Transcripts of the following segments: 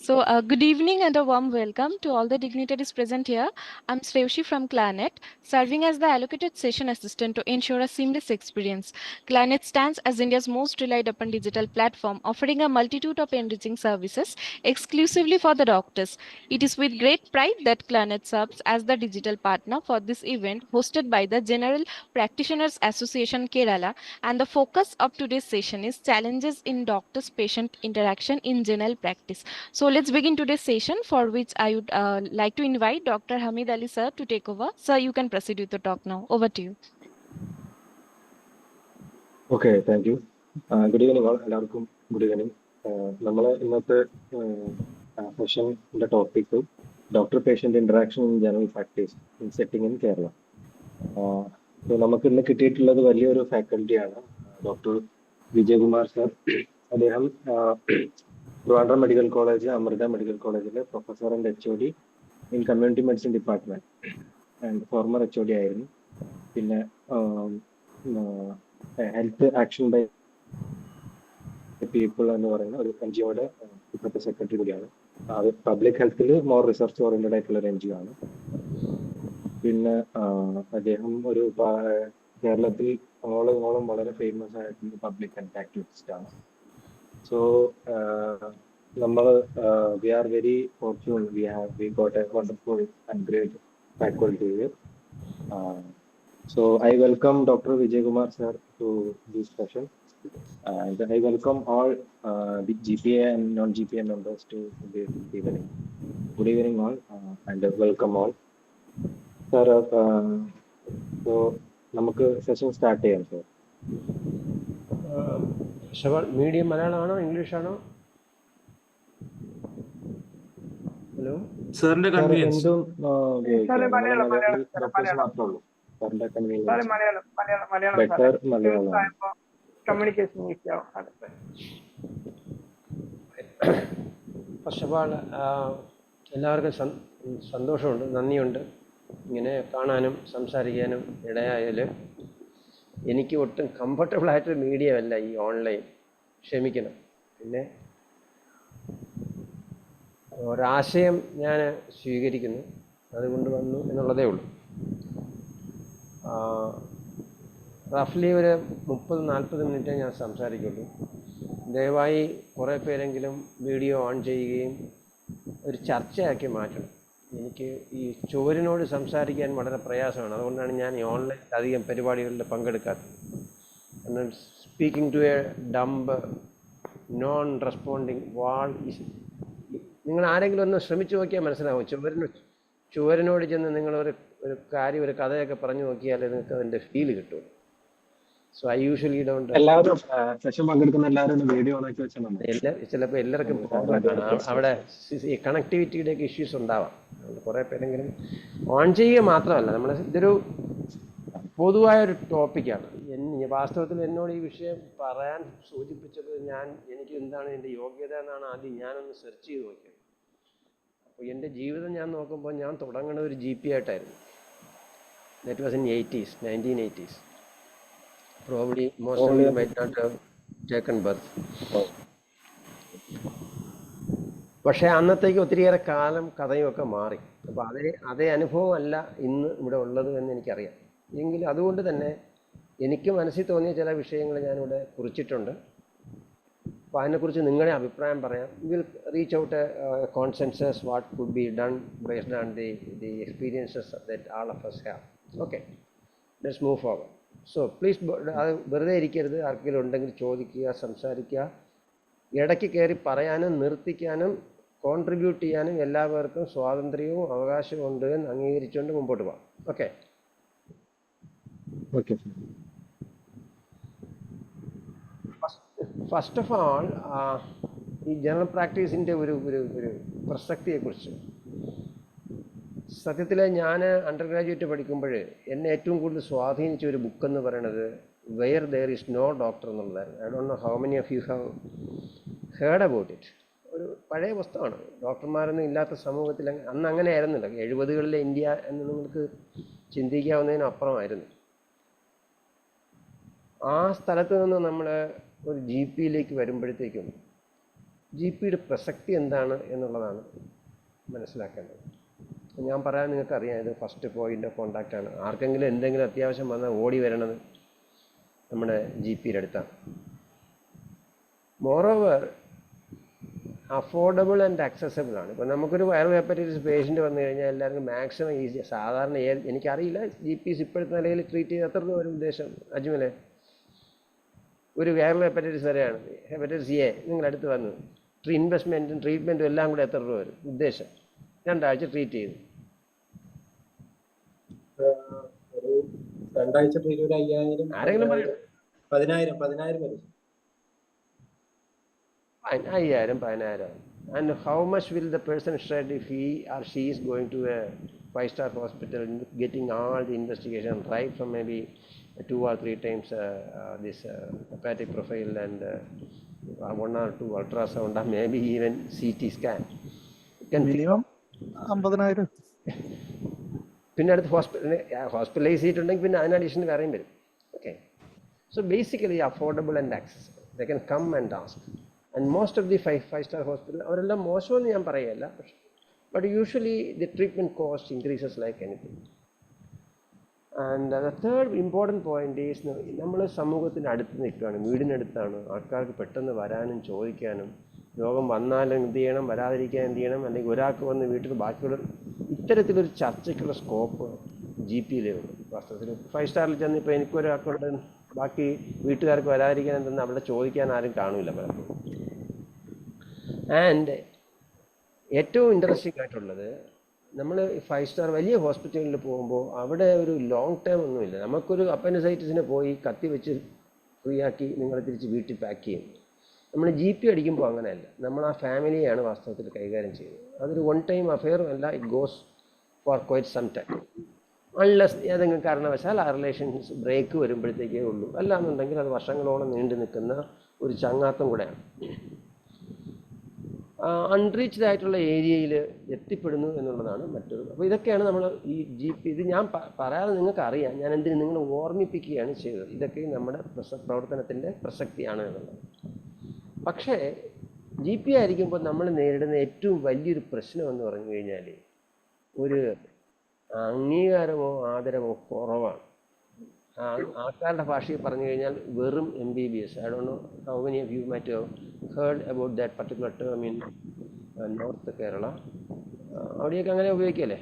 Good evening and a warm welcome to all the dignitaries present here. I'm Srevshi from Clanet, serving as the allocated session assistant to ensure a seamless experience. Clanet stands as India's most relied upon digital platform, offering a multitude of enriching services exclusively for the doctors. It is with great pride that Clanet serves as the digital partner for this event hosted by the General Practitioners Association Kerala, and the focus of today's session is challenges in doctors-patient interaction in general practice. So let's begin today's session, for which I would like to invite Dr. Hamid Ali sir to take over. Sir, you can proceed with the talk now. Over to you. Okay, thank you. Good evening all. എല്ലാവർക്കും good evening. നമ്മൾ ഇന്നത്തെ സെഷൻ്റെ topic doctor patient interaction in general practice in setting in Kerala. നമുക്ക് ഇന്ന് കിട്ടിയിട്ടുള്ളത് വലിയൊരു ഫാക്കൽറ്റിയാണ് doctor Vijayakumar sir. അദ്ദേഹം Trivandrum medical college, Amrita medical കോളേജിലെ professor and HOD in community medicine department and former HOD ആയിരുന്നു. പിന്നെ ഹെൽത്ത് ആക്ഷൻ ബൈ പീപ്പിൾ എന്ന് പറയുന്ന ഒരു NGOയുടെ ഇപ്പോഴത്തെ സെക്രട്ടറി കൂടിയാണ്. അത് പബ്ലിക് ഹെൽത്തിൽ മോർ റിസർച്ച് ഓറിയന്റഡ് ആയിട്ടുള്ള ഒരു NGO ആണ്. പിന്നെ അദ്ദേഹം ഒരു കേരളത്തിൽ ഓളം വളരെ ഫേമസ് ആയിട്ടുള്ള പബ്ലിക് ഹെൽത്ത് ആക്ടിവിസ്റ്റ് ആണ്. സോ നമ്മൾ we are very fortune, we got a wonderful and great faculty here. So I welcome Dr. Vijay Kumar sir to this session, and I welcome all the GPA and non-GPA members to this evening. Good evening all, and welcome all. Sir, so നമുക്ക് session start ചെയ്യാം sir. Medium മലയാളമാണോ English ആണോ? Hello സാറിന്റെ convenience communication. First of all എല്ലാവർക്കും സന്തോഷമുണ്ട്, നന്ദിയുണ്ട് ഇങ്ങനെ കാണാനും സംസാരിക്കാനും ഇടയായാൽ. എനിക്ക് ഒട്ടും കംഫർട്ടബിൾ ആയിട്ടൊരു മീഡിയ അല്ല ഈ ഓൺലൈൻ, ക്ഷമിക്കണം. പിന്നെ ഒരാശയം ഞാൻ സ്വീകരിക്കുന്നു, അതുകൊണ്ട് വന്നു എന്നുള്ളതേ ഉള്ളൂ. റഫ്ലി ഒരു 30-40 മിനിറ്റേ ഞാൻ സംസാരിക്കുള്ളൂ. ദയവായി കുറേ പേരെങ്കിലും വീഡിയോ ഓൺ ചെയ്യുകയും ഒരു ചർച്ചയാക്കി മാറ്റണം. എനിക്ക് ഈ ചുവരിനോട് സംസാരിക്കാൻ വളരെ പ്രയാസമാണ്, അതുകൊണ്ടാണ് ഞാൻ ഈ ഓൺലൈൻ അധികം പരിപാടികളിൽ പങ്കെടുക്കാത്തത്. എന്നാൽ speaking to a dumb non responding wall, നിങ്ങൾ ആരെങ്കിലും ഒന്ന് ശ്രമിച്ചു നോക്കിയാൽ മനസ്സിലാവും. ചുവരിനോട് ചെന്ന് നിങ്ങളൊരു കാര്യം, ഒരു കഥയൊക്കെ പറഞ്ഞു നോക്കിയാൽ നിങ്ങൾക്ക് അതിൻ്റെ ഫീല് കിട്ടും. So I usually don't. എല്ലാവരും സെഷൻ പങ്കെടുക്കുന്ന എല്ലാവരും വീഡിയോ ഓൺ ആക്കി വെച്ചാൽ ചിലപ്പോൾ എല്ലാവർക്കും പ്രോബ്ലം ആണ്, അവിടെ ഈ കണക്ടിവിറ്റിയുടെയൊക്കെ ഇഷ്യൂസ് ഉണ്ടാവാം. കുറേ പേരെങ്കിലും ഓൺ ചെയ്യുക മാത്രമല്ല, ഇതൊരു പൊതുവായൊരു ടോപ്പിക്കാണ്. വാസ്തവത്തിൽ എന്നോട് ഈ വിഷയം പറയാൻ സൂചിപ്പിച്ചത് എനിക്ക് എന്താണ് എൻ്റെ യോഗ്യത എന്നാണ് ആദ്യം ഞാനൊന്ന് സെർച്ച് ചെയ്ത് നോക്കിയത്. അപ്പോൾ എൻ്റെ ജീവിതം ഞാൻ നോക്കുമ്പോൾ ഞാൻ തുടങ്ങുന്നത് ഒരു GP ആയിട്ടായിരുന്നു. That was in 1980s. Probably most of you might not have taken birth. പക്ഷേ അന്നത്തേക്ക് ഒത്തിരിയേറെ കാലം കഥയുമൊക്കെ മാറി. അപ്പോൾ അതേ അനുഭവമല്ല ഇന്ന് ഇവിടെ ഉള്ളത് എന്ന് എനിക്കറിയാം. എങ്കിലും അതുകൊണ്ട് തന്നെ എനിക്ക് മനസ്സിൽ തോന്നിയ ചില വിഷയങ്ങൾ ഞാനിവിടെ കുറിച്ചിട്ടുണ്ട്. അപ്പോൾ അതിനെക്കുറിച്ച് നിങ്ങളുടെ അഭിപ്രായം പറയാം. Will reach out A consensus what could be done based on the experiences that all of us have. Okay, let's move forward. So please, അത് വെറുതെ ഇരിക്കരുത്. ആർക്കെങ്കിലും ഉണ്ടെങ്കിൽ ചോദിക്കുക, സംസാരിക്കുക. ഇടയ്ക്ക് കയറി പറയാനും നിർത്തിക്കാനും കോൺട്രിബ്യൂട്ട് ചെയ്യാനും എല്ലാവർക്കും സ്വാതന്ത്ര്യവും അവകാശവും ഉണ്ട് എന്ന് അംഗീകരിച്ചുകൊണ്ട് മുമ്പോട്ട് പോകാം. ഓക്കെ. ഫസ്റ്റ് ഓഫ് ഓൾ, ഈ ജനറൽ പ്രാക്ടീസിൻ്റെ ഒരു പ്രസക്തിയെക്കുറിച്ച് സത്യത്തിൽ ഞാൻ അണ്ടർ ഗ്രാജുവേറ്റ് പഠിക്കുമ്പോൾ എന്നെ ഏറ്റവും കൂടുതൽ സ്വാധീനിച്ച ഒരു ബുക്കെന്ന് പറയുന്നത് where there is no doctor എന്നുള്ളതായിരുന്നു. I don't know how many of you have heard about it. ഒരു പഴയ പുസ്തകമാണ്. ഡോക്ടർമാരൊന്നും ഇല്ലാത്ത സമൂഹത്തിൽ അന്ന് അങ്ങനെ ആയിരുന്നില്ല. 70കളിലെ ഇന്ത്യ എന്ന് നിങ്ങൾക്ക് ചിന്തിക്കാവുന്നതിനും അപ്പുറമായിരുന്നു. ആ സ്ഥലത്ത് നിന്ന് നമ്മൾ ഒരു GPയിലേക്ക് വരുമ്പോഴത്തേക്കും ജി പിയുടെ പ്രസക്തി എന്താണ് എന്നുള്ളതാണ് മനസ്സിലാക്കേണ്ടത്. ഞാൻ പറയാൻ നിങ്ങൾക്കറിയാം, ഇത് ഫസ്റ്റ് പോയിൻ്റ് ഓഫ് കോണ്ടാക്റ്റാണ്. ആർക്കെങ്കിലും എന്തെങ്കിലും അത്യാവശ്യം വന്നാൽ ഓടി വരണത് നമ്മുടെ ജി പിയുടെ അടുത്താണ്. മോറോവർ അഫോർഡബിൾ ആൻഡ് അക്സസബിൾ ആണ്. ഇപ്പോൾ നമുക്കൊരു വൈറൽ ഹെപ്പറ്റൈറ്റിസ് പേഷ്യൻ്റ് വന്നു കഴിഞ്ഞാൽ എല്ലാവർക്കും മാക്സിമം ഈസി. സാധാരണ എനിക്കറിയില്ല ജി പി എസ് ഇപ്പോഴത്തെ നിലയിൽ ട്രീറ്റ് ചെയ്ത് എത്ര രൂപ ഒരു ഉദ്ദേശം അജ്മലെ? ഒരു വൈറൽ ഹെപ്പറ്റൈറ്റിസ് വരെയാണ്, ഹെപ്പറ്റൈറ്റിസ് എ നിങ്ങളടുത്ത് വന്നു, ഇൻവെസ്റ്റ്മെൻറ്റും ട്രീറ്റ്മെൻറ്റും എല്ലാം കൂടെ എത്ര രൂപ വരും ഉദ്ദേശം? 2 ആഴ്ച ട്രീറ്റ് ചെയ്തു. ഒരു 2 ആഴ്ച ട്രീറ്റ് ഒരു 5000 ആരെങ്കിലും പറയണം? 10,000 വരും. 5,000. And how much will the person shed if he or she is going to a 5-star hospital, getting all the investigation right from maybe 2 or 3 times this hepatic profile and 1 or 2 ultrasound or maybe even CT scan? Minimum 50,000. പിന്നെ അടുത്ത് hospitalise ചെയ്തിട്ടുണ്ടെങ്കിൽ പിന്നെ അതിന് additional വേറെയും വരും. Okay, so basically affordable and accessible. They can come and ask. And most of the 5-star hospital അവരെല്ലാം മോശമെന്ന് ഞാൻ പറയുകയല്ല, പക്ഷേ but usually the treatment cost increases like anything. And the third important point is, നമ്മൾ സമൂഹത്തിൻ്റെ അടുത്ത് നിൽക്കുകയാണ്, വീടിനടുത്താണ്. ആൾക്കാർക്ക് പെട്ടെന്ന് വരാനും ചോദിക്കാനും, രോഗം വന്നാലും എന്ത് ചെയ്യണം, വരാതിരിക്കാൻ എന്ത് ചെയ്യണം, അല്ലെങ്കിൽ ഒരാൾക്ക് വന്ന് വീട്ടിൽ ബാക്കിയുള്ള ഇത്തരത്തിലൊരു ചർച്ചയ്ക്കുള്ള സ്കോപ്പ് ജി പിയിലേ ഉള്ളൂ. വാസ്തവത്തിൽ 5-സ്റ്റാറിൽ ചെന്ന് ഇപ്പോൾ എനിക്കൊരാൾക്കുണ്ട്, ബാക്കി വീട്ടുകാർക്ക് വരാതിരിക്കാൻ എന്തെന്ന് അവിടെ ചോദിക്കാൻ ആരും കാണില്ല പലപ്പോഴും. ആൻഡ് ഏറ്റവും ഇൻട്രസ്റ്റിംഗ് ആയിട്ടുള്ളത്, നമ്മൾ 5-സ്റ്റാർ വലിയ ഹോസ്പിറ്റലിൽ പോകുമ്പോൾ അവിടെ ഒരു ലോങ് ടേം ഒന്നുമില്ല. നമുക്കൊരു അപ്പൻഡിസൈറ്റിസിന് പോയി കത്തി വെച്ച് ഫ്രീ ആക്കി നിങ്ങൾ തിരിച്ച് വീട്ടിൽ പാക്ക് ചെയ്യും. നമ്മൾ ജി പി അടിക്കുമ്പോൾ അങ്ങനെയല്ല, നമ്മൾ ആ ഫാമിലിയാണ് വാസ്തവത്തിൽ കൈകാര്യം ചെയ്യുന്നത്. അതൊരു 1 ടൈം അഫെയറും അല്ല, it goes for quite some time. Unless ഏതെങ്കിലും കാരണവശാൽ ആ റിലേഷൻസ് ബ്രേക്ക് വരുമ്പോഴത്തേക്കേ ഉള്ളൂ. അല്ലാന്നുണ്ടെങ്കിൽ അത് വർഷങ്ങളോളം നീണ്ടു നിൽക്കുന്ന ഒരു ചങ്ങാത്തം കൂടെയാണ്. അൺറീച്ച്ഡ് ആയിട്ടുള്ള ഏരിയയിൽ എത്തിപ്പെടുന്നു എന്നുള്ളതാണ് മറ്റൊരു. അപ്പോൾ ഇതൊക്കെയാണ് നമ്മൾ ഈ ജി പി, ഇത് ഞാൻ പറയാതെ നിങ്ങൾക്ക് അറിയാം, ഞാൻ എന്തിനും നിങ്ങൾ ഓർമ്മിപ്പിക്കുകയാണ് ചെയ്തത്. ഇതൊക്കെ നമ്മുടെ പ്രവർത്തനത്തിൻ്റെ പ്രസക്തിയാണ് എന്നുള്ളത്. പക്ഷേ ജി പി ആയിരിക്കുമ്പോൾ നമ്മൾ നേരിടുന്ന ഏറ്റവും വലിയൊരു പ്രശ്നം എന്ന് പറഞ്ഞു കഴിഞ്ഞാൽ ഒരു അംഗീകാരമോ ആദരവോ കുറവാണ്. ആൾക്കാരുടെ ഭാഷയിൽ പറഞ്ഞു കഴിഞ്ഞാൽ വെറും MBBS. I don't know how many of you might have heard about that particular term in north Kerala. അവിടെയൊക്കെ അങ്ങനെ ഉപയോഗിക്കല്ലേ?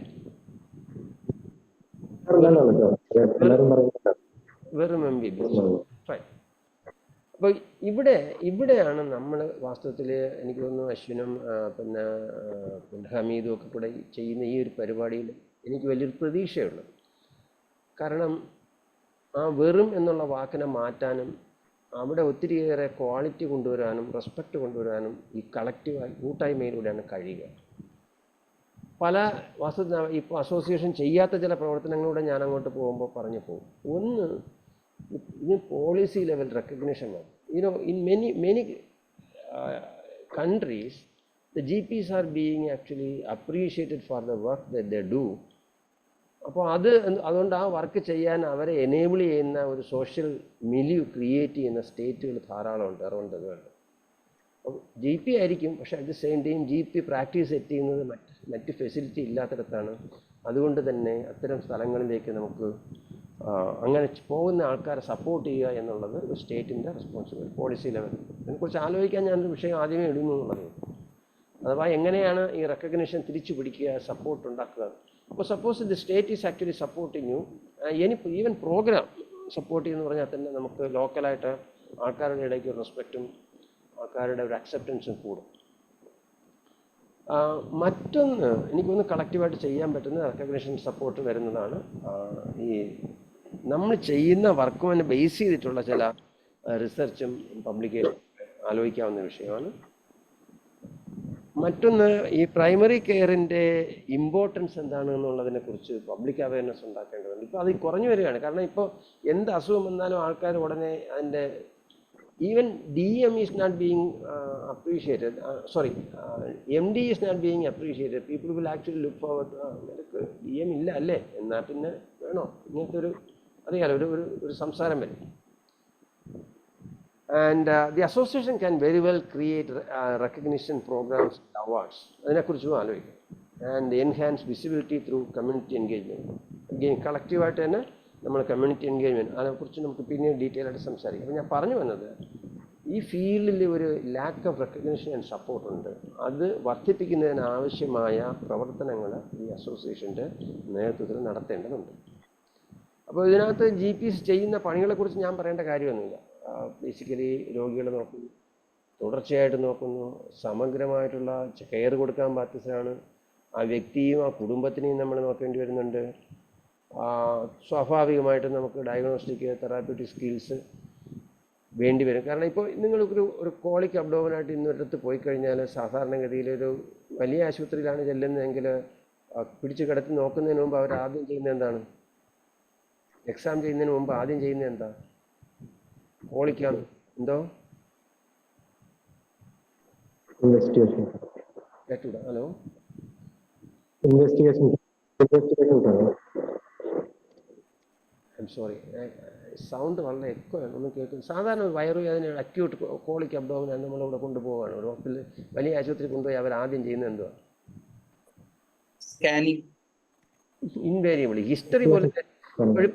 വെറും MBBS. ഫൈൻ. അപ്പോൾ ഇവിടെയാണ് നമ്മൾ വാസ്തവത്തിൽ എനിക്ക് തോന്നുന്നു അശ്വിനും പിന്നെ ഹമീദും ഒക്കെ കൂടെ ചെയ്യുന്ന ഈ ഒരു പരിപാടിയിൽ എനിക്ക് വലിയൊരു പ്രതീക്ഷയുള്ളത്. കാരണം ആ വെറും എന്നുള്ള വാക്കിനെ മാറ്റാനും അവിടെ ഒത്തിരിയേറെ ക്വാളിറ്റി കൊണ്ടുവരാനും റെസ്പെക്റ്റ് കൊണ്ടുവരാനും ഈ കളക്റ്റീവായി കൂട്ടായ്മയിലൂടെയാണ് കഴിയുക. പല വാസ്തവത്തിൽ ഇപ്പോൾ അസോസിയേഷൻ ചെയ്യാത്ത ചില പ്രവർത്തനങ്ങളിലൂടെ ഞാൻ അങ്ങോട്ട് പോകുമ്പോൾ പറഞ്ഞു പോകും. ഒന്ന്, ഇതിന് പോളിസി ലെവൽ റെക്കഗ്നിഷൻ വേണം. In many countries, the GPs are being actually appreciated for the work that they do. അപ്പോൾ അതുകൊണ്ട് ആ വർക്ക് ചെയ്യാൻ അവരെ എനേബിൾ ചെയ്യുന്ന ഒരു സോഷ്യൽ മിലിയു ക്രിയേറ്റ് ചെയ്യുന്ന സ്റ്റേറ്റുകൾ ധാരാളമുണ്ട് അറൗണ്ട് ദ വേൾഡ്. അപ്പോൾ ജി പി ആയിരിക്കും, പക്ഷേ at the same time G P practice set ചെയ്യുന്നത് മറ്റ് ഫെസിലിറ്റി ഇല്ലാത്തിടത്താണ്. അതുകൊണ്ട് തന്നെ അത്തരം സ്ഥലങ്ങളിലേക്ക് നമുക്ക് അങ്ങനെ പോകുന്ന ആൾക്കാരെ സപ്പോർട്ട് ചെയ്യുക എന്നുള്ളത് ഒരു സ്റ്റേറ്റിൻ്റെ റെസ്പോൺസിബിലിറ്റി, പോളിസി ലെവൽ. ഇതിനെക്കുറിച്ച് ആലോചിക്കാൻ ഞാനൊരു വിഷയം ആദ്യമേ ഇടുന്നു എന്നുള്ളത്. അഥവാ എങ്ങനെയാണ് ഈ റെക്കഗ്നിഷൻ തിരിച്ചു പിടിക്കുക, സപ്പോർട്ട് ഉണ്ടാക്കുക. അപ്പോൾ suppose the state is actually supporting you, even program support ചെയ്യുമെന്ന് പറഞ്ഞാൽ തന്നെ നമുക്ക് ലോക്കലായിട്ട് ആൾക്കാരുടെ ഇടയ്ക്ക് ഒരു റെസ്പെക്റ്റും ആൾക്കാരുടെ ഒരു അക്സെപ്റ്റൻസും കൂടും. മറ്റൊന്ന് എനിക്കൊന്ന് കളക്റ്റീവായിട്ട് ചെയ്യാൻ പറ്റുന്ന റെക്കഗ്നിഷൻ സപ്പോർട്ട് വരുന്നതാണ് ഈ നമ്മൾ ചെയ്യുന്ന വർക്കുമായി ബേസ് ചെയ്തിട്ടുള്ള ചില റിസർച്ചും പബ്ലിക്കേഷനും ആലോചിക്കാവുന്ന വിഷയമാണ്. മറ്റൊന്ന്, ഈ പ്രൈമറി കെയറിൻ്റെ ഇമ്പോർട്ടൻസ് എന്താണ് എന്നുള്ളതിനെക്കുറിച്ച് പബ്ലിക് അവയർനെസ് ഉണ്ടാക്കേണ്ടതുണ്ട്. ഇപ്പോൾ അത് കുറഞ്ഞു വരികയാണ്. കാരണം ഇപ്പോൾ എന്ത് അസുഖം വന്നാലും ആൾക്കാർ ഉടനെ അതിൻ്റെ even DM is not being appreciated, MD is not being appreciated. People will actually look forward to നിനക്ക് DM ഇല്ല അല്ലേ, എന്നാൽ പിന്നെ വേണോ, ഇങ്ങനത്തെ ഒരു അറിയാലോ ഒരു സംസാരം വരും. And the association can very well create recognition programs and awards. അതിനെക്കുറിച്ചും ആലോചിക്കും. And enhance visibility through community engagement. Again, കളക്റ്റീവായിട്ട് തന്നെ നമ്മൾ കമ്മ്യൂണിറ്റി എൻഗേജ്മെൻറ്റ് അതിനെക്കുറിച്ച് നമുക്ക് പിന്നീട് ഡീറ്റെയിൽ ആയിട്ട് സംസാരിക്കാം. അപ്പോൾ ഞാൻ പറഞ്ഞു വന്നത് ഈ ഫീൽഡിൽ ഒരു lack of recognition and support ഉണ്ട്. അത് വർദ്ധിപ്പിക്കുന്നതിന് ആവശ്യമായ പ്രവർത്തനങ്ങൾ ഈ അസോസിയേഷൻ്റെ നേതൃത്വത്തിൽ നടത്തേണ്ടതുണ്ട്. അപ്പോൾ ഇതിനകത്ത് GPs ചെയ്യുന്ന പണികളെക്കുറിച്ച് ഞാൻ പറയേണ്ട കാര്യമൊന്നുമില്ല. ബേസിക്കലി രോഗികളെ നോക്കുന്നു, തുടർച്ചയായിട്ട് നോക്കുന്നു, സമഗ്രമായിട്ടുള്ള കെയർ കൊടുക്കാൻ ബാധ്യസ്ഥരാണ്. ആ വ്യക്തിയും ആ കുടുംബത്തിനെയും നമ്മൾ നോക്കേണ്ടി വരുന്നുണ്ട്. സ്വാഭാവികമായിട്ടും നമുക്ക് ഡയഗ്നോസ്റ്റിക് തെറാപ്യൂട്ടിക് സ്കിൽസ് വേണ്ടി വരും. കാരണം ഇപ്പോൾ നിങ്ങൾക്കൊരു കോളിക് അബ്ഡോമനായിട്ട് ഇന്നൊരിടത്ത് പോയി കഴിഞ്ഞാൽ സാധാരണഗതിയിൽ ഒരു വലിയ ആശുപത്രിയിലാണ് ചെല്ലുന്നതെങ്കിൽ പിടിച്ച് കിടത്തി നോക്കുന്നതിന് മുമ്പ് അവർ ആദ്യം ചെയ്യുന്നത് എന്താണ്? എക്സാം ചെയ്യുന്നതിന് മുമ്പ് ആദ്യം ചെയ്യുന്നത് എന്താ? കോളിക്കാണ്. എന്തോ കേട്ടൂടാ? Hello, I am sorry, sound വളരെ എക്കോ ആണ്, ഒന്നും കേൾക്കുന്നു. സാധാരണ വയറുവേദന അക്യൂട്ട് കോളിക് അബ്ഡോമിനാണ് നമ്മളിവിടെ കൊണ്ടുപോവുകയാണ്. ഒരു ഹോസ്പിറ്റലിൽ വലിയ ആശുപത്രി കൊണ്ടുപോയി അവർ ആദ്യം ചെയ്യുന്നത് എന്തുവാ? സ്കാനിങ്. ഇൻവേരിയബിളി ഹിസ്റ്ററി പോലും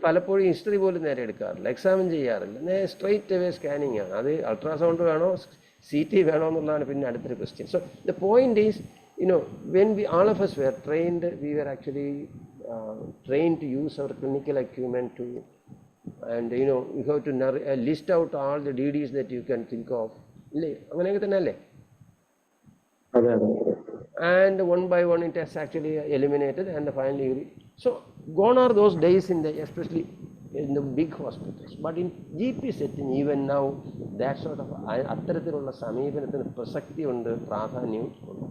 പലപ്പോഴും ഹിസ്റ്ററി പോലും നേരെ എടുക്കാറില്ല, എക്സാമിൻ ചെയ്യാറില്ല. നേരെ സ്ട്രെയിറ്റ് അവേ സ്കാനിങ് ആണ്. അത് അൾട്രാസൗണ്ട് വേണോ CT വേണോ എന്നുള്ളതാണ് പിന്നെ അടുത്തൊരു question. So the point is, when all of us were trained, we were actually trained to use our clinical acumen to, and you have to list out all the DDs that you can think of. ഇല്ലേ, അങ്ങനെയൊക്കെ തന്നെ അല്ലേ? And one by one it has actually eliminated, and finally so gone are those days especially in the big hospitals. But in GP setting, even now, that sort of അത്തരത്തിലുള്ള സമീപനത്തിന് പ്രസക്തി ഉണ്ട്, പ്രാധാന്യവും ഉണ്ട്.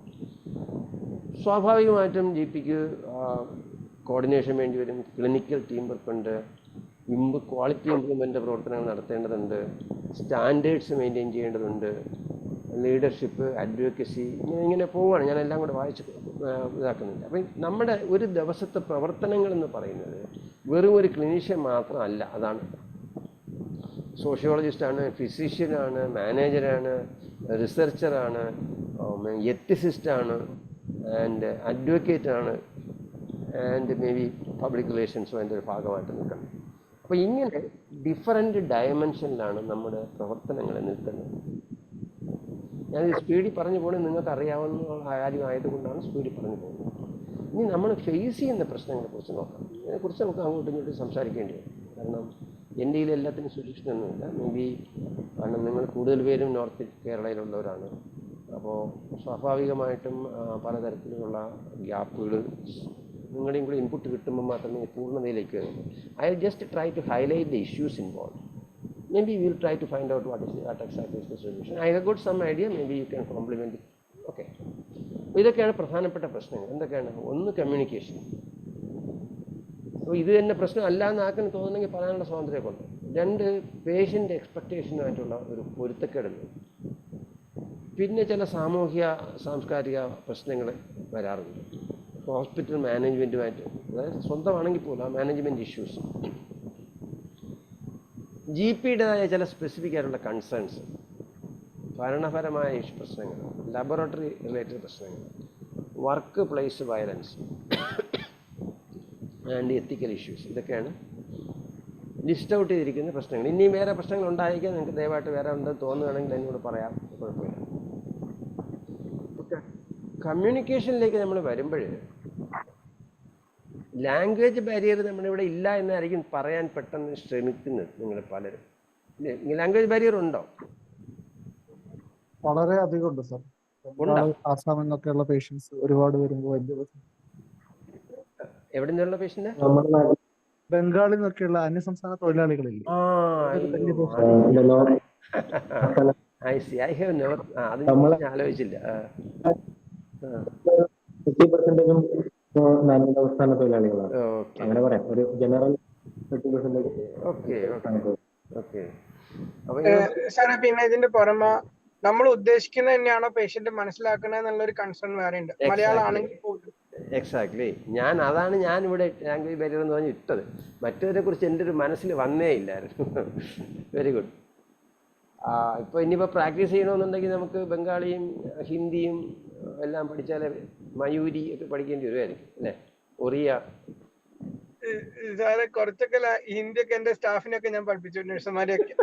സ്വാഭാവികമായിട്ടും GPക്ക് കോർഡിനേഷൻ വേണ്ടി വരും, ക്ലിനിക്കൽ ടീം വർക്ക് ഉണ്ട്, quality improvement പ്രവർത്തനങ്ങൾ നടത്തേണ്ടതുണ്ട്, സ്റ്റാൻഡേർഡ്സ് മെയിൻറ്റെയിൻ ചെയ്യേണ്ടതുണ്ട്, ലീഡർഷിപ്പ്, അഡ്വക്കസി, ഇങ്ങനെ പോവുകയാണ്. ഞാൻ എല്ലാം കൂടെ വായിച്ച് ഇതാക്കുന്നുണ്ട്. അപ്പം നമ്മുടെ ഒരു ദിവസത്തെ പ്രവർത്തനങ്ങൾ എന്ന് പറയുന്നത് വെറും ഒരു ക്ലിനീഷ്യൻ മാത്രമല്ല. അതാണ് സോഷ്യോളജിസ്റ്റാണ്, ഫിസിഷ്യനാണ്, മാനേജറാണ്, റിസർച്ചറാണ്, എത്തിസിസ്റ്റാണ്, ആൻഡ് അഡ്വക്കേറ്റാണ്, ആൻഡ് മേ ബി പബ്ലിക് റിലേഷൻസും അതിൻ്റെ ഒരു ഭാഗമായിട്ട് നിൽക്കണം. അപ്പോൾ ഇങ്ങനെ ഡിഫറൻറ്റ് ഡയമെൻഷനിലാണ് നമ്മുടെ പ്രവർത്തനങ്ങൾ നിൽക്കുന്നത്. ഞാൻ സ്പീഡിൽ പറഞ്ഞു പോകുന്നത് നിങ്ങൾക്ക് അറിയാവുന്ന കാര്യമായതുകൊണ്ടാണ് സ്പീഡിൽ പറഞ്ഞു പോകുന്നത്. ഇനി നമ്മൾ ഫേസ് ചെയ്യുന്ന പ്രശ്നങ്ങളെക്കുറിച്ച് നോക്കാം. ഇതിനെക്കുറിച്ച് നമുക്ക് അങ്ങോട്ടും ഇങ്ങോട്ടും സംസാരിക്കേണ്ടി വരും. കാരണം എൻ്റെ ഇതിൽ എല്ലാത്തിനും സൊല്യൂഷനൊന്നുമില്ല. മേ ബി കാരണം നിങ്ങൾ കൂടുതൽ പേരും നോർത്ത് കേരളയിലുള്ളവരാണ്. അപ്പോൾ സ്വാഭാവികമായിട്ടും പലതരത്തിലുള്ള ഗ്യാപ്പുകൾ നിങ്ങളുടെയും കൂടി ഇൻപുട്ട് കിട്ടുമ്പോൾ മാത്രമേ പൂർണ്ണതയിലേക്ക് വരുള്ളൂ. I just try to highlight the issues involve. Maybe we'll try to find out what exactly is the solution. I have got some idea, maybe you can complement it. Okay. ഇതൊക്കെയാണ് പ്രധാനപ്പെട്ട പ്രശ്നങ്ങൾ. എന്തൊക്കെയാണ്? ഒന്ന്, communication. അപ്പോൾ ഇത് തന്നെ പ്രശ്നം അല്ല എന്നാക്കാൻ തോന്നുന്നെങ്കിൽ പറയാനുള്ള സ്വാതന്ത്ര്യമൊക്കെ ഉണ്ട്. രണ്ട്, പേഷ്യൻ്റ് എക്സ്പെക്റ്റേഷനുമായിട്ടുള്ള ഒരു പൊരുത്തക്കേടുണ്ട്. പിന്നെ ചില സാമൂഹിക സാംസ്കാരിക പ്രശ്നങ്ങൾ വരാറുണ്ട്. ഹോസ്പിറ്റൽ മാനേജ്മെൻറ്റുമായിട്ട്, അതായത് സ്വന്തമാണെങ്കിൽ പോലും ആ മാനേജ്മെൻറ്റ് ഇഷ്യൂസ്, GPയുടേതായ ചില സ്പെസിഫിക് ആയിട്ടുള്ള കൺസേൺസ്, ഭരണപരമായ പ്രശ്നങ്ങൾ, ലബോറട്ടറി റിലേറ്റഡ് പ്രശ്നങ്ങൾ, work place violence and ethical issues. ഇതൊക്കെയാണ് ലിസ്റ്റ് ഔട്ട് ചെയ്തിരിക്കുന്ന പ്രശ്നങ്ങൾ. ഇനിയും വേറെ പ്രശ്നങ്ങൾ ഉണ്ടായിരിക്കാൻ നിങ്ങൾക്ക് ദയവായിട്ട് വേറെ ഉണ്ടെന്ന് തോന്നുകയാണെങ്കിൽ എന്നോട് പറയാം, കുഴപ്പമില്ല. കമ്മ്യൂണിക്കേഷനിലേക്ക് നമ്മൾ വരുമ്പോൾ ലാംഗ്വേജ് ബാരിയർ നമ്മളിവിടെ ഇല്ല എന്നായിരിക്കും പറയാൻ പെട്ടെന്ന് ശ്രമിക്കുന്നത് നിങ്ങൾ പലരും. ലാംഗ്വേജ് ബാരിയർ ഉണ്ടോ? വളരെ അധികം ഉണ്ട് സർ. ആസാമിൽ നിന്നൊക്കെയുള്ള പേഷ്യൻസ് ഒരുപാട് വരുമ്പോൾ വലിയ എവിടെ നിന്നുള്ള പേഷ്യന്റ്? ബംഗാളിൽ നിന്നൊക്കെയുള്ള അന്യസംസ്ഥാന തൊഴിലാളികളില്ലേ? ആലോചിച്ചില്ല. സംസ്ഥാന തൊഴിലാളികളാണ്, അങ്ങനെ പറയാം. ഒരു ജനറൽ സാറേ, പിന്നെ ഇതിന്റെ പുറമെ നമ്മൾ ഉദ്ദേശിക്കുന്നത് തന്നെയാണോ പേഷ്യന്റ് മനസ്സിലാക്കണേ എന്നുള്ളൊരു കൺസേൺ വേറെ ഉണ്ട്, മലയാളം ആണെങ്കിൽ പോലും. എക്സാക്ട്ലി. അതാണ് ഞാൻ ഇവിടെ ലാംഗ്വേജ് ബാരിയർ എന്ന് പറഞ്ഞ് ഇട്ടത്. മറ്റതിനെ കുറിച്ച് എൻ്റെ ഒരു മനസ്സിൽ വന്നേ ഇല്ലായിരുന്നു. Very good. ഇപ്പോൾ ഇനിയിപ്പോൾ പ്രാക്ടീസ് ചെയ്യണമെന്നുണ്ടെങ്കിൽ നമുക്ക് ബംഗാളിയും ഹിന്ദിയും എല്ലാം പഠിച്ചാലേ മയൂരി ഒക്കെ പഠിക്കേണ്ടി വരുമായിരിക്കും അല്ലേ, ഒറിയ. സാറെ കുറച്ചൊക്കെ ഹിന്ദിയൊക്കെ എന്റെ സ്റ്റാഫിനൊക്കെ ഞാൻ പഠിപ്പിച്ചു, നഴ്സുമാരെയൊക്കെ.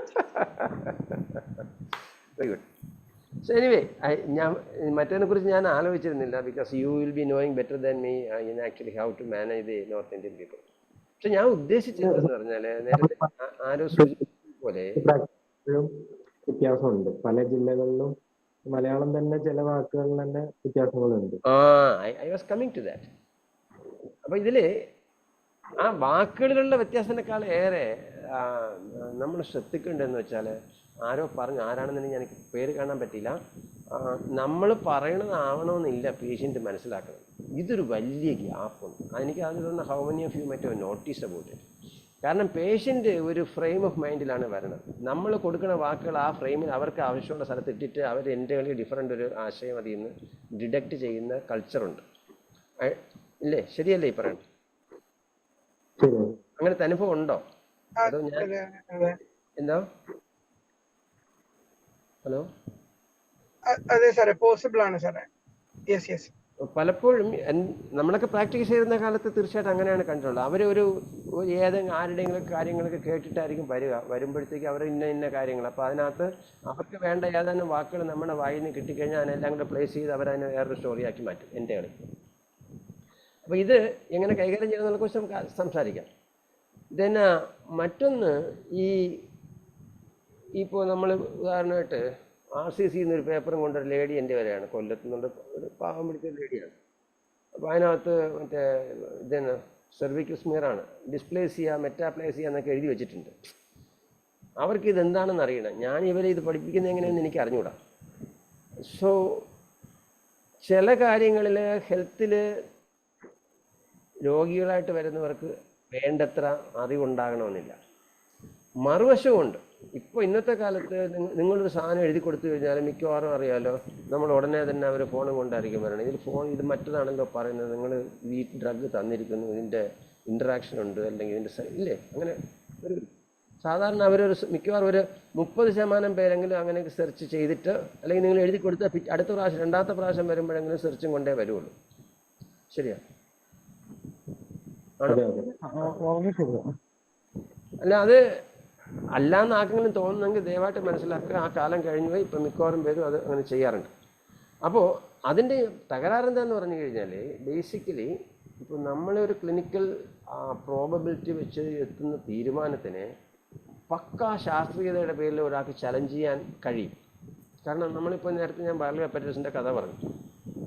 Very good. സോ എനിവേ ഞാൻ മറ്റതിനെ കുറിച്ച് ഞാൻ ആലോചിച്ചിരുന്നില്ല, because you will be knowing better than me in actually how to manage the North Indian people. പക്ഷെ ഞാൻ ഉദ്ദേശിച്ചതെന്ന് പറഞ്ഞാൽ നേരത്തെ ആരോ സൂചിപ്പിച്ച പോലെ വ്യത്യാസമുണ്ട് പല ജില്ലകളിലും. മലയാളം തന്നെ ചില വാക്കുകളിൽ തന്നെ വ്യത്യാസങ്ങളുണ്ട്. I was coming to that. അപ്പൊ ഇതില് ആ വാക്കുകളിലുള്ള വ്യത്യാസത്തിനേക്കാൾ ഏറെ നമ്മൾ ശ്രദ്ധിക്കേണ്ടതെന്ന് വെച്ചാൽ, ആരോ പറഞ്ഞു, ആരാണെന്നുണ്ടെങ്കിൽ എനിക്ക് പേര് കാണാൻ പറ്റില്ല, നമ്മൾ പറയണതാവണമെന്നില്ല പേഷ്യൻ്റ് മനസ്സിലാക്കണം. ഇതൊരു വലിയ ഗ്യാപ്പുണ്ട്. എനിക്ക് അത് തോന്നുന്നു ഹൗ മെനി ഓഫ് യു മറ്റോ നോട്ടീസ് അബൌട്ട് ഇറ്റ്. കാരണം പേഷ്യൻ്റ് ഒരു ഫ്രെയിം ഓഫ് മൈൻഡിലാണ് വരണത്. നമ്മൾ കൊടുക്കുന്ന വാക്കുകൾ ആ ഫ്രെയിമിൽ അവർക്ക് ആവശ്യമുള്ള സ്ഥലത്ത് ഇട്ടിട്ട് അവർ എൻ്റെ കളി ഡിഫറൻ്റ് ഒരു ആശയം അതിൽ നിന്ന് ഡിഡക്റ്റ് ചെയ്യുന്ന കൾച്ചറുണ്ട്. ഇല്ലേ, ശരിയല്ലേ ഈ പറയണം? അങ്ങനത്തെ അനുഭവം ഉണ്ടോ? അതോ ഞാൻ എന്തോ? ഹലോ, അതെ സാറേ, പോസിബിൾ ആണ് സാറേ. Yes yes. പലപ്പോഴും നമ്മളൊക്കെ പ്രാക്ടീസ് ചെയ്യുന്ന കാലത്ത് തീർച്ചയായിട്ടും അങ്ങനെയാണ് കണ്ടിട്ടുള്ളത്. അവരൊരു ഏതെങ്കിലും ആരുടെയെങ്കിലും കാര്യങ്ങളൊക്കെ കേട്ടിട്ടായിരിക്കും വരുമ്പോഴത്തേക്ക് അവർ ഇന്ന കാര്യങ്ങൾ, അപ്പോൾ അതിനകത്ത് അവർക്ക് വേണ്ട ഏതാനും വാക്കുകൾ നമ്മുടെ വായിൽ നിന്ന് കിട്ടിക്കഴിഞ്ഞാൽ അതിനെല്ലാം കൂടെ പ്ലേസ് ചെയ്ത് അവരതിനെ വേറൊരു സ്റ്റോറിയാക്കി മാറ്റും എൻ്റെ കളി. അപ്പോൾ ഇത് എങ്ങനെ കൈകാര്യം ചെയ്യുന്നതിനെ കുറിച്ച് നമുക്ക് സംസാരിക്കാം. ഇതന്നെ മറ്റൊന്ന്, ഇപ്പോൾ നമ്മൾ ഉദാഹരണമായിട്ട് RCC എന്നൊരു പേപ്പറും കൊണ്ടൊരു ലേഡി എൻ്റെ വരെയാണ്, കൊല്ലത്തുനിന്നുണ്ട്, ഒരു പാവം പിടിച്ച ലേഡിയാണ്. അപ്പോൾ അതിനകത്ത് മറ്റേ ഇതന്നെ സെർവിക്കൽ സ്മിയറാണ്, ഡിസ്പ്ലേസിയ, മെറ്റാപ്ലേസിയ എന്നൊക്കെ എഴുതി വെച്ചിട്ടുണ്ട്. അവർക്ക് ഇതെന്താണെന്ന് അറിയണം. ഞാൻ ഇവരെ ഇത് പഠിപ്പിക്കുന്നത് എങ്ങനെയെന്ന് എനിക്ക് അറിഞ്ഞുകൂടാ. സോ ചില കാര്യങ്ങളിൽ ഹെൽത്തിൽ രോഗികളായിട്ട് വരുന്നവർക്ക് വേണ്ടത്ര അറിവുണ്ടാകണമെന്നില്ല. മറുവശമുണ്ട്. ഇപ്പോൾ ഇന്നത്തെ കാലത്ത് നിങ്ങളൊരു സാധനം എഴുതി കൊടുത്തു കഴിഞ്ഞാൽ മിക്കവാറും അറിയാലോ, നമ്മൾ ഉടനെ തന്നെ അവർ ഫോണും കൊണ്ടായിരിക്കും വരണം. ഇത് മറ്റതാണല്ലോ പറയുന്നത്, നിങ്ങൾ ഈ ഡ്രഗ് തന്നിരിക്കുന്നു, ഇതിൻ്റെ ഇൻട്രാക്ഷൻ ഉണ്ട്, അല്ലെങ്കിൽ ഇതിൻ്റെ ഇല്ലേ, അങ്ങനെ ഒരു സാധാരണ അവരൊരു മിക്കവാറും ഒരു 30% പേരെങ്കിലും അങ്ങനെയൊക്കെ സെർച്ച് ചെയ്തിട്ട്, അല്ലെങ്കിൽ നിങ്ങൾ എഴുതി കൊടുത്താൽ അടുത്ത പ്രാവശ്യം രണ്ടാമത്തെ പ്രാവശ്യം വരുമ്പോഴെങ്കിലും സെർച്ചും കൊണ്ടേ വരുള്ളൂ. ശരിയാ? അല്ല, അത് അല്ലാന്ന് ആർക്കെങ്കിലും തോന്നുന്നെങ്കിൽ ദയവായിട്ട് മനസ്സിലാക്കുക, ആ കാലം കഴിഞ്ഞു പോയി. ഇപ്പം മിക്കവാറും പേരും അത് അങ്ങനെ ചെയ്യാറുണ്ട്. അപ്പോൾ അതിൻ്റെ തകരാറെന്താന്ന് പറഞ്ഞു കഴിഞ്ഞാൽ, ബേസിക്കലി ഇപ്പോൾ നമ്മളൊരു ക്ലിനിക്കൽ പ്രോബബിലിറ്റി വെച്ച് എത്തുന്ന തീരുമാനത്തിന് പക്കാ ശാസ്ത്രീയതയുടെ പേരിൽ ഒരാൾക്ക് ചലഞ്ച് ചെയ്യാൻ കഴിയും. കാരണം നമ്മളിപ്പോൾ നേരത്തെ ഞാൻ ബാർലി ഹെപ്പറ്റൈറ്റിസിൻ്റെ കഥ പറഞ്ഞു.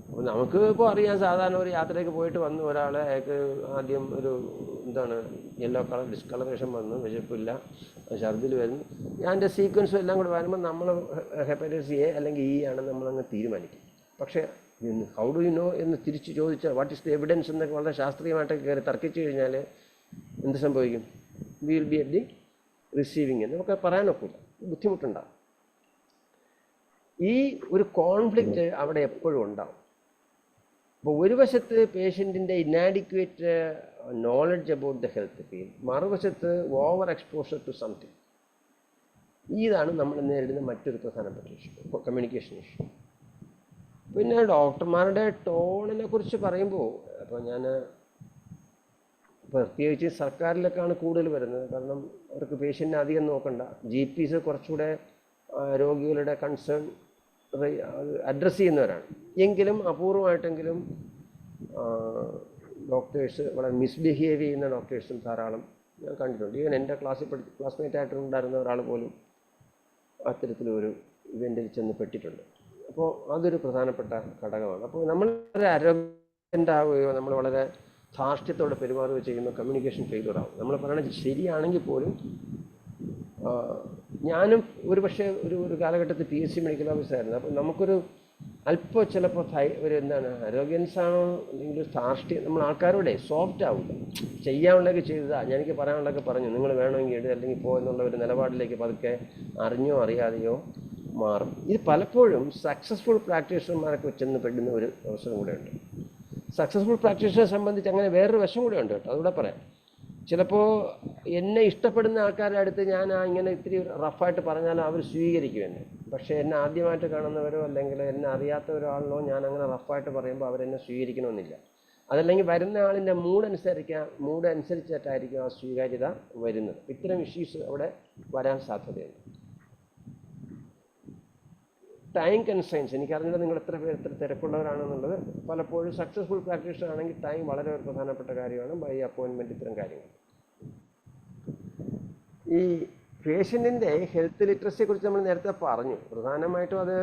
അപ്പോൾ നമുക്ക് ഇപ്പോൾ അറിയാം, സാധാരണ ഒരു യാത്രയ്ക്ക് പോയിട്ട് വന്നു ഒരാൾ, അയാൾക്ക് ആദ്യം ഒരു യെല്ലോ കളർ ഡിസ്കളറേഷൻ വന്നു, വിശപ്പില്ല, ഛർദിൽ വരുന്നു. അതിൻ്റെ സീക്വൻസും എല്ലാം കൂടെ വരുമ്പോൾ നമ്മൾ ഹെപ്പറ്റൈറ്റിസ് എ അല്ലെങ്കിൽ ഇ ആണെന്ന് നമ്മളങ്ങ് തീരുമാനിക്കും. പക്ഷേ ഹൗ ഡു യു നോ എന്ന് തിരിച്ച് ചോദിച്ചാൽ വാട്ട് ഇസ് ദി എവിഡൻസ് എന്നൊക്കെ വളരെ ശാസ്ത്രീയമായിട്ടൊക്കെ കയറി തർക്കിച്ചു കഴിഞ്ഞാൽ എന്ത് സംഭവിക്കും? V will B at the receiving എന്ന് നമുക്ക് പറയാനൊക്കില്ല, ബുദ്ധിമുട്ടുണ്ടാകും. ഈ ഒരു കോൺഫ്ലിക്റ്റ് അവിടെ എപ്പോഴും ഉണ്ടാവും. അപ്പോൾ ഒരു വശത്ത് പേഷ്യൻറ്റിൻ്റെ inadequate knowledge about the health field, മറുവശത്ത് ഓവർ എക്സ്പോഷർ ടു സംതിങ്. ഇതാണ് നമ്മൾ നേരിടുന്ന മറ്റൊരു പ്രധാനപ്പെട്ട ഇഷ്യൂ, കമ്മ്യൂണിക്കേഷൻ ഇഷ്യൂ. പിന്നെ ഡോക്ടർമാരുടെ ടോണിനെ കുറിച്ച് പറയുമ്പോൾ, അപ്പോൾ ഞാൻ പ്രത്യേകിച്ച് സർക്കാരിലൊക്കെയാണ് കൂടുതൽ വരുന്നത്. കാരണം അവർക്ക് പേഷ്യൻറ്റിനെ അധികം നോക്കണ്ട. GPs കുറച്ചുകൂടെ രോഗികളുടെ കൺസേൺ അഡ്രസ്സ് ചെയ്യുന്നവരാണ്. എങ്കിലും അപൂർവമായിട്ടെങ്കിലും ഡോക്ടേഴ്സ് വളരെ മിസ്ബിഹേവ് ചെയ്യുന്ന ഡോക്ടേഴ്സും ധാരാളം ഞാൻ കണ്ടിട്ടുണ്ട്. ഈവൻ എൻ്റെ ക്ലാസ്മേറ്റ് ആയിട്ടുണ്ടായിരുന്ന ഒരാൾ പോലും അത്തരത്തിലൊരു ഇവൻറ്റിൽ ചെന്ന് പെട്ടിട്ടുണ്ട്. അപ്പോൾ അതൊരു പ്രധാനപ്പെട്ട ഘടകമാണ്. അപ്പോൾ നമ്മൾ വളരെ അരോഗ്യൻ്റ് ആവുകയോ നമ്മൾ വളരെ ധാർഷ്ട്യത്തോടെ പെരുമാറുകയോ ചെയ്യുന്ന കമ്മ്യൂണിക്കേഷൻ ഫെയിലിയർ ആവും. നമ്മൾ പറയണത് ശരിയാണെങ്കിൽ പോലും, ഞാനും ഒരു പക്ഷേ ഒരു കാലഘട്ടത്തിൽ PhD മെഡിക്കൽ ഓഫീസറായിരുന്നു. അപ്പോൾ നമുക്കൊരു അല്പം ചിലപ്പോൾ ഒരു അരോഗ്യൻസാണോ അല്ലെങ്കിൽ ഒരു ധാർഷ്ട്യം, നമ്മൾ ആൾക്കാരോടെ സോഫ്റ്റ് ആവില്ല. ചെയ്യാനുള്ളതൊക്കെ ചെയ്തതാ, എനിക്ക് പറയാനുള്ളതൊക്കെ പറഞ്ഞു, നിങ്ങൾ വേണമെങ്കിൽ ഇട് അല്ലെങ്കിൽ പോ എന്നുള്ള ഒരു നിലപാടിലേക്ക് പതുക്കെ അറിഞ്ഞോ അറിയാതെയോ മാറും. ഇത് പലപ്പോഴും സക്സസ്ഫുൾ പ്രാക്ടീഷണർമാരൊക്കെ ചെന്ന് പെടുന്ന ഒരു അവസരം കൂടെ ഉണ്ട്. സക്സസ്ഫുൾ പ്രാക്ടീഷണറെ സംബന്ധിച്ച് അങ്ങനെ വേറൊരു വശം കൂടെ ഉണ്ട് കേട്ടോ, അതുകൂടെ പറയാം. ചിലപ്പോൾ എന്നെ ഇഷ്ടപ്പെടുന്ന ആൾക്കാരുടെ അടുത്ത് ഞാൻ ഇങ്ങനെ ഇത്തിരി റഫായിട്ട് പറഞ്ഞാലും അവർ സ്വീകരിക്കും എന്നെ. പക്ഷേ എന്നെ ആദ്യമായിട്ട് കാണുന്നവരോ അല്ലെങ്കിൽ എന്നെ അറിയാത്ത ഒരാളിനോ ഞാൻ അങ്ങനെ റഫായിട്ട് പറയുമ്പോൾ അവരെന്നെ സ്വീകരിക്കണമെന്നില്ല. അതല്ലെങ്കിൽ വരുന്ന ആളിൻ്റെ മൂഡ് അനുസരിച്ചിട്ടായിരിക്കും ആ സ്വീകാര്യത വരുന്നത്. ഇത്തരം ഇഷ്യൂസ് അവിടെ വരാൻ സാധ്യതയുണ്ട്. ടൈം കൺസ്ട്രെയിൻസ് എനിക്കറിഞ്ഞില്ല നിങ്ങൾ എത്ര തിരക്കുള്ളവരാണെന്നുള്ളത്. പലപ്പോഴും സക്സസ്ഫുൾ പ്രാക്ടീഷണർ ആണെങ്കിൽ ടൈം വളരെ ഒരു പ്രധാനപ്പെട്ട കാര്യമാണ്. ബൈ അപ്പോയിൻമെൻറ്റ് ഇത്തരം കാര്യങ്ങൾ. ഈ പേഷ്യൻറ്റിൻ്റെ ഹെൽത്ത് ലിറ്ററസിയെക്കുറിച്ച് നമ്മൾ നേരത്തെ പറഞ്ഞു. പ്രധാനമായിട്ടും അത്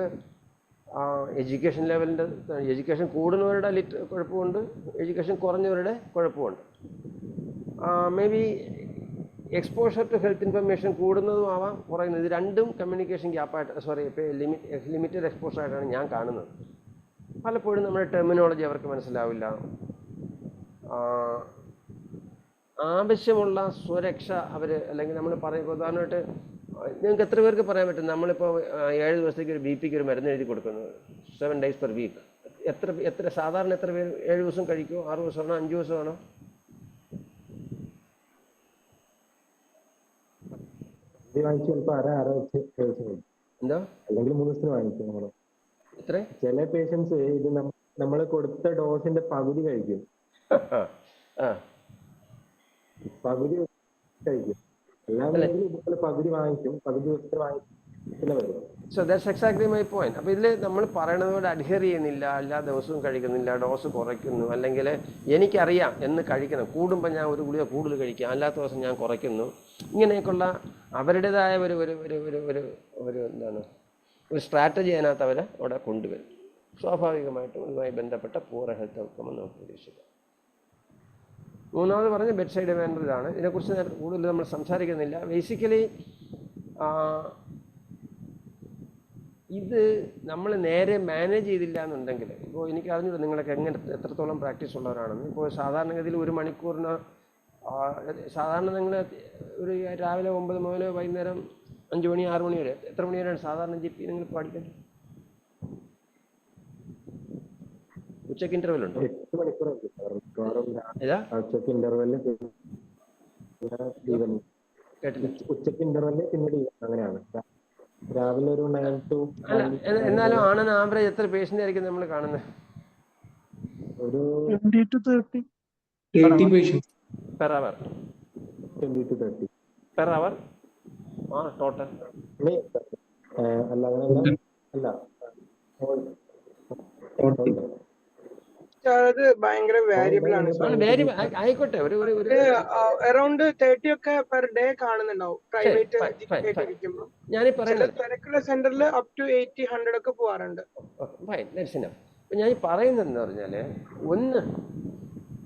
എഡ്യൂക്കേഷൻ ലെവലിൻ്റെ, എഡ്യൂക്കേഷൻ കൂടുന്നവരുടെ കുഴപ്പമുണ്ട്, എഡ്യൂക്കേഷൻ കുറഞ്ഞവരുടെ കുഴപ്പമുണ്ട്. Maybe exposure to health information കൂടുന്നതും ആവാം, കുറയുന്നത്. ഇത് രണ്ടും കമ്മ്യൂണിക്കേഷൻ ഗ്യാപ്പായിട്ട് ലിമിറ്റഡ് എക്സ്പോഷർ ആയിട്ടാണ് ഞാൻ കാണുന്നത്. പലപ്പോഴും നമ്മുടെ ടെർമിനോളജി അവർക്ക് മനസ്സിലാവില്ല. ആവശ്യമുള്ള സ്വരക്ഷ അവർ അല്ലെങ്കിൽ നമ്മൾ പറയുമ്പോൾ ഉദാഹരണമായിട്ട് നിങ്ങൾക്ക് എത്ര പേർക്ക് പറയാൻ പറ്റും, നമ്മളിപ്പോൾ 7 ദിവസത്തേക്ക് ഒരു BP ഒരു മരുന്ന് എഴുതി കൊടുക്കുന്നു, 7 days per week. എത്ര സാധാരണ എത്ര പേര് 7 ദിവസം കഴിക്കുമോ? 6 ദിവസമാണോ 5 ദിവസമാണോ? എന്തോ അല്ലെങ്കിൽ 3 ദിവസത്തിന് വാങ്ങിക്കും നമ്മൾ. എത്ര? ചില പേഷ്യൻസ് ഇത് നമ്മൾ കൊടുത്ത ഡോസിന്റെ പകുതി കഴിക്കും. പകുതി കഴിക്കും. അല്ലാതെ പകുതി വാങ്ങിക്കും, പകുതി ദിവസത്തിന് വാങ്ങിക്കില്ല വരും. So that's exactly my point. അപ്പോൾ ഇതിൽ നമ്മൾ പറയണതോടെ അഡ്ഹെയർ ചെയ്യുന്നില്ല, എല്ലാ ദിവസവും കഴിക്കുന്നില്ല, ഡോസ് കുറയ്ക്കുന്നു, അല്ലെങ്കിൽ എനിക്കറിയാം എന്ന് കഴിക്കണം, കൂടുമ്പോൾ ഞാൻ ഒരു ഗുളിക കൂടുതൽ കഴിക്കാം, അല്ലാത്ത ദിവസം ഞാൻ കുറയ്ക്കുന്നു, ഇങ്ങനെയൊക്കെയുള്ള അവരുടേതായ ഒരു ഒരു ഒരു ഒരു ഒരു ഒരു എന്താണ് ഒരു സ്ട്രാറ്റജി അതിനകത്ത് അവർ അവിടെ കൊണ്ടുവരും. സ്വാഭാവികമായിട്ടും ഇതുമായി ബന്ധപ്പെട്ട പൂർ ഹെൽത്ത് ഔട്ട്കം നമുക്ക് പ്രതീക്ഷിക്കാം. മൂന്നാമത് പറഞ്ഞ ബെഡ് സൈഡ് മാനേജറാണ്. ഇതിനെക്കുറിച്ച് കൂടുതൽ നമ്മൾ സംസാരിക്കുന്നില്ല. ബേസിക്കലി ഇത് നമ്മൾ നേരെ മാനേജ് ചെയ്തില്ല എന്നുണ്ടെങ്കിൽ, ഇപ്പോൾ എനിക്ക് അറിഞ്ഞില്ല നിങ്ങളൊക്കെ എത്രത്തോളം പ്രാക്ടീസ് ഉള്ളവരാണെന്ന്. ഇപ്പോൾ സാധാരണഗതിയിൽ 1 മണിക്കൂറിന് സാധാരണ നിങ്ങൾ ഒരു രാവിലെ 9 മുതൽ വൈകുന്നേരം 5 മണി 6 മണി വരെ, എത്ര മണി വരെയാണ് സാധാരണ GP നിങ്ങൾ പഠിക്കാൻ? ഉച്ചയ്ക്ക് ഇന്റർവെൽ ഉണ്ടോ? 8 മണിക്കൂർ ഏതാ ഉച്ചക്ക് ഇന്റർവെല്, കേട്ടില്ല. ഉച്ചക്ക് ഇന്റർവെല് പിന്നീട് അങ്ങനെയാണ്. രാവിലെ ഒരു 9 to എന്നാലും ആണെന്ന് ആവറേജ് എത്ര പേഷ്യന്റ് ആയിരിക്കും നമ്മൾ കാണുന്നത്? ഒരു 20 to 30 patients per hour. 20 to 30 per hour total അല്ല അങ്ങനെയല്ല, അല്ല അത് ഭയങ്കര വേരിയബിൾ ആണ്. ആയിക്കോട്ടെ, അറൌണ്ട് 30 ഒക്കെ പെർ ഡേ കാണുന്നുണ്ടാവും പ്രൈവറ്റ് ഇരിക്കുമ്പോൾ. ഞാൻ പറയുന്നത് തിരക്കുള്ള സെന്ററിൽ അപ് ടു 80-100 ഒക്കെ പോവാറുണ്ട്. ഞാൻ പറയുന്നത് എന്താ പറഞ്ഞാൽ, ഒന്ന്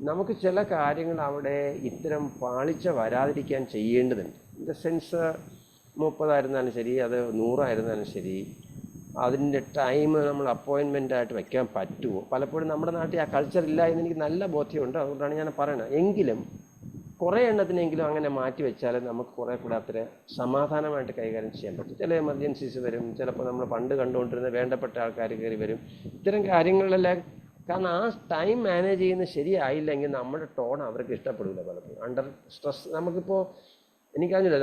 നമുക്ക് ചില കാര്യങ്ങൾ അവിടെ ഇത്തരം പാളിച്ച വരാതിരിക്കാൻ ചെയ്യേണ്ടതുണ്ട്. ഇൻ ദ സെൻസ് 30 ആയിരുന്നാലും ശരി, അത് 100 ആയിരുന്നാലും ശരി, അതിൻ്റെ ടൈം നമ്മൾ അപ്പോയിൻമെൻ്റ് ആയിട്ട് വയ്ക്കാൻ പറ്റുമോ? പലപ്പോഴും നമ്മുടെ നാട്ടിൽ ആ കൾച്ചർ ഇല്ല എന്ന് എനിക്ക് നല്ല ബോധ്യമുണ്ട്. അതുകൊണ്ടാണ് ഞാൻ പറയുന്നത്. എങ്കിലും കുറേ എണ്ണത്തിനെങ്കിലും അങ്ങനെ മാറ്റി വെച്ചാൽ നമുക്ക് കുറേ കൂടെ അത്ര സമാധാനമായിട്ട് കൈകാര്യം ചെയ്യാൻ പറ്റും. ചില എമർജൻസീസ് വരും, ചിലപ്പോൾ നമ്മൾ പണ്ട് കണ്ടുകൊണ്ടിരുന്ന വേണ്ടപ്പെട്ട ആൾക്കാർ കയറി വരും, ഇത്തരം കാര്യങ്ങളിലെല്ലാം. കാരണം ആ ടൈം മാനേജ് ചെയ്യുന്നത് ശരിയായില്ലെങ്കിൽ നമ്മുടെ ടോൺ അവർക്ക് ഇഷ്ടപ്പെടില്ല. പലപ്പോഴും അണ്ടർ സ്ട്രെസ് നമുക്കിപ്പോൾ എനിക്കറിഞ്ഞില്ല,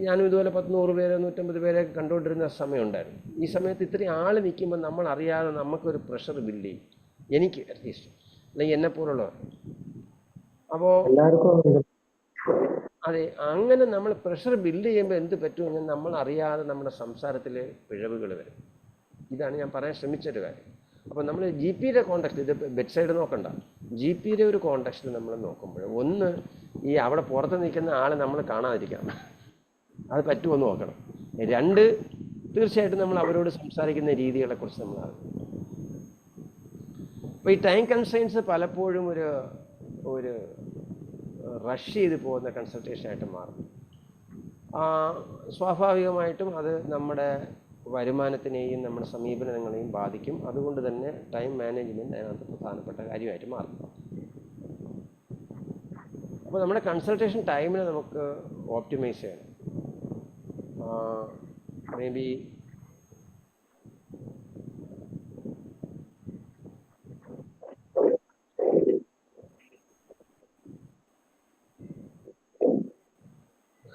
ഞാനും ഇതുപോലെ 100 പേരെ 150 പേരെ കണ്ടുകൊണ്ടിരുന്ന സമയമുണ്ടായിരുന്നു. ഈ സമയത്ത് ഇത്രയും ആൾ നിൽക്കുമ്പോൾ നമ്മൾ അറിയാതെ നമുക്കൊരു പ്രഷർ ബിൽഡ് ചെയ്യും, എനിക്ക് അറ്റ്ലീസ്റ്റ്, അല്ലെങ്കിൽ എന്നെപ്പോലുള്ളവർ. അപ്പോൾ അതെ, അങ്ങനെ നമ്മൾ പ്രഷർ ബിൽഡ് ചെയ്യുമ്പോൾ എന്ത് പറ്റുമെങ്കിൽ നമ്മൾ അറിയാതെ നമ്മുടെ സംസാരത്തിൽ പിഴവുകൾ വരും. ഇതാണ് ഞാൻ പറയാൻ ശ്രമിച്ചൊരു കാര്യം. അപ്പോൾ നമ്മൾ GPയുടെ കോണ്ടെക്സ്റ്റ്, ഇത് ബെഡ് സൈഡ് നോക്കണ്ട, GPയുടെ ഒരു കോണ്ടെക്സ്റ്റിൽ നമ്മൾ നോക്കുമ്പോൾ, ഒന്ന് ഈ അവിടെ പുറത്ത് നിൽക്കുന്ന ആളെ നമ്മൾ കാണാതിരിക്കണം, അത് പറ്റുമെന്ന് നോക്കണം. 2, തീർച്ചയായിട്ടും നമ്മൾ അവരോട് സംസാരിക്കുന്ന രീതികളെക്കുറിച്ച് നമ്മൾ അറിയണം. അപ്പോൾ ഈ ടൈം കൺസ്ട്രെയിൻസ് പലപ്പോഴും ഒരു റഷ് ചെയ്ത് പോകുന്ന കൺസൾട്ടേഷനായിട്ട് മാറും. സ്വാഭാവികമായിട്ടും അത് നമ്മുടെ വരുമാനത്തിനെയും നമ്മുടെ സമീപനങ്ങളെയും ബാധിക്കും. അതുകൊണ്ട് തന്നെ ടൈം മാനേജ്മെൻറ്റ് അതിനകത്ത് പ്രധാനപ്പെട്ട കാര്യമായിട്ട് മാറും. അപ്പോൾ നമ്മുടെ കൺസൾട്ടേഷൻ ടൈമിനെ നമുക്ക് ഓപ്റ്റിമൈസ് ചെയ്യണം. മേ ബി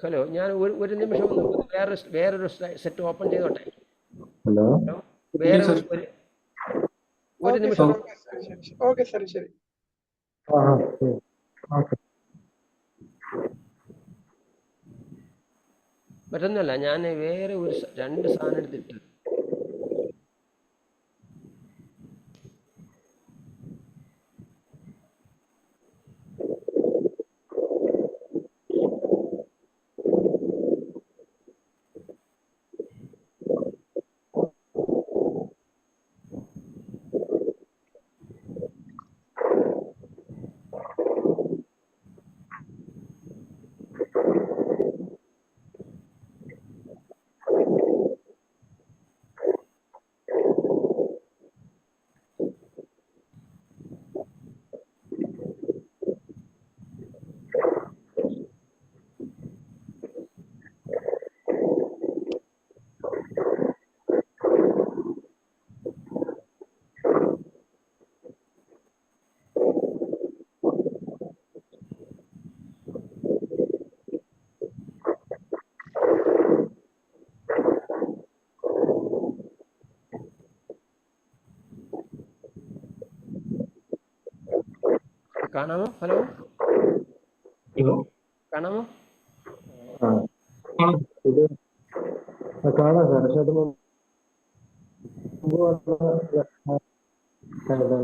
ഹലോ, ഞാൻ ഒരു നിമിഷം ഒന്ന് വേറൊരു സെറ്റ് ഓപ്പൺ ചെയ്തോട്ടെ. ഹലോ, വേറെ sir. ഒരു ഓക്കെ നിമിഷം. സർ, ഓക്കെ സർ, ശരി. മറ്റൊന്നുമല്ല, ഞാൻ വേറെ രണ്ട് സാധനം എടുത്തിട്ട് കാണാമോ? ഹലോ, കാണാമോ? ഇത് കാണാം സാർ. പക്ഷെ അത് കാണാം.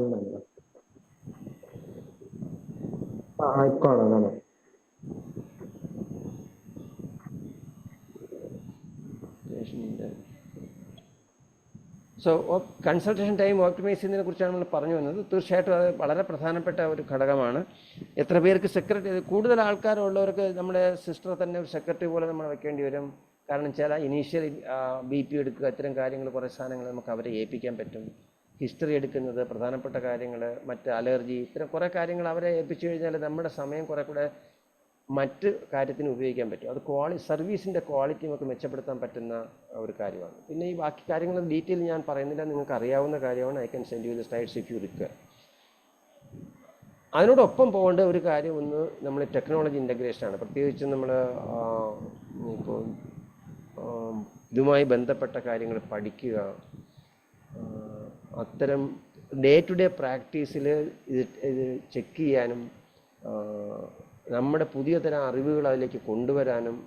സോ കൺസൾട്ടേഷൻ ടൈം ഓപ്റ്റിമൈസ് ചെയ്യുന്നതിനെ കുറിച്ചാണ് നമ്മൾ പറഞ്ഞു വന്നത്. തീർച്ചയായിട്ടും അത് വളരെ പ്രധാനപ്പെട്ട ഒരു ഘടകമാണ്. എത്ര പേർക്ക് സെക്രട്ടറി, കൂടുതൽ ആൾക്കാരുള്ളവർക്ക് നമ്മുടെ സിസ്റ്റർ തന്നെ ഒരു സെക്രട്ടറി പോലെ നമ്മൾ വെക്കേണ്ടി വരും. കാരണം ചില ഇനീഷ്യൽ BP എടുക്കുക, ഇത്തരം കാര്യങ്ങൾ, കുറേ സാധനങ്ങൾ നമുക്ക് അവരെ ഏൽപ്പിക്കാൻ പറ്റും. ഹിസ്റ്ററി എടുക്കുന്നത്, പ്രധാനപ്പെട്ട കാര്യങ്ങൾ, മറ്റ് അലർജി, ഇത്തരം കുറേ കാര്യങ്ങൾ അവരെ ഏൽപ്പിച്ചു കഴിഞ്ഞാൽ നമ്മുടെ സമയം കുറേ കൂടെ മറ്റ് കാര്യത്തിന് ഉപയോഗിക്കാൻ പറ്റും. അത് സർവീസിൻ്റെ ക്വാളിറ്റി നമുക്ക് മെച്ചപ്പെടുത്താൻ പറ്റുന്ന ഒരു കാര്യമാണ്. പിന്നെ ഈ ബാക്കി കാര്യങ്ങൾ ഡീറ്റെയിൽ ഞാൻ പറയുന്നില്ല, നിങ്ങൾക്ക് അറിയാവുന്ന കാര്യമാണ്. I can send you the slides if you require. അതിനോടൊപ്പം പോകേണ്ട ഒരു കാര്യം ഒന്ന് നമ്മൾ ടെക്നോളജി ഇൻ്റഗ്രേഷനാണ്. പ്രത്യേകിച്ച് നമ്മൾ ഇപ്പോൾ ഇതുമായി ബന്ധപ്പെട്ട കാര്യങ്ങൾ പഠിക്കുക, അത്തരം ഡേ ടു ഡേ പ്രാക്ടീസിൽ ഇത് ചെക്ക് ചെയ്യാനും നമ്മുടെ പുതിയ തരം അറിവുകൾ അതിലേക്ക് കൊണ്ടുവരാനും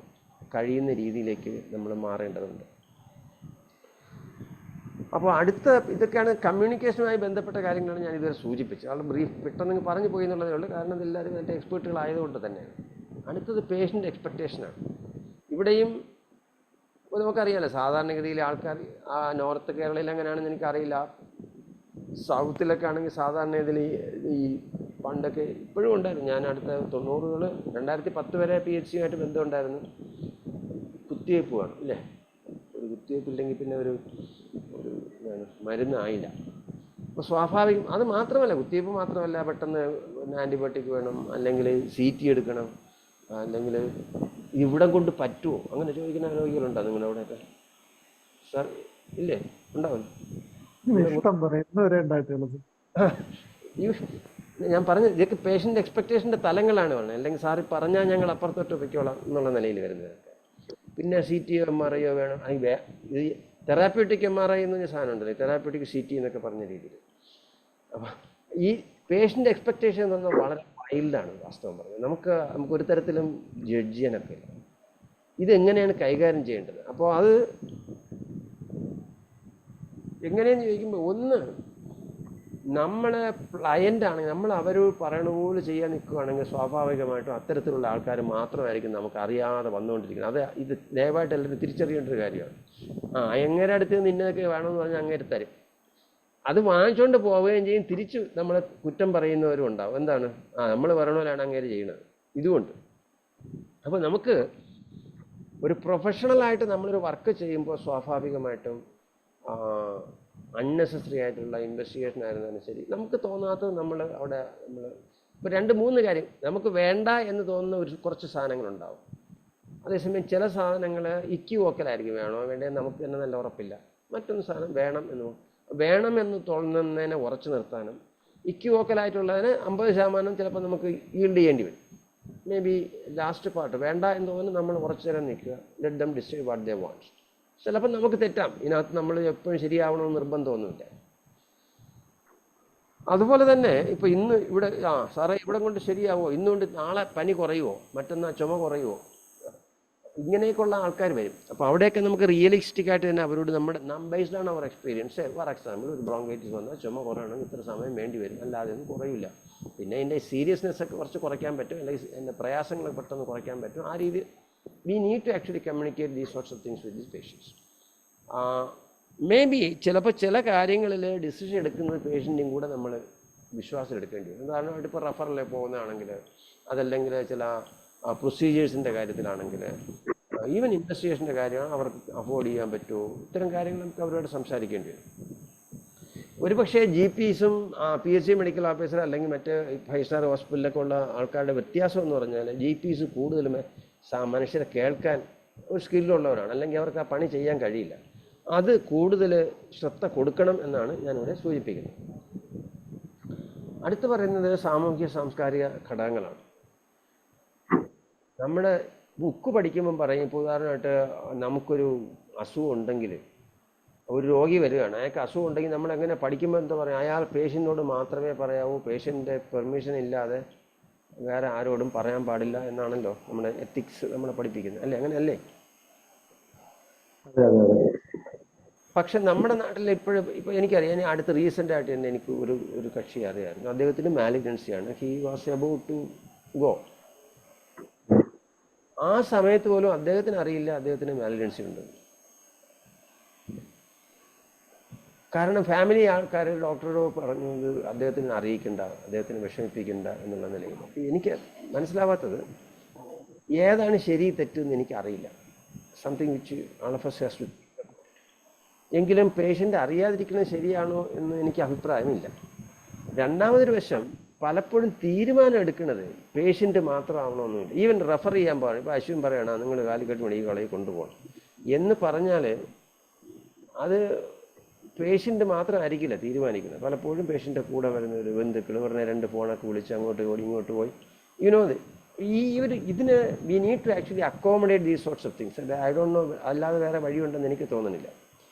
കഴിയുന്ന രീതിയിലേക്ക് നമ്മൾ മാറേണ്ടതുണ്ട്. അപ്പോൾ ഇതൊക്കെയാണ് കമ്മ്യൂണിക്കേഷനുമായി ബന്ധപ്പെട്ട കാര്യങ്ങളാണ് ഞാൻ ഇതുവരെ സൂചിപ്പിച്ചത്. വളരെ ബ്രീഫ് പെട്ടെന്ന് പറഞ്ഞു പോയി എന്നുള്ളതേ ഉള്ളൂ. കാരണം ഇതെല്ലാവരും അതിൻ്റെ എക്സ്പേർട്ടുകളായതുകൊണ്ട് തന്നെയാണ്. അടുത്തത് പേഷ്യൻ്റ് എക്സ്പെക്റ്റേഷനാണ്. ഇവിടെയും നമുക്കറിയാമല്ലോ, സാധാരണഗതിയിൽ ആൾക്കാർ നോർത്ത് കേരളയിൽ എങ്ങനെയാണെന്ന് എനിക്കറിയില്ല. സൗത്തിലൊക്കെ ആണെങ്കിൽ സാധാരണ ഇതിൽ ഈ പണ്ടൊക്കെ ഇപ്പോഴും ഉണ്ടായിരുന്നു. ഞാൻ അടുത്ത 90s 2010 വരെ PHC ആയിട്ട് ബന്ധമുണ്ടായിരുന്നു. കുത്തിവയ്പ്പ് വേണം ഇല്ലേ? ഒരു കുത്തിവയ്പ്പ് ഇല്ലെങ്കിൽ പിന്നെ ഒരു മരുന്നായില്ല. അപ്പോൾ സ്വാഭാവികം. അത് മാത്രമല്ല, കുത്തിവയ്പ്പ് മാത്രമല്ല, പെട്ടെന്ന് ആൻറ്റിബയോട്ടിക് വേണം, അല്ലെങ്കിൽ CT എടുക്കണം, അല്ലെങ്കിൽ ഇവിടം കൊണ്ട് പറ്റുമോ അങ്ങനെ ചോദിക്കുന്ന രോഗികളുണ്ടോ നിങ്ങളുടെ അവിടെയൊക്കെ? സാർ ഇല്ലേ? ഉണ്ടാവില്ല. ഞാൻ പറഞ്ഞ ഇതൊക്കെ പേഷ്യൻ്റ് എക്സ്പെക്റ്റേഷൻ്റെ തലങ്ങളാണ് പറഞ്ഞത്. അല്ലെങ്കിൽ സാറ് പറഞ്ഞാൽ ഞങ്ങൾ അപ്പുറത്തോട്ട് വയ്ക്കോളാം എന്നുള്ള നിലയിൽ വരുന്നത്. പിന്നെ CT MRI വേണം. ഇത് തെറാപ്യൂട്ടിക് MRI എന്ന് പറഞ്ഞ സാധനം ഉണ്ടല്ലോ, തെറാപ്യൂട്ടിക് CT എന്നൊക്കെ പറഞ്ഞ രീതിയിൽ. അപ്പം ഈ പേഷ്യൻ്റ് എക്സ്പെക്റ്റേഷൻ എന്ന് പറഞ്ഞാൽ വളരെ വൈൽഡാണ് വാസ്തവം പറഞ്ഞത്. നമുക്ക് ഒരു തരത്തിലും ജഡ്ജ് ചെയ്യാനൊക്കെ ഇല്ല. ഇതെങ്ങനെയാണ് കൈകാര്യം ചെയ്യേണ്ടത്? അപ്പോൾ അത് എങ്ങനെയെന്ന് ചോദിക്കുമ്പോൾ, ഒന്ന് നമ്മളെ ക്ലയൻ്റാണെങ്കിൽ നമ്മൾ അവർ പറയണ പോലെ ചെയ്യാൻ നിൽക്കുകയാണെങ്കിൽ സ്വാഭാവികമായിട്ടും അത്തരത്തിലുള്ള ആൾക്കാർ മാത്രമായിരിക്കും നമുക്ക് അറിയാതെ വന്നുകൊണ്ടിരിക്കുന്നത്. ഇത് ദയവായിട്ട് എല്ലാവരും തിരിച്ചറിയേണ്ട ഒരു കാര്യമാണ്. എങ്ങനെ അടുത്ത് നിന്നൊക്കെ വേണമെന്ന് പറഞ്ഞാൽ അങ്ങേര് തരും. അത് വാങ്ങിച്ചുകൊണ്ട് പോവുകയും ചെയ്യും. തിരിച്ച് നമ്മളെ കുറ്റം പറയുന്നവരും ഉണ്ടാവും. എന്താണ്? നമ്മൾ പറയണ പോലെയാണ് അങ്ങേര് ചെയ്യുന്നത്. ഇതുകൊണ്ട് അപ്പോൾ നമുക്ക് ഒരു പ്രൊഫഷണലായിട്ട് നമ്മളൊരു വർക്ക് ചെയ്യുമ്പോൾ സ്വാഭാവികമായിട്ടും അൺനെസസറി ആയിട്ടുള്ള ഇൻവെസ്റ്റിഗേഷൻ ആയിരുന്നാലും ശരി, നമുക്ക് തോന്നാത്തത് നമ്മൾ ഇപ്പോൾ 2-3 കാര്യം നമുക്ക് വേണ്ട എന്ന് തോന്നുന്ന കുറച്ച് സാധനങ്ങളുണ്ടാവും. അതേസമയം ചില സാധനങ്ങൾ ഇക്വിവോക്കലായിരിക്കും. വേണോ വേണ്ടേ നമുക്ക് തന്നെ നല്ല ഉറപ്പില്ല. മറ്റൊന്ന് സാധനം വേണമെന്ന് തോന്നുന്നതിനെ ഉറച്ചു നിർത്താനും ഇക്വിവോക്കലായിട്ടുള്ളതിന് 50% ചിലപ്പോൾ നമുക്ക് ഈൽഡ് ചെയ്യേണ്ടി വരും. മേ ബി ലാസ്റ്റ് പാർട്ട് വേണ്ട എന്ന് തോന്നുന്നു നമ്മൾ കുറച്ച് നേരം നിൽക്കുക, let them decide what they want. ചിലപ്പോൾ നമുക്ക് തെറ്റാം, ഇതിനകത്ത് നമ്മൾ എപ്പോഴും ശരിയാവണമെന്ന് നിർബന്ധമൊന്നുമില്ല. അതുപോലെ തന്നെ ഇപ്പൊ ഇന്ന് ഇവിടെ സാറേ ഇവിടെ കൊണ്ട് ശരിയാവോ, ഇന്നുകൊണ്ട് നാളെ പനി കുറയുമോ, മറ്റന്നാൾ ചുമ കുറയുമോ, ഇങ്ങനെയൊക്കെയുള്ള ആൾക്കാർ വരും. അപ്പോൾ അവിടെയൊക്കെ നമുക്ക് റിയലിസ്റ്റിക് ആയിട്ട് തന്നെ അവരോട് ബേസ്ഡ് ആണ് അവർ എക്സ്പീരിയൻസ്. ഫോർ എക്സാമ്പിൾ ഒരു ബ്രോങ്കൈറ്റിസ് വന്നാൽ ചുമ കുറയണമെങ്കിൽ ഇത്ര സമയം വേണ്ടി വരും, അല്ലാതെ ഒന്നും കുറയില്ല. പിന്നെ അതിൻ്റെ സീരിയസ്നെസ് ഒക്കെ കുറച്ച് കുറയ്ക്കാൻ പറ്റും, അല്ലെങ്കിൽ അതിൻ്റെ പ്രയാസങ്ങൾ പെട്ടെന്ന് കുറയ്ക്കാൻ പറ്റും. ആ രീതി we need to actually communicate these sorts of things with these patients. Maybe ചിലപ്പോൾ ചില കാര്യങ്ങളിൽ ഡിസിഷൻ എടുക്കുന്നത് പേഷ്യൻറ്റും കൂടെ നമ്മൾ വിശ്വാസം എടുക്കേണ്ടി വരും. ഉദാഹരണമായിട്ട് ഇപ്പോൾ റെഫറിൽ പോകുന്നതാണെങ്കിൽ, അതല്ലെങ്കിൽ ചില പ്രൊസീജിയേഴ്സിൻ്റെ കാര്യത്തിലാണെങ്കിൽ, ഈവൻ ഇൻവെസ്റ്റിഗേഷൻ്റെ കാര്യമാണ് അവർക്ക് അഫോർഡ് ചെയ്യാൻ പറ്റുമോ, ഇത്തരം കാര്യങ്ങൾ നമുക്ക് അവരോട് സംസാരിക്കേണ്ടി വരും. ഒരുപക്ഷേ GPസും PHC മെഡിക്കൽ ഓഫീസർ അല്ലെങ്കിൽ മറ്റ് 5 സ്റ്റാർ ഹോസ്പിറ്റലിലൊക്കെ ഉള്ള ആൾക്കാരുടെ വ്യത്യാസം എന്ന് പറഞ്ഞാൽ GPസ് കൂടുതലും മനുഷ്യരെ കേൾക്കാൻ ഒരു സ്കില്ലുള്ളവരാണ്, അല്ലെങ്കിൽ അവർക്ക് ആ പണി ചെയ്യാൻ കഴിയില്ല. അത് കൂടുതൽ ശ്രദ്ധ കൊടുക്കണം എന്നാണ് ഞാനിവിടെ സൂചിപ്പിക്കുന്നത്. അടുത്ത് പറയുന്നത് സാമൂഹ്യ സാംസ്കാരിക ഘടകങ്ങളാണ്. നമ്മുടെ ബുക്ക് പഠിക്കുമ്പം പറയും, ഇപ്പോൾ ഉദാഹരണമായിട്ട് നമുക്കൊരു അസുഖം ഉണ്ടെങ്കിൽ, ഒരു രോഗി വരികയാണ്, അയാൾക്ക് അസുഖം ഉണ്ടെങ്കിൽ നമ്മൾ എങ്ങനെ പഠിക്കുമ്പോൾ എന്താ പറയുക, അയാൾ പേഷ്യൻറ്റിനോട് മാത്രമേ പറയാവൂ, പേഷ്യൻ്റെ പെർമിഷൻ ഇല്ലാതെ വേറെ ആരോടും പറയാൻ പാടില്ല എന്നാണല്ലോ നമ്മുടെ എത്തിക്സ് നമ്മളെ പഠിപ്പിക്കുന്നത്, അല്ലേ? അങ്ങനെയല്ലേ? പക്ഷെ നമ്മുടെ നാട്ടിൽ ഇപ്പോൾ എനിക്കറിയാം, ഞാൻ അടുത്ത് റീസെൻ്റ് ആയിട്ട് തന്നെ എനിക്ക് ഒരു കക്ഷി അറിയാമായിരുന്നു. അദ്ദേഹത്തിന് മാലിഗ്നൻസിയാണ്, he was about to go. ആ സമയത്ത് പോലും അദ്ദേഹത്തിന് അറിയില്ല അദ്ദേഹത്തിന് മാലിഗ്നൻസി ഉണ്ട്. കാരണം ഫാമിലി ആൾക്കാർ ഡോക്ടറോട് പറഞ്ഞത് അദ്ദേഹത്തിന് അറിയിക്കണ്ട, അദ്ദേഹത്തിന് വിഷമിപ്പിക്കണ്ട എന്നുള്ള നിലയിൽ. എനിക്ക് മനസ്സിലാവാത്തത് ഏതാണ് ശരി തെറ്റെന്ന് എനിക്കറിയില്ല. Something which all of us has to. എങ്കിലും പേഷ്യൻ്റ് അറിയാതിരിക്കുന്നത് ശരിയാണോ എന്ന് എനിക്ക് അഭിപ്രായമില്ല. രണ്ടാമതൊരു വശം, പലപ്പോഴും തീരുമാനം എടുക്കുന്നത് പേഷ്യൻ്റ് മാത്രമാവണമെന്നില്ല. ഈവൻ റെഫർ ചെയ്യാൻ പാടില്ല. ഇപ്പോൾ അശ്വിൻ പറയണം നിങ്ങൾ കാലിക്കട്ട് മെഡിക്കൽ കോളേജിൽ കൊണ്ടുപോകണം എന്ന് പറഞ്ഞാൽ അത് പേഷ്യൻ്റ് മാത്രമായിരിക്കില്ല തീരുമാനിക്കുന്നത്. പലപ്പോഴും പേഷ്യൻ്റെ കൂടെ വരുന്ന ഒരു ബന്ധുക്കൾ പറഞ്ഞ 2 ഫോണൊക്കെ വിളിച്ച് അങ്ങോട്ട് പോയി ഇങ്ങോട്ട് പോയി, ഇതിന് we need to actually accommodate these sorts of things. I don't know, അല്ലാതെ വേറെ വഴിയുണ്ടെന്ന് എനിക്ക് തോന്നുന്നില്ല.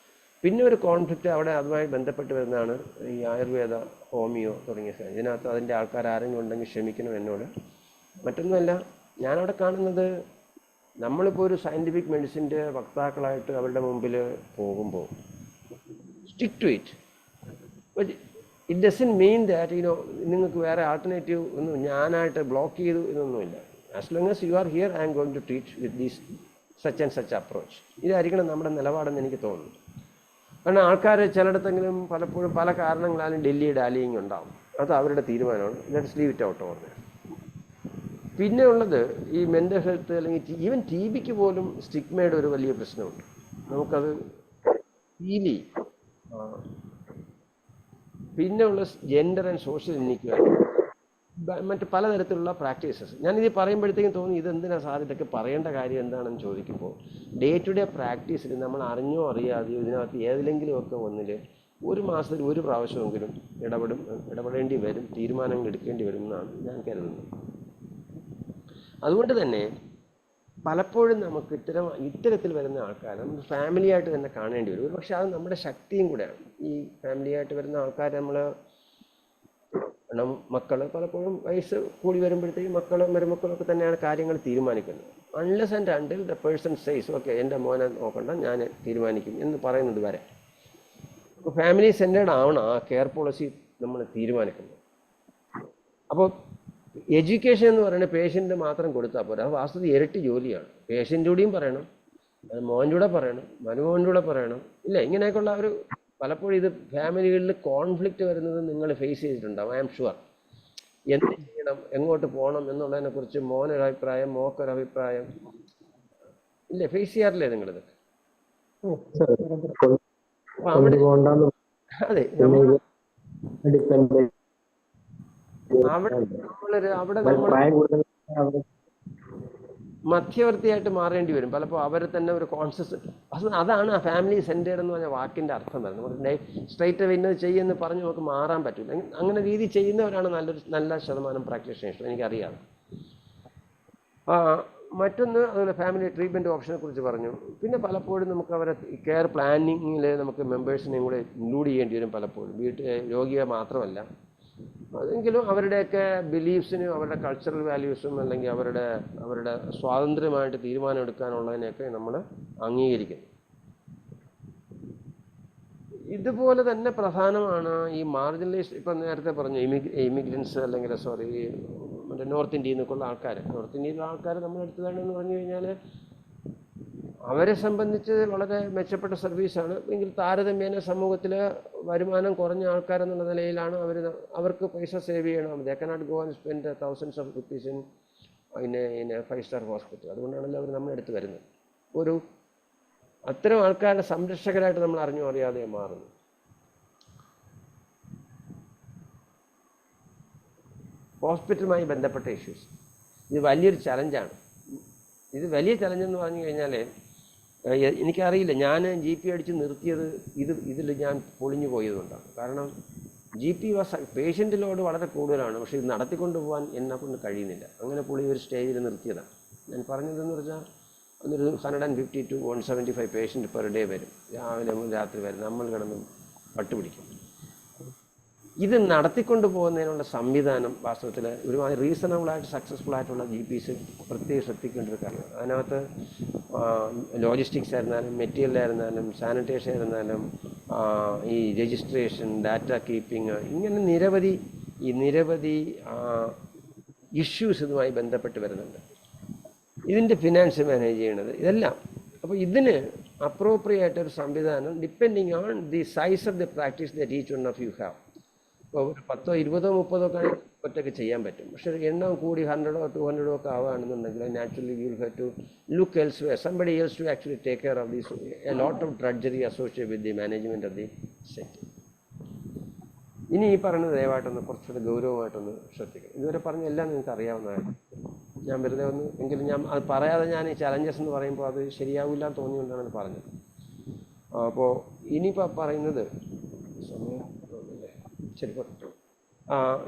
പിന്നെ ഒരു കോൺഫ്ലിക്റ്റ് അവിടെ അതുമായി ബന്ധപ്പെട്ട് വരുന്നതാണ് ഈ ആയുർവേദ, ഹോമിയോ തുടങ്ങിയ ഇതിനകത്ത്. അതിൻ്റെ ആൾക്കാർ ആരെങ്കിലും ഉണ്ടെങ്കിൽ ക്ഷമിക്കണം എന്നോട്. മറ്റൊന്നുമല്ല, ഞാനവിടെ കാണുന്നത്, നമ്മളിപ്പോൾ ഒരു സയൻറ്റിഫിക് മെഡിസിൻ്റെ വക്താക്കളായിട്ട് അവരുടെ മുമ്പിൽ പോകുമ്പോൾ stick to it, but it doesn't mean that നിങ്ങൾക്ക് വേറെ ആൾട്ടർനേറ്റീവ് ഒന്നും ഞാനായിട്ട് ബ്ലോക്ക് ചെയ്തു എന്നൊന്നുമില്ല. As long as you are here I am going to treat with these such and such approach. ഇതായിരിക്കണം നമ്മുടെ നിലപാടെന്ന് എനിക്ക് തോന്നുന്നു. കാരണം ആൾക്കാർ ചിലയിടത്തെങ്കിലും പലപ്പോഴും പല കാരണങ്ങളാലും ഡൽഹി ഡാലിയിങ് ഉണ്ടാവും. അത് അവരുടെ തീരുമാനമാണ്. Let's leave it out over. പിന്നെ ഉള്ളത് ഈ മെൻ്റൽ ഹെൽത്ത് അല്ലെങ്കിൽ ഈവൻ TBക്ക് പോലും സ്റ്റിഗ്മയുടെ ഒരു വലിയ പ്രശ്നമുണ്ട്. നമുക്കത് ഫീൽ ചെയ്യും. പിന്നെ ഉള്ള ജെൻഡർ ആൻഡ് സോഷ്യൽ ഇൻഇക്വാലിറ്റി, മറ്റ് പലതരത്തിലുള്ള പ്രാക്ടീസസ്. ഞാനിത് പറയുമ്പോഴത്തേക്കും തോന്നി ഇതെന്തിനാ സാർ ഇതൊക്കെ പറയേണ്ട കാര്യം എന്താണെന്ന് ചോദിക്കുമ്പോൾ, ഡേ ടു ഡേ പ്രാക്ടീസിൽ നമ്മൾ അറിഞ്ഞോ അറിയാതെയോ ഇതിനകത്ത് ഏതിലെങ്കിലുമൊക്കെ ഒന്നിൽ ഒരു മാസത്തിൽ ഒരു പ്രാവശ്യമെങ്കിലും ഇടപെടേണ്ടി വരും, തീരുമാനങ്ങൾ എടുക്കേണ്ടി വരും എന്നാണ് ഞാൻ കരുതുന്നത്. അതുകൊണ്ട് തന്നെ പലപ്പോഴും നമുക്ക് ഇത്തരത്തിൽ വരുന്ന ആൾക്കാരെ നമ്മൾ ഫാമിലിയായിട്ട് തന്നെ കാണേണ്ടി വരും. പക്ഷെ അത് നമ്മുടെ ശക്തിയും കൂടെയാണ്. ഈ ഫാമിലിയായിട്ട് വരുന്ന ആൾക്കാർ മക്കൾ പലപ്പോഴും വയസ്സ് കൂടി വരുമ്പോഴത്തേക്കും മക്കളും മരുമക്കളൊക്കെ തന്നെയാണ് കാര്യങ്ങൾ തീരുമാനിക്കുന്നത്. Unless and until the person says okay എൻ്റെ മോനെ നോക്കണ്ട ഞാൻ തീരുമാനിക്കും എന്ന് പറയുന്നത് വരെ ഫാമിലി സെൻറ്റേർഡ് ആവണം ആ കെയർ പോളിസി നമ്മൾ തീരുമാനിക്കുന്നത്. അപ്പോൾ എഡ്യൂക്കേഷൻ എന്ന് പറയുന്നത് പേഷ്യൻ്റ് മാത്രം കൊടുത്താൽ പോരാ. അത് വാസ്തവത്തിൽ ഇരട്ടി ജോലിയാണ്. പേഷ്യൻ്റൂടെയും പറയണം, അത് മോൻ്റെ കൂടെ പറയണം, മരുമോൻ്റെ കൂടെ പറയണം. ഇല്ല, ഇങ്ങനെയൊക്കെയുള്ള ഒരു പലപ്പോഴും ഇത് ഫാമിലികളിൽ കോൺഫ്ലിക്റ്റ് വരുന്നത് നിങ്ങൾ ഫേസ് ചെയ്തിട്ടുണ്ടാവും. I am sure. എന്ത് ചെയ്യണം, എങ്ങോട്ട് പോകണം എന്നുള്ളതിനെ കുറിച്ച് മോനൊരഭിപ്രായം, മോക്കൊരഭിപ്രായം ഇല്ലേ? ഫേസ് ചെയ്യാറില്ലേ നിങ്ങളിത്? അപ്പൊ അവിടെ അതെ അവിടെ നമ്മൾ മധ്യവർത്തിയായിട്ട് മാറേണ്ടി വരും. പലപ്പോൾ അവരെ തന്നെ ഒരു കോൺഷ്യസ്, അതാണ് ആ ഫാമിലി സെൻറ്റേർഡ് എന്ന് പറഞ്ഞ വാക്കിൻ്റെ അർത്ഥം വരുന്നത്. നമുക്ക് സ്ട്രൈറ്റ് അവേ ഇന്നത് ചെയ്യുമെന്ന് പറഞ്ഞ് നമുക്ക് മാറാൻ പറ്റില്ല. അങ്ങനെ രീതി ചെയ്യുന്നവരാണ് നല്ല ശതമാനം പ്രാക്ടീഷണേഴ്സ് എനിക്കറിയാം. മറ്റൊന്ന് അതുപോലെ ഫാമിലി ട്രീറ്റ്മെൻറ്റ് ഓപ്ഷനെ കുറിച്ച് പറഞ്ഞു. പിന്നെ പലപ്പോഴും നമുക്ക് അവരെ കെയർ പ്ലാനിങ്ങിൽ നമുക്ക് മെമ്പേഴ്സിനെയും കൂടെ ഇൻക്ലൂഡ് ചെയ്യേണ്ടി വരും പലപ്പോഴും. രോഗിയെ മാത്രമല്ല, അതെങ്കിലും അവരുടെയൊക്കെ ബിലീഫ്സിനും അവരുടെ കൾച്ചറൽ വാല്യൂസും അല്ലെങ്കിൽ അവരുടെ സ്വാതന്ത്ര്യമായിട്ട് തീരുമാനം എടുക്കാനുള്ളതിനെയൊക്കെ നമ്മൾ അംഗീകരിക്കുന്നു. ഇതുപോലെ തന്നെ പ്രധാനമാണ് ഈ മാർജിനലൈസ്, ഇപ്പം നേരത്തെ പറഞ്ഞു ഇമിഗ്രൻസ് അല്ലെങ്കിൽ മറ്റേ നോർത്ത് ഇന്ത്യയിൽ നിന്നൊക്കെയുള്ള ആൾക്കാർ. നോർത്ത് ഇന്ത്യയിലുള്ള ആൾക്കാർ നമ്മളെടുത്തതാണെന്ന് പറഞ്ഞു കഴിഞ്ഞാൽ അവരെ സംബന്ധിച്ച് വളരെ മെച്ചപ്പെട്ട സർവീസാണ്. എങ്കിൽ താരതമ്യേന സമൂഹത്തിൽ വരുമാനം കുറഞ്ഞ ആൾക്കാരെന്നുള്ള നിലയിലാണ് അവർക്ക് പൈസ സേവ് ചെയ്യണം. They cannot go and spend thousands of rupees in 5-star hospital. അതുകൊണ്ടാണല്ലോ അവർ നമ്മളെടുത്ത് വരുന്നത്. അത്തരം ആൾക്കാരുടെ സംരക്ഷകരായിട്ട് നമ്മൾ അറിയാതെ മാറുന്നു. ഹോസ്പിറ്റലുമായി ബന്ധപ്പെട്ട ഇഷ്യൂസ് ഇത് വലിയൊരു ചലഞ്ചാണ്. ഇത് വലിയ ചലഞ്ചെന്ന് പറഞ്ഞു കഴിഞ്ഞാൽ എനിക്കറിയില്ല, ഞാൻ GP അടിച്ച് നിർത്തിയത് ഇതിൽ ഞാൻ പൊളിഞ്ഞു പോയതുകൊണ്ടാണ്. കാരണം GP പേഷ്യൻ്റ് ലോഡ് വളരെ കൂടുതലാണ്, പക്ഷേ ഇത് നടത്തിക്കൊണ്ട് പോകാൻ എന്നെക്കൊണ്ട് കഴിയുന്നില്ല. അങ്ങനെ ഒരു സ്റ്റേജിൽ നിർത്തിയതാണ്. ഞാൻ പറഞ്ഞതെന്ന് പറഞ്ഞാൽ അതൊരു 150 to 175 പേഷ്യൻ്റ് പെർ ഡേ വരും, രാവിലെ മുതൽ രാത്രി വരും. നമ്മൾ കിടന്ന് പട്ടുപിടിക്കും. ഇത് നടത്തിക്കൊണ്ട് പോകുന്നതിനുള്ള സംവിധാനം വാസ്തവത്തിൽ ഒരുമാതിരി റീസണബിളായിട്ട് സക്സസ്ഫുൾ ആയിട്ടുള്ള GPs പ്രത്യേകം ശ്രദ്ധിക്കേണ്ട ഒരു കാര്യമാണ്. അതിനകത്ത് ലോജിസ്റ്റിക്സ് ആയിരുന്നാലും മെറ്റീരിയൽ ആയിരുന്നാലും സാനിറ്റേഷൻ ആയിരുന്നാലും ഈ രജിസ്ട്രേഷൻ, ഡാറ്റ കീപ്പിംഗ്, ഇങ്ങനെ നിരവധി ഇഷ്യൂസ് ഇതുമായി ബന്ധപ്പെട്ട് വരുന്നുണ്ട്. ഇതിൻ്റെ ഫിനാൻസ് മാനേജ് ചെയ്യണത് ഇതെല്ലാം. അപ്പോൾ ഇതിന് അപ്രോപ്രിയേറ്റ് ഒരു സംവിധാനം depending on the size of the practice that each one of you have. ഇപ്പോൾ ഒരു 10, 20, 30 ഒറ്റയ്ക്ക് ചെയ്യാൻ പറ്റും. പക്ഷേ എണ്ണം കൂടി 100 or 200 ഒക്കെ ആവുകയാണെന്നുണ്ടെങ്കിൽ naturally you have to look elsewhere, somebody else to actually take care of these a lot of drudgery associate with the management of the set. ഇനി ഈ പറയുന്നത് ദയവായിട്ടൊന്ന് കുറച്ചുകൂടെ ഗൗരവമായിട്ടൊന്ന് ശ്രദ്ധിക്കണം. ഇതുവരെ പറഞ്ഞ എല്ലാം നിങ്ങൾക്ക് അറിയാവുന്നതാണ്. ഞാൻ വെറുതെ എങ്കിലും ഞാൻ അത് പറയാതെ ഞാൻ ഈ ചലഞ്ചസ് എന്ന് പറയുമ്പോൾ അത് ശരിയാവില്ല എന്ന് തോന്നിയുകൊണ്ടാണ് അത് പറഞ്ഞത്. അപ്പോൾ ഇനിയിപ്പോൾ പറയുന്നത്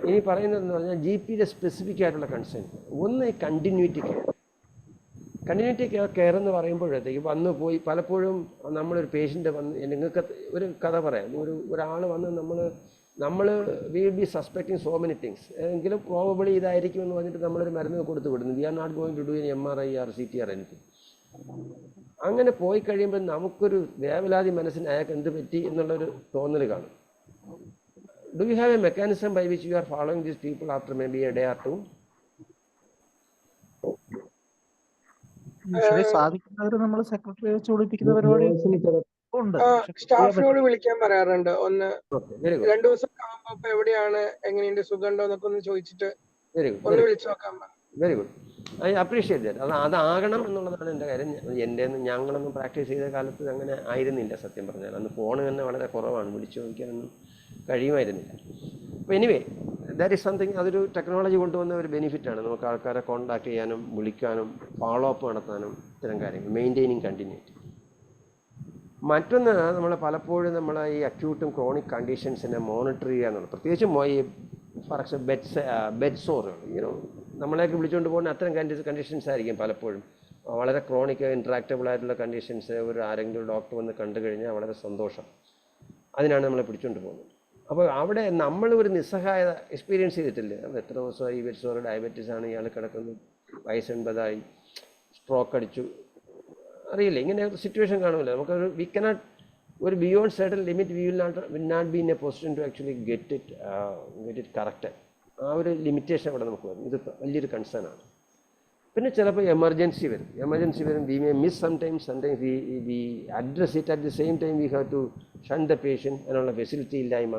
ഇനി പറയുന്നതെന്ന് പറഞ്ഞാൽ GPയുടെ സ്പെസിഫിക് ആയിട്ടുള്ള കൺസേൺ ഒന്ന് ഈ കണ്ടിന്യൂറ്റി കെയർ എന്ന് പറയുമ്പോഴത്തേക്ക് വന്നു പോയി പലപ്പോഴും നമ്മളൊരു പേഷ്യൻ്റ് വന്ന്, നിങ്ങൾക്ക് ഒരു കഥ പറയാം. ഒരാൾ വന്ന് നമ്മൾ will be suspecting so many things, എങ്കിലും പ്രോബബിളി ഇതായിരിക്കും എന്ന് പറഞ്ഞിട്ട് നമ്മളൊരു മരുന്ന് കൊടുത്ത് വിടുന്നു. We are not going to do an MRI or CT or anything. അങ്ങനെ പോയി കഴിയുമ്പോൾ നമുക്കൊരു വേവലാതി മനസ്സിന് അയാൾക്ക് എന്ത് പറ്റി എന്നുള്ളൊരു തോന്നൽ കാണും. Do you have a mechanism by which you are following these people after maybe a day or two? സാധിക്കുന്നവർ നമ്മൾ സെക്രട്ടറി വെച്ച് ഒളിപ്പിക്കുന്ന പരിപാടി ഉണ്ട്. സ്റ്റാഫിനോട് വിളിക്കാൻ പറയാറുണ്ട്. 2 ദിവസം ആകുമ്പോ എവിടെയാണ്, എങ്ങനെയുണ്ട്, സുഖമുണ്ടോ എന്നൊക്കെ ഒന്ന് ചോദിച്ചിട്ട് ഒന്ന് വിളിച്ചു നോക്കാൻ പറഞ്ഞു. Very good, I appreciate that. അതാകണം എന്നുള്ളതാണ് എൻ്റെ കാര്യം. ഞങ്ങളൊന്നും പ്രാക്ടീസ് ചെയ്ത കാലത്ത് അങ്ങനെ ആയിരുന്നില്ല സത്യം പറഞ്ഞാൽ. അന്ന് ഫോൺ തന്നെ വളരെ കുറവാണ്, വിളിച്ചു ചോദിക്കാനൊന്നും കഴിയുമായിരുന്നില്ല. അപ്പോൾ എനിവേ ദാറ്റ് ഈസ് സംതിങ്. അതൊരു ടെക്നോളജി കൊണ്ടുവന്ന ഒരു ബെനിഫിറ്റാണ്. നമുക്ക് ആൾക്കാരെ കോൺടാക്ട് ചെയ്യാനും വിളിക്കാനും ഫോളോ അപ്പ് നടത്താനും ഇത്തരം കാര്യങ്ങൾ, മെയിൻറ്റെയിനിങ് കണ്ടിന്യൂറ്റി. മറ്റൊന്ന്, നമ്മൾ പലപ്പോഴും ഈ അക്യൂട്ടും ക്രോണിക് കണ്ടീഷൻസിനെ മോണിറ്റർ ചെയ്യുക എന്നുള്ളത്, പ്രത്യേകിച്ചും ഈ ഫോർ എക്സാമ്പിൾ ബെഡ് സോറുകൾ, നമ്മളെയൊക്കെ വിളിച്ചുകൊണ്ട് പോകുന്ന അത്തരം കണ്ടീഷൻസ് ആയിരിക്കും പലപ്പോഴും വളരെ ക്രോണിക് ഇൻട്രാക്റ്റബിൾ ആയിട്ടുള്ള കണ്ടീഷൻസ്. ആരെങ്കിലും ഡോക്ടർ വന്ന് കണ്ടു കഴിഞ്ഞാൽ വളരെ സന്തോഷം, അതിനാണ് നമ്മളെ പിടിച്ചുകൊണ്ട് പോകുന്നത്. അപ്പോൾ അവിടെ നമ്മൾ ഒരു നിസ്സഹായത എക്സ്പീരിയൻസ് ചെയ്തിട്ടില്ല. എത്ര ദിവസമായി ഈ ബെഡ് സോർ, ഡയബറ്റീസ് ആണ്, ഇയാൾ കിടക്കുന്നു, വയസ്സ് 80 സ്ട്രോക്ക് അടിച്ചു, അറിയില്ല, ഇങ്ങനെ ഒരു സിറ്റുവേഷൻ കാണുമല്ലോ. നമുക്കൊരു വി കനോട്ട്, ഒരു beyond certain limit will not be in a position to actually get it correct. ആ ഒരു ലിമിറ്റേഷൻ അവിടെ നമുക്ക് വരും. ഇത് വലിയൊരു കൺസേൺ ആണ്. പിന്നെ ചിലപ്പോൾ എമർജൻസി വരും. We may miss sometimes we address it. At the same time we have to shun the patient. അതിനുള്ള ഫെസിലിറ്റി ഇല്ലായ്മ.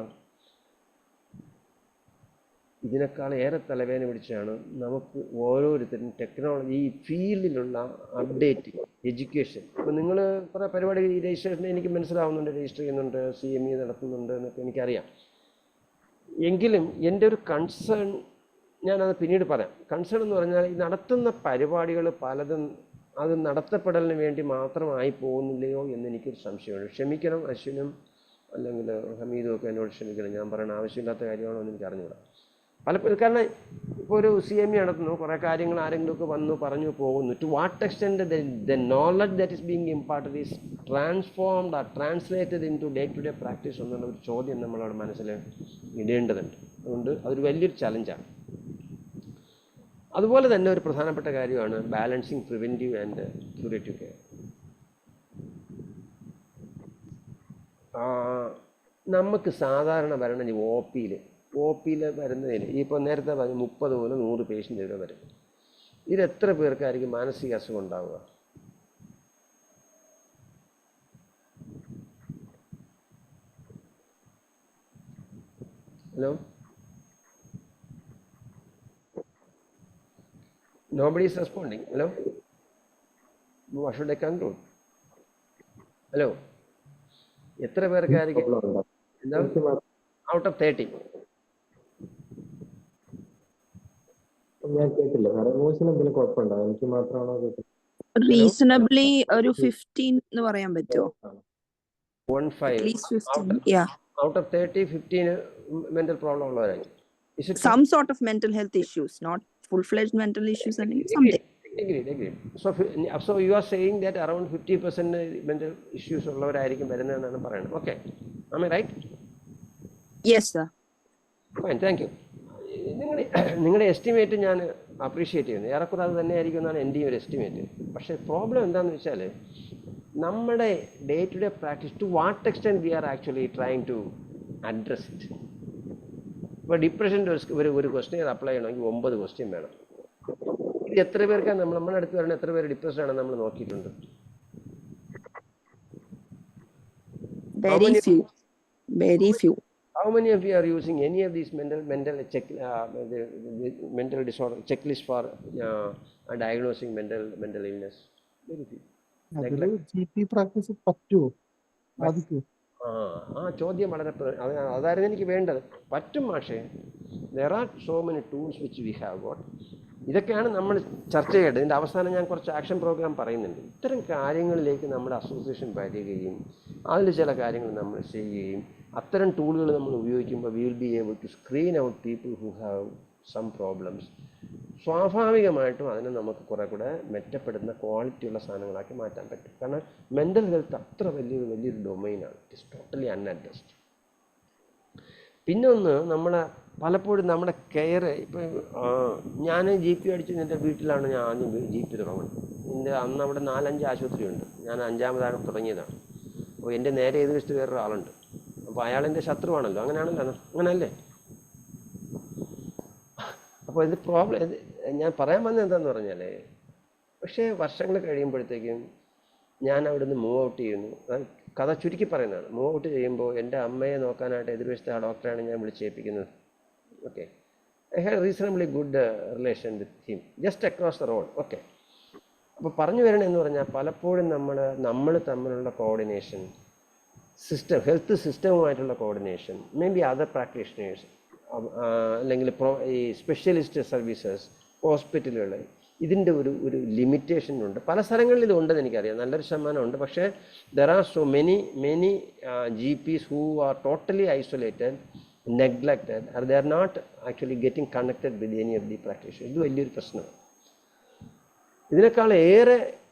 ഇതിനേക്കാൾ ഏറെ തലവേദന പിടിച്ചാണ് നമുക്ക് ഓരോരുത്തരും ടെക്നോളജി, ഈ ഫീൽഡിലുള്ള അപ്ഡേറ്റ്, എഡ്യൂക്കേഷൻ. ഇപ്പോൾ നിങ്ങൾ കുറേ പരിപാടി രജിസ്ട്രേഷൻ എനിക്ക് മനസ്സിലാവുന്നുണ്ട്, രജിസ്റ്റർ ചെയ്യുന്നുണ്ട്, CME നടത്തുന്നുണ്ട് എന്നൊക്കെ എനിക്കറിയാം. എങ്കിലും എൻ്റെ ഒരു കൺസേൺ, ഞാനത് പിന്നീട് പറയാം. കൺസേൺ എന്ന് പറഞ്ഞാൽ ഈ നടത്തുന്ന പരിപാടികൾ പലതും അത് നടത്തപ്പെടലിന് വേണ്ടി മാത്രമായി പോകുന്നില്ലയോ എന്നെനിക്കൊരു സംശയമുണ്ട്. ക്ഷമിക്കണം അശ്വിനും അല്ലെങ്കിൽ ഹമീദും ഒക്കെ എന്നോട് ക്ഷമിക്കണം, ഞാൻ പറയുന്ന ആവശ്യമില്ലാത്ത കാര്യമാണോ എന്ന് എനിക്ക് അറിഞ്ഞൂടാ. പലപ്പോഴും കാരണം ഇപ്പോൾ ഒരു CME നടത്തുന്നു, കുറേ കാര്യങ്ങൾ ആരെങ്കിലുമൊക്കെ വന്നു പറഞ്ഞു പോകുന്നു. To what extent the knowledge that is being imparted is transformed or translated into day to day practice എന്നുള്ള ഒരു ചോദ്യം നമ്മളവിടെ മനസ്സിൽ ഇടേണ്ടതുണ്ട്. അതുകൊണ്ട് അതൊരു വലിയൊരു ചലഞ്ചാണ്. അതുപോലെ തന്നെ ഒരു പ്രധാനപ്പെട്ട കാര്യമാണ് balancing preventive and curative care. നമുക്ക് സാധാരണ വരണം ഒ പിയിൽ വരുന്നതിൽ ഇപ്പോൾ നേരത്തെ പറഞ്ഞ 30 മുതൽ 100 പേഷ്യൻ്റ് വരെ വരും. ഇത് എത്ര പേർക്കായിരിക്കും മാനസിക അസുഖം ഉണ്ടാവുക? Hello, nobody is responding. Hello, what should I conclude? Hello, എത്ര പേർക്കായിരിക്കും ഔട്ട് ഓഫ് 30? ഞാൻ കേട്ടില്ല സാറേ, വോയിസിന് എന്തെങ്കിലും കുഴപ്പമുണ്ടോ? എനിക്ക് മാത്രമാണോ കേട്ടത്? റീസണബിളി ഒരു 15 എന്ന് പറയാൻ പറ്റുമോ? 15 At least 15, yeah. Out of 30, 15 mental problem ഉള്ളവരായിരിക്കും. Some sort of mental health issues, not full-fledged mental issues, and something. Agreed. So you are saying that around 50% mental issues ഉള്ളവരായിരിക്കും വരുന്നതെന്നാണ് പറയുന്നത്. Okay, am I right? Yes, sir. Fine, thank you. നിങ്ങളുടെ estimate ഞാൻ appreciate ചെയ്യുന്നു. ഏറെക്കുറെ അത് തന്നെ ആയിരിക്കും എന്നാണ് എൻ്റെയും ഒരു എസ്റ്റിമേറ്റ്. പക്ഷേ പ്രോബ്ലം എന്താണെന്ന് വെച്ചാൽ നമ്മുടെ day to day practice to what extent we are actually trying to address it. ഇപ്പോൾ ഡിപ്രഷൻ്റെ ഒരു ക്വസ്റ്റ്യൻ അപ്ലൈ ചെയ്യണമെങ്കിൽ 9 ക്വസ്റ്റ്യൻ വേണം. ഇത് എത്ര പേർക്കാണ് നമ്മുടെ അടുത്ത് വരണം? എത്ര പേര് ഡിപ്രസ്ഡ് ആണെന്ന് നമ്മൾ നോക്കിയിട്ടുണ്ട്? Very few. How many of you are using any of these mental disorder checklist for diagnosing mental illness? Very few. GP practice പറ്റുമോ? ആ ചോദ്യം വളരെ അതായിരുന്നു എനിക്ക് വേണ്ടത്. പറ്റും, പക്ഷേ there are so many tools which we have got. ഇതൊക്കെയാണ് നമ്മൾ ചർച്ച ചെയ്യേണ്ടത്. ഇതിൻ്റെ അവസാനം ഞാൻ കുറച്ച് ആക്ഷൻ പ്രോഗ്രാം പറയുന്നുണ്ട്. ഇത്തരം കാര്യങ്ങളിലേക്ക് നമ്മുടെ അസോസിയേഷൻ വരികയും അതിൽ ചില കാര്യങ്ങൾ നമ്മൾ ചെയ്യുകയും അത്തരം ടൂളുകൾ നമ്മൾ ഉപയോഗിക്കുമ്പോൾ we will be able to screen out people who have some problems. സ്വാഭാവികമായിട്ടും അതിനെ നമുക്ക് കുറെ കൂടെ മെച്ചപ്പെടുന്ന ക്വാളിറ്റിയുള്ള സാധനങ്ങളാക്കി മാറ്റാൻ പറ്റും. കാരണം മെൻ്റൽ ഹെൽത്ത് അത്ര വലിയൊരു ഡൊമൈനാണ്. It is totally unaddressed. പിന്നെ ഒന്ന്, പലപ്പോഴും നമ്മുടെ കെയർ, ഇപ്പം ഞാൻ GP അടിച്ച് എൻ്റെ വീട്ടിലാണ് ഞാൻ ആദ്യം GP തുടങ്ങുന്നത്. അന്ന് അവിടെ 4-5 ആശുപത്രിയുണ്ട്. ഞാൻ 5ാമതാണ് തുടങ്ങിയതാണ്. അപ്പോൾ എൻ്റെ നേരെ എതിർവശത്ത് വേറൊരാളുണ്ട്. അപ്പോൾ അയാളെൻ്റെ ശത്രുവാണല്ലോ. അങ്ങനെയല്ലേ? അപ്പോൾ ഇത് പ്രോബ്ലം ഞാൻ പറയാൻ വന്നത് എന്താണെന്ന് പറഞ്ഞാൽ, പക്ഷേ വർഷങ്ങൾ കഴിയുമ്പോഴത്തേക്കും ഞാൻ അവിടെ നിന്ന് മൂവ് ഔട്ട് ചെയ്യുന്നു. കഥ ചുരുക്കി പറയുന്നതാണ്. മൂവ് ഔട്ട് ചെയ്യുമ്പോൾ എൻ്റെ അമ്മയെ നോക്കാനായിട്ട് എതിർവശത്തെ ആ ഡോക്ടറാണ് ഞാൻ വിളിച്ചേൽപ്പിക്കുന്നത്. Okay, I have reasonably good relation with him just across the road. Okay, അപ്പോൾ പറഞ്ഞു വരണമെന്ന് പറഞ്ഞാൽ പലപ്പോഴും നമ്മൾ തമ്മിലുള്ള കോർഡിനേഷൻ സിസ്റ്റം, ഹെൽത്ത് സിസ്റ്റവുമായിട്ടുള്ള coordination, maybe other practitioners അല്ലെങ്കിൽ ഈ സ്പെഷ്യലിസ്റ്റ് സർവീസസ്, ഹോസ്പിറ്റലുകൾ, ഇതിൻ്റെ ഒരു ലിമിറ്റേഷൻ ഉണ്ട്. പല സ്ഥലങ്ങളിൽ ഇതുണ്ടെന്ന് എനിക്കറിയാം, നല്ലൊരു ശതമാനമുണ്ട്. പക്ഷേ there are so many GPs who are totally isolated, neglected, or they are not actually getting connected with any of the practitioners. ഇത് വലിയൊരു പ്രശ്നമാണ്. ഇതിനേക്കാൾ ഏറെ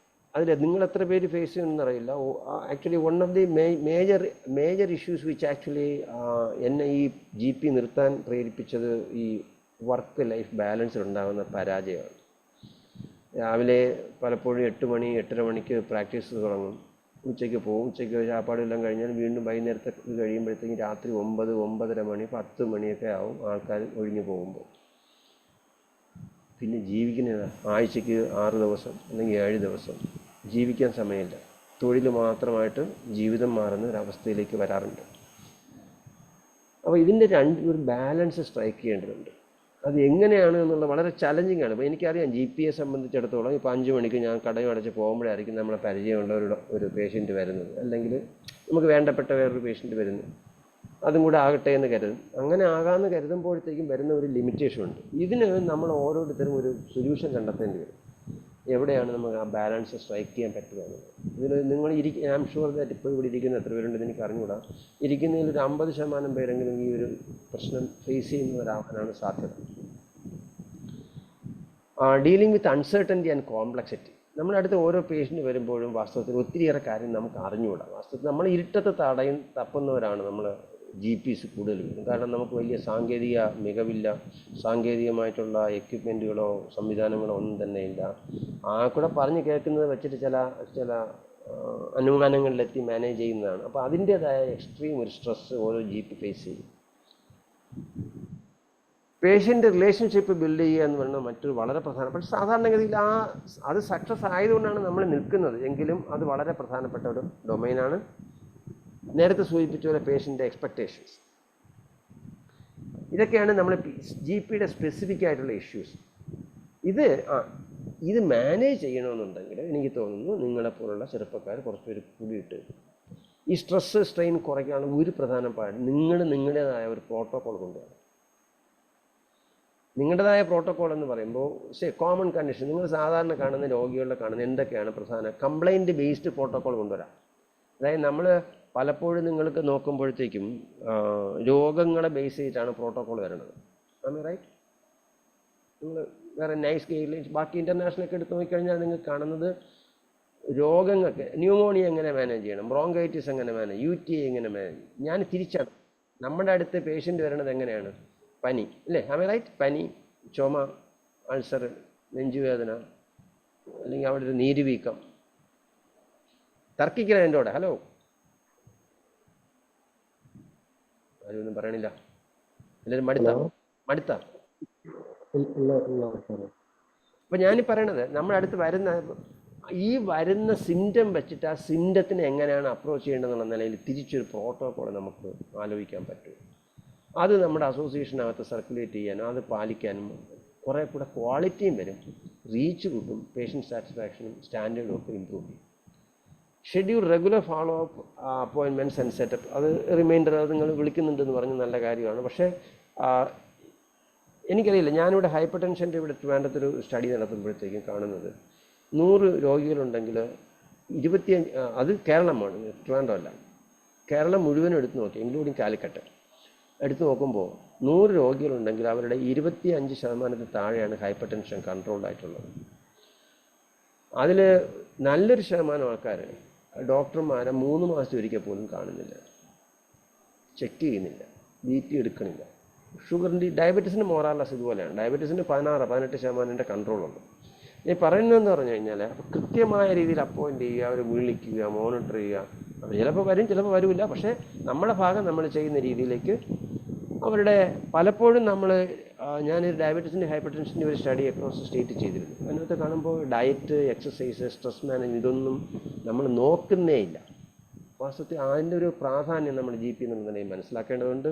അതിൽ നിങ്ങൾ എത്ര പേര് ഫേസ് ചെയ്യുമെന്ന് അറിയില്ല. Actually one of the major issues which actually എന്നെ ഈ GP നിർത്താൻ പ്രേരിപ്പിച്ചത് ഈ വർക്ക് ലൈഫ് ബാലൻസിൽ ഉണ്ടാകുന്ന പരാജയമാണ്. രാവിലെ പലപ്പോഴും 8 മണി 8:30 മണിക്ക് പ്രാക്ടീസ് തുടങ്ങും. ഉച്ചയ്ക്ക് പോകും. ഉച്ചയ്ക്ക് ചാപ്പാടെല്ലാം കഴിഞ്ഞാൽ വീണ്ടും വൈകുന്നേരത്തെ കഴിയുമ്പോഴത്തേക്കും രാത്രി 9, 9:30 മണി 10 മണിയൊക്കെ ആവും ആൾക്കാർ ഒഴിഞ്ഞു പോകുമ്പോൾ. പിന്നെ ജീവിക്കുന്നത് ആഴ്ചയ്ക്ക് 6 ദിവസം അല്ലെങ്കിൽ 7 ദിവസം ജീവിക്കാൻ സമയമില്ല. തൊഴിൽ മാത്രമായിട്ട് ജീവിതം മാറുന്ന ഒരവസ്ഥയിലേക്ക് വരാറുണ്ട്. അപ്പോൾ ഇതിൻ്റെ ഒരു ബാലൻസ് സ്ട്രൈക്ക് ചെയ്യേണ്ടതുണ്ട്. അത് എങ്ങനെയാണ് എന്നുള്ളത് വളരെ ചലഞ്ചിങ് ആണ്. ഇപ്പോൾ എനിക്കറിയാം GPയെ സംബന്ധിച്ചിടത്തോളം ഇപ്പോൾ 5 മണിക്ക് ഞാൻ കടയും അടച്ച് പോകുമ്പോഴായിരിക്കും നമ്മളെ പരിചയമുള്ള ഒരു പേഷ്യൻറ്റ് വരുന്നത്, അല്ലെങ്കിൽ നമുക്ക് വേണ്ടപ്പെട്ട വേറൊരു പേഷ്യൻറ്റ് വരുന്നത്. അതും കൂടെ ആകട്ടെ എന്ന് കരുതും. അങ്ങനെ ആകാമെന്ന് കരുതുമ്പോഴത്തേക്കും വരുന്ന ഒരു ലിമിറ്റേഷൻ ഉണ്ട്. ഇതിന് നമ്മൾ ഓരോരുത്തരും ഒരു സൊല്യൂഷൻ കണ്ടെത്തേണ്ടി വരും. എവിടെയാണ് നമുക്ക് ആ ബാലൻസ് സ്ട്രൈക്ക് ചെയ്യാൻ പറ്റുക എന്നുള്ളത്. ഇതിൽ നിങ്ങൾ ഐ ആം ഷുവർ ദാറ്റ് ഇപ്പോൾ ഇവിടെ ഇരിക്കുന്ന എത്ര പേരുണ്ടെന്ന് എനിക്ക് അറിഞ്ഞുകൂടാ, ഇരിക്കുന്നതിൽ ഒരു 50% പേരെങ്കിലും ഈ ഒരു പ്രശ്നം ഫേസ് ചെയ്യുന്നവരാകാനാണ് സാധ്യത. Dealing with uncertainty and complexity. നമ്മുടെ അടുത്ത് ഓരോ പേഷ്യൻ്റ് വരുമ്പോഴും വാസ്തവത്തിൽ ഒത്തിരിയേറെ കാര്യം നമുക്ക് അറിഞ്ഞുകൂടാ. വാസ്തവത്തിൽ നമ്മൾ ഇരുട്ടത്ത് തപ്പുന്നവരാണ് നമ്മൾ GPs കൂടുതൽ വരും. കാരണം നമുക്ക് വലിയ സാങ്കേതിക മികവില്ല, സാങ്കേതികമായിട്ടുള്ള എക്യുപ്മെൻറ്റുകളോ സംവിധാനങ്ങളോ ഒന്നും തന്നെ ഇല്ല. കൂടെ പറഞ്ഞ് കേൾക്കുന്നത് വെച്ചിട്ട് ചില അനുമാനങ്ങളിലെത്തി മാനേജ് ചെയ്യുന്നതാണ്. അപ്പോൾ അതിൻ്റേതായ എക്സ്ട്രീം ഒരു സ്ട്രെസ് ഓരോ GP ഫേസ് ചെയ്യും. പേഷ്യൻ്റ് റിലേഷൻഷിപ്പ് ബിൽഡ് ചെയ്യുക എന്ന് പറയുന്നത് മറ്റൊരു വളരെ പ്രധാനപ്പെട്ട, സാധാരണഗതിയിൽ അത് സക്സസ് ആയതുകൊണ്ടാണ് നമ്മൾ നിൽക്കുന്നത്, എങ്കിലും അത് വളരെ പ്രധാനപ്പെട്ട ഒരു ഡൊമൈനാണ്. നേരത്തെ സൂചിപ്പിച്ച പോലെ പേഷ്യൻ്റെ എക്സ്പെക്റ്റേഷൻസ്, ഇതൊക്കെയാണ് നമ്മൾ GPയുടെ സ്പെസിഫിക് ആയിട്ടുള്ള ഇഷ്യൂസ്. ഇത് മാനേജ് ചെയ്യണമെന്നുണ്ടെങ്കിൽ എനിക്ക് തോന്നുന്നു നിങ്ങളെപ്പോലുള്ള ചെറുപ്പക്കാർ കുറച്ച് പേര് കൂടിയിട്ട് ഈ സ്ട്രെസ് സ്ട്രെയിൻ കുറയ്ക്കാനുള്ള ഒരു പ്രധാന പാഠം നിങ്ങളുടേതായ ഒരു പ്രോട്ടോകോൾ കൊണ്ടുവരണം. നിങ്ങളുടേതായ പ്രോട്ടോകോൾ എന്ന് പറയുമ്പോൾ കോമൺ കണ്ടീഷൻ, നിങ്ങൾ സാധാരണ കാണുന്ന രോഗികളുടെ കാണുന്ന എന്തൊക്കെയാണ് പ്രധാന കംപ്ലൈൻറ്റ് ബേസ്ഡ് പ്രോട്ടോകോൾ കൊണ്ടുവരാം. അതായത് നമ്മൾ പലപ്പോഴും നിങ്ങൾക്ക് നോക്കുമ്പോഴത്തേക്കും രോഗങ്ങളെ ബേസ് ചെയ്തിട്ടാണ് പ്രോട്ടോകോൾ വരുന്നത്. റൈറ്റ്? നിങ്ങൾ വേറെ നൈസ് ഗൈഡ്ലൈൻസ് ബാക്കി ഇൻ്റർനാഷണലൊക്കെ എടുത്ത് നോക്കിക്കഴിഞ്ഞാൽ നിങ്ങൾ കാണുന്നത് രോഗങ്ങൾക്ക് ന്യൂമോണിയ എങ്ങനെ മാനേജ് ചെയ്യണം, ബ്രോങ്കൈറ്റിസ് എങ്ങനെ മാനേജ്, UTI എങ്ങനെ മാനേജ്. ഞാൻ തിരിച്ചാണ് നമ്മുടെ അടുത്ത് പേഷ്യൻ്റ് വരുന്നത് എങ്ങനെയാണ്, പനി അല്ലേ, റൈറ്റ്? പനി, ചുമ, അൾസർ, നെഞ്ചുവേദന, അല്ലെങ്കിൽ അവിടെ ഒരു നീരുവീക്കം. തർക്കിക്കണം എൻ്റെ കൂടെ. ഹലോ, ആരൊന്നും പറയണില്ല. എല്ലാവരും മടുത്ത. അപ്പം ഞാനീ പറയണത് നമ്മുടെ അടുത്ത് വരുന്ന സിംറ്റം വെച്ചിട്ട് ആ സിംറ്റത്തിനെ എങ്ങനെയാണ് അപ്രോച്ച് ചെയ്യേണ്ടതെന്നുള്ള നിലയിൽ തിരിച്ചൊരു പ്രോട്ടോകോൾ നമുക്ക് ആലോചിക്കാൻ പറ്റും. അത് നമ്മുടെ അസോസിയേഷനകത്ത് സർക്കുലേറ്റ് ചെയ്യാനും അത് പാലിക്കാനും കുറേ കൂടെ ക്വാളിറ്റിയും വരും, റീച്ച് കൂട്ടും, പേഷ്യൻ്റ് സാറ്റിസ്ഫാക്ഷനും സ്റ്റാൻഡേർഡും ഒക്കെ ഇമ്പ്രൂവ് ചെയ്യും. Schedule regular follow up appointments and setup, അത് റിമൈൻഡർ അത് നിങ്ങൾ വിളിക്കുന്നുണ്ടെന്ന് പറഞ്ഞ് നല്ല കാര്യമാണ്. പക്ഷേ എനിക്കറിയില്ല, ഞാനിവിടെ ഹൈപ്പർ ടെൻഷൻ്റെ ഇവിടെ ട്രിവാൻഡ്രത്തൊരു സ്റ്റഡി നടത്തുമ്പോഴത്തേക്കും കാണുന്നത് 100 രോഗികളുണ്ടെങ്കിൽ 25, അത് കേരളമാണ്, ട്രിവാൻഡ്രം അല്ല, കേരളം മുഴുവനും എടുത്ത് നോക്കി ഇൻക്ലൂഡിങ് കാലിക്കട്ട് എടുത്തു നോക്കുമ്പോൾ 100 രോഗികളുണ്ടെങ്കിൽ അവരുടെ 25% താഴെയാണ് ഹൈപ്പർ ടെൻഷൻ കൺട്രോൾഡ് ആയിട്ടുള്ളത്. അതിൽ നല്ലൊരു ശതമാനം ആൾക്കാർ ഡോക്ടർമാരെ 3 മാസത്തിൽ ഒരിക്കൽ പോലും കാണുന്നില്ല, ചെക്ക് ചെയ്യുന്നില്ല, BP എടുക്കണില്ല. ഷുഗറിൻ്റെ ഡയബറ്റീസിന് മോറാലസ് ഇതുപോലെയാണ്. ഡയബറ്റീസിന് 16-18% കൺട്രോളുണ്ട്. ഈ പറയുന്നതെന്ന് പറഞ്ഞു കഴിഞ്ഞാൽ കൃത്യമായ രീതിയിൽ അപ്പോയിൻറ്റ് ചെയ്യുക, അവർ വിളിക്കുക, മോണിറ്റർ ചെയ്യുക. അവർ ചിലപ്പോൾ വരും, ചിലപ്പോൾ വരില്ല. പക്ഷേ നമ്മുടെ ഭാഗം നമ്മൾ ചെയ്യുന്ന രീതിയിലേക്ക് അവരുടെ പലപ്പോഴും ഞാനൊരു ഡയബറ്റീസിൻ്റെ ഹൈപ്പർ ടെൻഷൻ്റെ ഒരു സ്റ്റഡി അക്രോസ് സ്റ്റേറ്റ് ചെയ്തിരുന്നു. അതിനകത്ത് കാണുമ്പോൾ ഡയറ്റ്, എക്സസൈസ്, സ്ട്രെസ് മാനേജ്മെൻറ്റ് ഇതൊന്നും നമ്മൾ നോക്കുന്നേ ഇല്ല. വാസ്തവത്തിൽ അതിൻ്റെ ഒരു പ്രാധാന്യം നമ്മൾ GP എന്നുള്ള നിലയിൽ മനസ്സിലാക്കേണ്ടതുണ്ട്.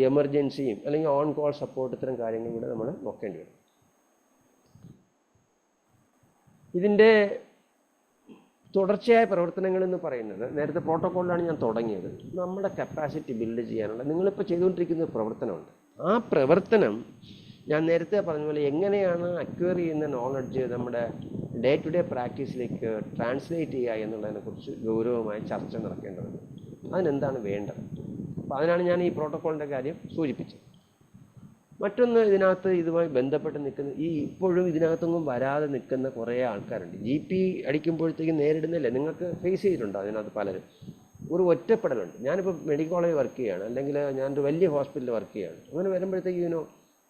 എമർജൻസിയും അല്ലെങ്കിൽ ഓൺ കോൾ സപ്പോർട്ട്, ഇത്തരം കാര്യങ്ങൾ കൂടെ നമ്മൾ നോക്കേണ്ടി വരും. ഇതിൻ്റെ തുടർച്ചയായ പ്രവർത്തനങ്ങൾ എന്ന് പറയുന്നത്, നേരത്തെ പ്രോട്ടോക്കോളിലാണ് ഞാൻ തുടങ്ങിയത്, നമ്മുടെ കപ്പാസിറ്റി ബിൽഡ് ചെയ്യാനുള്ള നിങ്ങളിപ്പോൾ ചെയ്തുകൊണ്ടിരിക്കുന്ന പ്രവർത്തനമുണ്ട്. ആ പ്രവർത്തനം ഞാൻ നേരത്തെ പറഞ്ഞ പോലെ എങ്ങനെയാണ് അക്വയർ ചെയ്യുന്ന നോളജ് നമ്മുടെ ഡേ ടു ഡേ പ്രാക്ടീസിലേക്ക് ട്രാൻസ്ലേറ്റ് ചെയ്യുക എന്നുള്ളതിനെക്കുറിച്ച് ഗൗരവമായ ചർച്ച നടക്കേണ്ടതുണ്ട്. അതിനെന്താണ് വേണ്ടത്? അപ്പോൾ അതിനാണ് ഞാൻ ഈ പ്രോട്ടോക്കോളിൻ്റെ കാര്യം സൂചിപ്പിച്ചത്. മറ്റൊന്ന്, ഇതിനകത്ത് ഇതുമായി ബന്ധപ്പെട്ട് നിൽക്കുന്ന ഇപ്പോഴും ഇതിനകത്തൊന്നും വരാതെ നിൽക്കുന്ന കുറേ ആൾക്കാരുണ്ട്. GP അടിക്കുമ്പോഴത്തേക്കും നേരിടുന്നില്ലേ, നിങ്ങൾക്ക് ഫേസ് ചെയ്തിട്ടുണ്ടോ? അതിനകത്ത് പലരും ഒരു ഒറ്റപ്പെടലുണ്ട്. ഞാനിപ്പോൾ മെഡിക്കൽ കോളേജിൽ വർക്ക് ചെയ്യുകയാണ്, അല്ലെങ്കിൽ ഞാനൊരു വലിയ ഹോസ്പിറ്റലിൽ വർക്ക് ചെയ്യുകയാണ്. അങ്ങനെ വരുമ്പോഴത്തേക്കും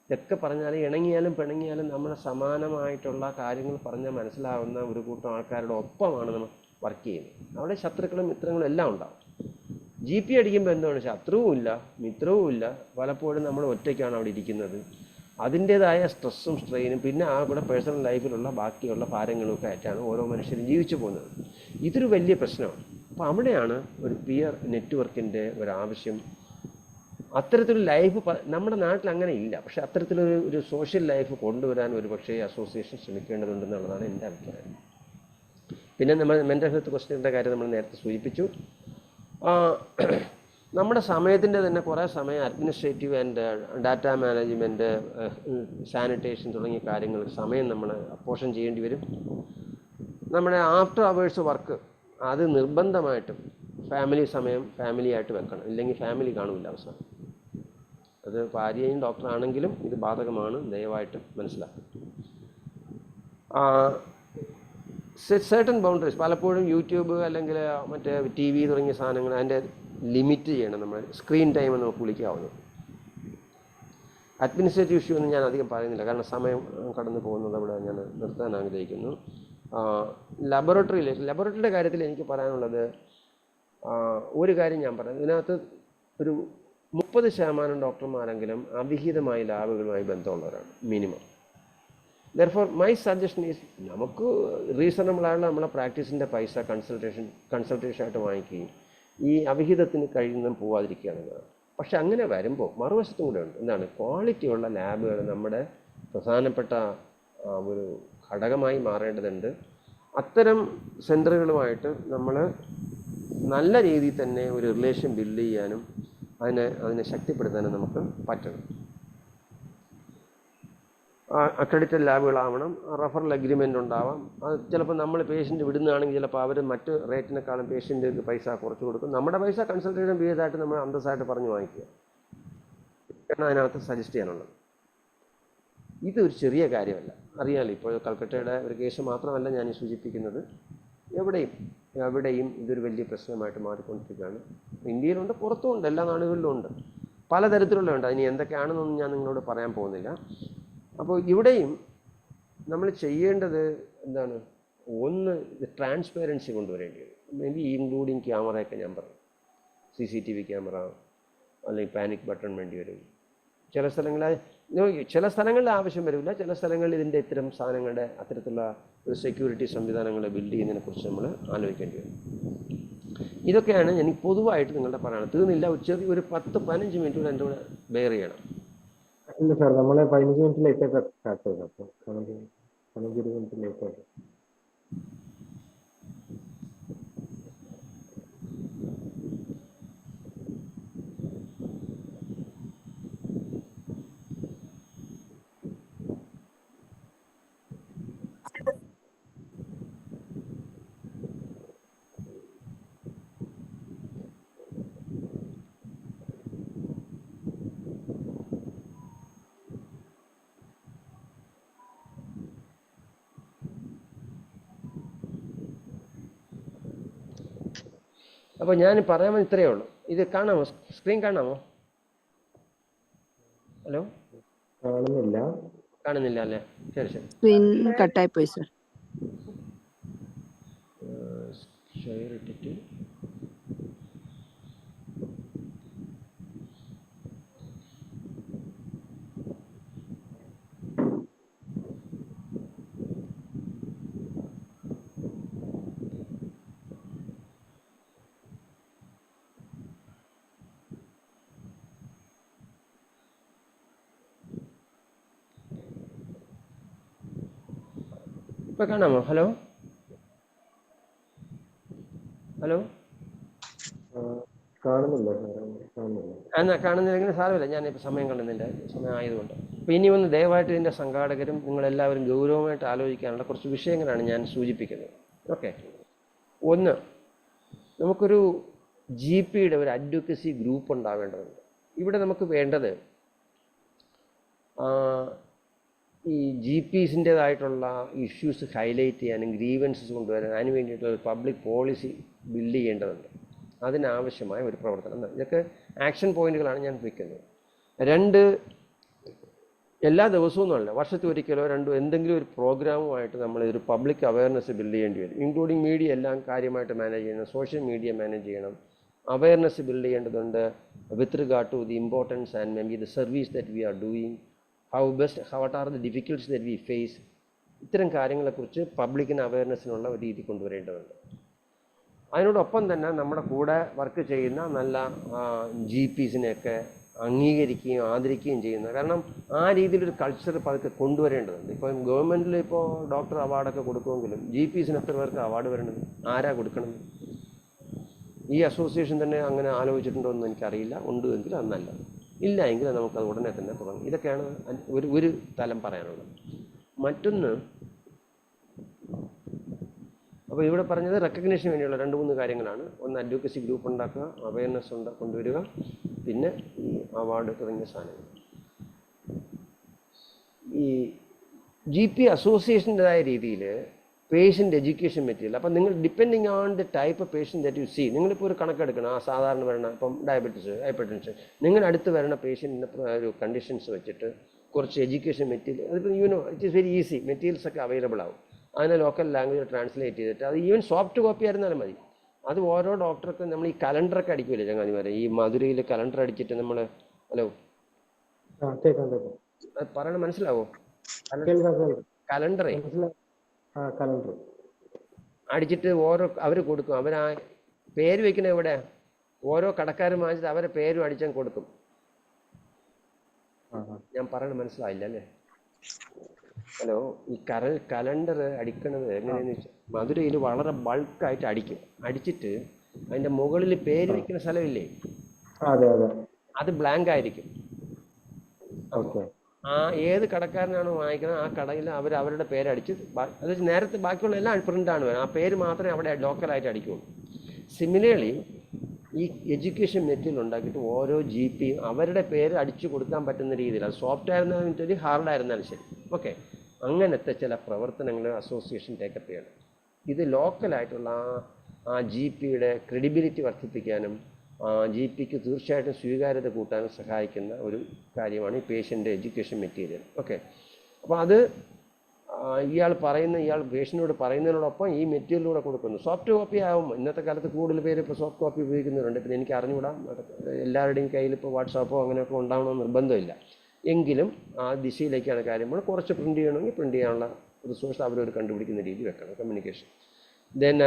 ഇതൊക്കെ പറഞ്ഞാൽ ഇണങ്ങിയാലും പിണങ്ങിയാലും നമ്മുടെ സമാനമായിട്ടുള്ള കാര്യങ്ങൾ പറഞ്ഞാൽ മനസ്സിലാവുന്ന ഒരു കൂട്ടം ആൾക്കാരുടെ ഒപ്പമാണ് നമ്മൾ വർക്ക് ചെയ്യുന്നത്. അവിടെ ശത്രുക്കളും മിത്രങ്ങളും എല്ലാം ഉണ്ടാവും. GP അടിക്കുമ്പോൾ എന്താണ്, ശത്രുവും ഇല്ല, മിത്രവും ഇല്ല. പലപ്പോഴും നമ്മൾ ഒറ്റയ്ക്കാണ് അവിടെ ഇരിക്കുന്നത്. അതിൻ്റേതായ സ്ട്രെസ്സും സ്ട്രെയിനും പിന്നെ ആ കൂടെ പേഴ്സണൽ ലൈഫിലുള്ള ബാക്കിയുള്ള ഭാരങ്ങളും ഒക്കെ ആയിട്ടാണ് ഓരോ മനുഷ്യരും ജീവിച്ചു പോകുന്നത്. ഇതൊരു വലിയ പ്രശ്നമാണ്. അപ്പോൾ അവിടെയാണ് ഒരു പിയർ നെറ്റ്വർക്കിൻ്റെ ഒരാവശ്യം. അത്തരത്തിലൊരു ലൈഫ് നമ്മുടെ നാട്ടിൽ അങ്ങനെ ഇല്ല. പക്ഷേ അത്തരത്തിലൊരു സോഷ്യൽ ലൈഫ് കൊണ്ടുവരാൻ ഒരു പക്ഷേ അസോസിയേഷൻ ശ്രമിക്കേണ്ടതുണ്ടെന്നുള്ളതാണ് എൻ്റെ അഭിപ്രായം. പിന്നെ നമ്മൾ മെൻ്റൽ ഹെൽത്ത് ക്വസ്റ്റ്യൻ്റെ കാര്യം നമ്മൾ നേരത്തെ സൂചിപ്പിച്ചു. നമ്മുടെ സമയത്തിൻ്റെ തന്നെ കുറേ സമയം administrative and data management, sanitation തുടങ്ങിയ കാര്യങ്ങൾ സമയം നമ്മൾ അപ്പോഷൻ ചെയ്യേണ്ടി വരും. നമ്മുടെ ആഫ്റ്റർ അവേഴ്സ് വർക്ക് അത് നിർബന്ധമായിട്ടും ഫാമിലി സമയം ഫാമിലിയായിട്ട് വെക്കണം, ഇല്ലെങ്കിൽ ഫാമിലി കാണില്ല അവസാനം. അത് ഭാര്യയും ഡോക്ടറാണെങ്കിലും ഇത് ബാധകമാണ്, ദയവായിട്ട് മനസ്സിലാക്കും. സെർട്ടൺ ബൗണ്ടറീസ് പലപ്പോഴും യൂട്യൂബ് അല്ലെങ്കിൽ മറ്റേ TV തുടങ്ങിയ സാധനങ്ങൾ അതിൻ്റെ ലിമിറ്റ് ചെയ്യണം. നമ്മൾ സ്ക്രീൻ ടൈം നമുക്ക് വിളിക്കാവുന്നത്. അഡ്മിനിസ്ട്രേറ്റീവ് ഇഷ്യൂ ഒന്നും ഞാൻ അധികം പറയുന്നില്ല, കാരണം സമയം കടന്നു പോകുന്നത് അവിടെ ഞാൻ നിർത്താൻ ആഗ്രഹിക്കുന്നു. ലബോറട്ടറിയുടെ കാര്യത്തിൽ എനിക്ക് പറയാനുള്ളത് ഒരു കാര്യം ഞാൻ പറയാം. ഇതിനകത്ത് ഒരു 30% ഡോക്ടർമാരെങ്കിലും അവിഹിതമായി ലാബുകളുമായി ബന്ധമുള്ളവരാണ് മിനിമം. ദെർഫോർ മൈ സജഷൻ ഈസ് നമുക്ക് റീസണബിളായുള്ള നമ്മളെ പ്രാക്ടീസിൻ്റെ പൈസ കൺസൾട്ടേഷനായിട്ട് വാങ്ങിക്കുകയും ഈ അവിഹിതത്തിന് കഴിയുന്നതും പോവാതിരിക്കുകയാണെന്നാണ്. പക്ഷെ അങ്ങനെ വരുമ്പോൾ മറുവശത്തും കൂടെ ഉണ്ട്. എന്താണ്? ക്വാളിറ്റിയുള്ള ലാബുകൾ നമ്മുടെ പ്രധാനപ്പെട്ട ഒരു ഘടകമായി മാറേണ്ടതുണ്ട്. അത്തരം സെൻറ്ററുകളുമായിട്ട് നമ്മൾ നല്ല രീതിയിൽ തന്നെ ഒരു റിലേഷൻ ബിൽഡ് ചെയ്യാനും അതിനെ ശക്തിപ്പെടുത്താനും നമുക്ക് പറ്റണം. അക്രഡിറ്റഡ് ലാബുകളാവണം, റഫറൽ അഗ്രിമെൻ്റ് ഉണ്ടാവാം. അത് ചിലപ്പോൾ നമ്മൾ പേഷ്യൻ്റ് വിടുന്നതാണെങ്കിൽ ചിലപ്പോൾ അവർ മറ്റ് റേറ്റിനേക്കാളും പേഷ്യൻ്റിന് പൈസ കുറച്ച് കൊടുക്കും. നമ്മുടെ പൈസ കൺസൾട്ടേഷൻ ഫീസായിട്ട് നമ്മൾ അന്തസ്സായിട്ട് പറഞ്ഞു വാങ്ങിക്കുക എന്നാണ് അതിനകത്ത് സജസ്റ്റ് ചെയ്യാനുള്ളത്. ഇതൊരു ചെറിയ കാര്യമല്ല, അറിയാമല്ലോ. ഇപ്പോൾ കൽക്കട്ടയുടെ ഒരു കേസ് മാത്രമല്ല ഞാൻ സൂചിപ്പിക്കുന്നത്, എവിടെയും ഇതൊരു വലിയ പ്രശ്നമായിട്ട് മാറിക്കൊണ്ടിരിക്കുകയാണ്. ഇന്ത്യയിലുണ്ട്, പുറത്തുമുണ്ട്, എല്ലാ നാടുകളിലും ഉണ്ട്, പലതരത്തിലുള്ളതുണ്ട്. അതിന് എന്തൊക്കെയാണെന്നൊന്നും ഞാൻ നിങ്ങളോട് പറയാൻ പോകുന്നില്ല. അപ്പോൾ ഇവിടെയും നമ്മൾ ചെയ്യേണ്ടത് എന്താണ്? ഒന്ന്, ട്രാൻസ്പെറൻസി കൊണ്ടുവരേണ്ടി വരും. മേ ബി ഇൻക്ലൂഡിങ് ക്യാമറയൊക്കെ ഞാൻ പറയും. CCTV ക്യാമറ അല്ലെങ്കിൽ പാനിക് ബട്ടൺ വേണ്ടി വരും. ചില സ്ഥലങ്ങളിൽ ആവശ്യം വരില്ല, ചില സ്ഥലങ്ങളിൽ ഇതിൻ്റെ ഇത്തരം സാധനങ്ങളുടെ അത്തരത്തിലുള്ള ഒരു സെക്യൂരിറ്റി സംവിധാനങ്ങൾ ബിൽഡ് ചെയ്യുന്നതിനെക്കുറിച്ച് നമ്മൾ ആലോചിക്കേണ്ടി വരും. ഇതൊക്കെയാണ് എനിക്ക് പൊതുവായിട്ട് നിങ്ങളുടെ പറയാനുള്ളത്. തീർന്നില്ല, ഒരു 10-15 മിനിറ്റ് കൂടെ എൻ്റെ കൂടെ ബെയർ ചെയ്യണം. ഇല്ല സാർ, നമ്മൾ 15 മിനിറ്റ് ലേറ്റ് സ്റ്റാർട്ട് ചെയ്തു. അപ്പോൾ 15-20 മിനിറ്റ് ലേറ്റ് ആയിട്ട്. അപ്പോൾ ഞാൻ പറയാൻ ഇത്രയേ ഉള്ളൂ. ഇത് കാണാമോ? സ്ക്രീൻ കാണാമോ? ഹലോ, കാണുന്നില്ല അല്ലേ? ശരി ശരി. സ്ക്രീൻ കട്ടായി പോയി സർ. ഷെയർ ഇട്ടിട്ട് ഇപ്പോൾ കാണാമോ? ഹലോ ഹലോ, കാണുന്നില്ലെങ്കിൽ സാരമില്ല, ഞാനിപ്പോൾ സമയം കളയുന്നില്ല, സമയം ആയതുകൊണ്ട്. അപ്പോൾ ഇനി ഒന്ന് ദയവായിട്ട് ഇതിൻ്റെ സംഘാടകരും നിങ്ങളെല്ലാവരും ഗൗരവമായിട്ട് ആലോചിക്കാനുള്ള കുറച്ച് വിഷയങ്ങളാണ് ഞാൻ സൂചിപ്പിക്കുന്നത്. ഓക്കെ, ഒന്ന്, നമുക്കൊരു GPയുടെ ഒരു അഡ്വക്കസി ഗ്രൂപ്പ് ഉണ്ടാവേണ്ടതുണ്ട്. ഇവിടെ നമുക്ക് വേണ്ടത് ഈ GPസിൻ്റേതായിട്ടുള്ള ഇഷ്യൂസ് ഹൈലൈറ്റ് ചെയ്യാനും ഗ്രീവൻസസ് കൊണ്ടുവരാനും അതിന് വേണ്ടിയിട്ടുള്ള പബ്ലിക് പോളിസി ബിൽഡ് ചെയ്യേണ്ടതുണ്ട്. അതിനാവശ്യമായ ഒരു പ്രവർത്തനം. ഇതൊക്കെ ആക്ഷൻ പോയിന്റുകളാണ് ഞാൻ വയ്ക്കുന്നത്. 2, എല്ലാ ദിവസവും ഒന്നുമല്ല, വർഷത്തിൽ ഒരിക്കലോ രണ്ടോ എന്തെങ്കിലും ഒരു പ്രോഗ്രാമുമായിട്ട് നമ്മൾ ഒരു പബ്ലിക് അവയർനെസ് ബിൽഡ് ചെയ്യേണ്ടി വരും. ഇൻക്ലൂഡിങ് മീഡിയ എല്ലാം കാര്യമായിട്ട് മാനേജ് ചെയ്യണം, സോഷ്യൽ മീഡിയ മാനേജ് ചെയ്യണം, അവയർനെസ് ബിൽഡ് ചെയ്യേണ്ടതുണ്ട് with regard to the importance and maybe the service that we are doing, what are the difficulties that we face. ഇത്തരം കാര്യങ്ങളെക്കുറിച്ച് പബ്ലിക്കിന് അവയർനെസ്സിനുള്ള ഒരു രീതി കൊണ്ടുവരേണ്ടതുണ്ട്. അതിനോടൊപ്പം തന്നെ നമ്മുടെ കൂടെ വർക്ക് ചെയ്യുന്ന നല്ല GPസിനെയൊക്കെ അംഗീകരിക്കുകയും ആദരിക്കുകയും ചെയ്യുന്ന, കാരണം ആ രീതിയിലൊരു കൾച്ചർ പതുക്കെ കൊണ്ടുവരേണ്ടതുണ്ട്. ഇപ്പം ഗവൺമെൻറ്റിൽ ഇപ്പോൾ ഡോക്ടർ അവാർഡൊക്കെ കൊടുക്കുമെങ്കിലും GPസിന് എത്ര പേർക്ക് അവാർഡ് വരണത്? ആരാ കൊടുക്കണത്? ഈ അസോസിയേഷൻ തന്നെ അങ്ങനെ ആലോചിച്ചിട്ടുണ്ടോ എന്ന് എനിക്കറിയില്ല. ഉണ്ട് എങ്കിൽ അത് നല്ലത്, ഇല്ല എങ്കിൽ നമുക്കത് ഉടനെ തന്നെ തുടങ്ങും. ഇതൊക്കെയാണ് ഒരു തലം പറയാനുള്ളത്. മറ്റൊന്ന്, അപ്പോൾ ഇവിടെ പറഞ്ഞത് റെക്കഗ്നേഷന് വേണ്ടിയുള്ള 2-3 കാര്യങ്ങളാണ്. ഒന്ന് അഡ്വക്കസി ഗ്രൂപ്പ് ഉണ്ടാക്കുക, അവയർനെസ് കൊണ്ടുവരിക, പിന്നെ ഈ അവാർഡ് തുടങ്ങിയ സാധനങ്ങൾ. ഈ GP അസോസിയേഷൻ്റെതായ രീതിയിൽ പേഷ്യൻ്റ് എഡ്യൂക്കേഷൻ മെറ്റീരിയൽ, അപ്പം നിങ്ങൾ depending on the type of patient that you see, നിങ്ങളിപ്പോൾ ഒരു കണക്കെടുക്കണം. ആ സാധാരണ വരണ ഇപ്പം ഡയബറ്റീസ്, ഹൈപ്പർ ടെൻഷൻ, നിങ്ങൾ അടുത്ത് വരണ പേഷ്യൻറ്റിൻ്റെ ഒരു കണ്ടീഷൻസ് വെച്ചിട്ട് കുറച്ച് എഡ്യൂക്കേഷൻ മെറ്റീരിയൽ, അതിപ്പോൾ it is very easy, materials ഒക്കെ അവൈലബിൾ ആവും. അതിനെ ലോക്കൽ ലാംഗ്വേജ് ട്രാൻസ്ലേറ്റ് ചെയ്തിട്ട്, അത് ഈവൻ സോഫ്റ്റ് കോപ്പി ആയിരുന്നാലും മതി. അത് ഓരോ ഡോക്ടർക്ക് നമ്മൾ ഈ കലണ്ടറൊക്കെ അടിക്കില്ലേ ചങ്ങാതിമാരെ, ഈ മധുരയിൽ കലണ്ടർ അടിച്ചിട്ട് നമ്മൾ, ഹലോ പറയണ മനസ്സിലാവോ? കലണ്ടറേ അടിച്ചിട്ട് അവർ കൊടുക്കും. അവരാ പേര് വെക്കുന്നത് എവിടെ? ഓരോ കടക്കാരും വാങ്ങിച്ചിട്ട് അവരെ പേരും അടിച്ചാൽ കൊടുക്കും. ഞാൻ പറയണ മനസ്സിലായില്ല അല്ലേ? ഹലോ, ഈ കലണ്ടർ അടിക്കണത് എങ്ങനെയാന്ന് വെച്ചാൽ, മധുരയിൽ വളരെ ബൾക്കായിട്ട് അടിക്കും. അടിച്ചിട്ട് അതിൻ്റെ മുകളിൽ പേര് വെക്കുന്ന സ്ഥലമില്ലേ, അത് ബ്ലാങ്ക് ആയിരിക്കും. ആ ഏത് കടക്കാരനാണോ വാങ്ങിക്കുന്നത് ആ കടയിൽ അവരുടെ പേരടിച്ച്, അത് നേരത്തെ ബാക്കിയുള്ള എല്ലാം പ്രിൻ്റാണ് വരുന്നത്, ആ പേര് മാത്രമേ അവിടെ ലോക്കലായിട്ട് അടിക്കുകയുള്ളൂ. സിമിലർലി ഈ എഡ്യൂക്കേഷൻ മെറ്റീരിയൽ ഉണ്ടാക്കിയിട്ട് ഓരോ GPയും അവരുടെ പേര് അടിച്ചു കൊടുക്കാൻ പറ്റുന്ന രീതിയിൽ, അത് സോഫ്റ്റ് ആയിരുന്നാലും ശരി, ഹാർഡ് ആയിരുന്നാലും ശരി, ഓക്കെ, അങ്ങനത്തെ ചില പ്രവർത്തനങ്ങൾ അസോസിയേഷൻ ടേക്കപ്പ് ചെയ്യണം. ഇത് ലോക്കലായിട്ടുള്ള ആ GPയുടെ ക്രെഡിബിലിറ്റി വർദ്ധിപ്പിക്കാനും GPക്ക് തീർച്ചയായിട്ടും സ്വീകാര്യത കൂട്ടാനും സഹായിക്കുന്ന ഒരു കാര്യമാണ് ഈ പേഷ്യൻ്റ് എഡ്യൂക്കേഷൻ മെറ്റീരിയൽ. ഓക്കെ, അപ്പോൾ അത് ഇയാൾ പേഷ്യനോട് പറയുന്നതിനോടൊപ്പം ഈ മെറ്റീരിയലൂടെ കൊടുക്കുന്നു. സോഫ്റ്റ് കോപ്പി ആവും. ഇന്നത്തെ കാലത്ത് കൂടുതൽ പേര് ഇപ്പോൾ സോഫ്റ്റ് കോപ്പി ഉപയോഗിക്കുന്നവരുണ്ട്. പിന്നെ എനിക്ക് അറിഞ്ഞുകൂടാ, എല്ലാവരുടെയും കയ്യിൽ ഇപ്പോൾ വാട്സാപ്പോ അങ്ങനെയൊക്കെ ഉണ്ടാവണമെന്ന് നിർബന്ധമില്ല. എങ്കിലും ആ ദിശയിലേക്കാണ് കാര്യങ്ങൾ. കുറച്ച് പ്രിൻ്റ് ചെയ്യണമെങ്കിൽ പ്രിൻ്റ് ചെയ്യാനുള്ള റിസോഴ്സ് അവരൊരു കണ്ടുപിടിക്കുന്ന രീതി വെക്കണം, കമ്മ്യൂണിക്കേഷൻ. ദെൻ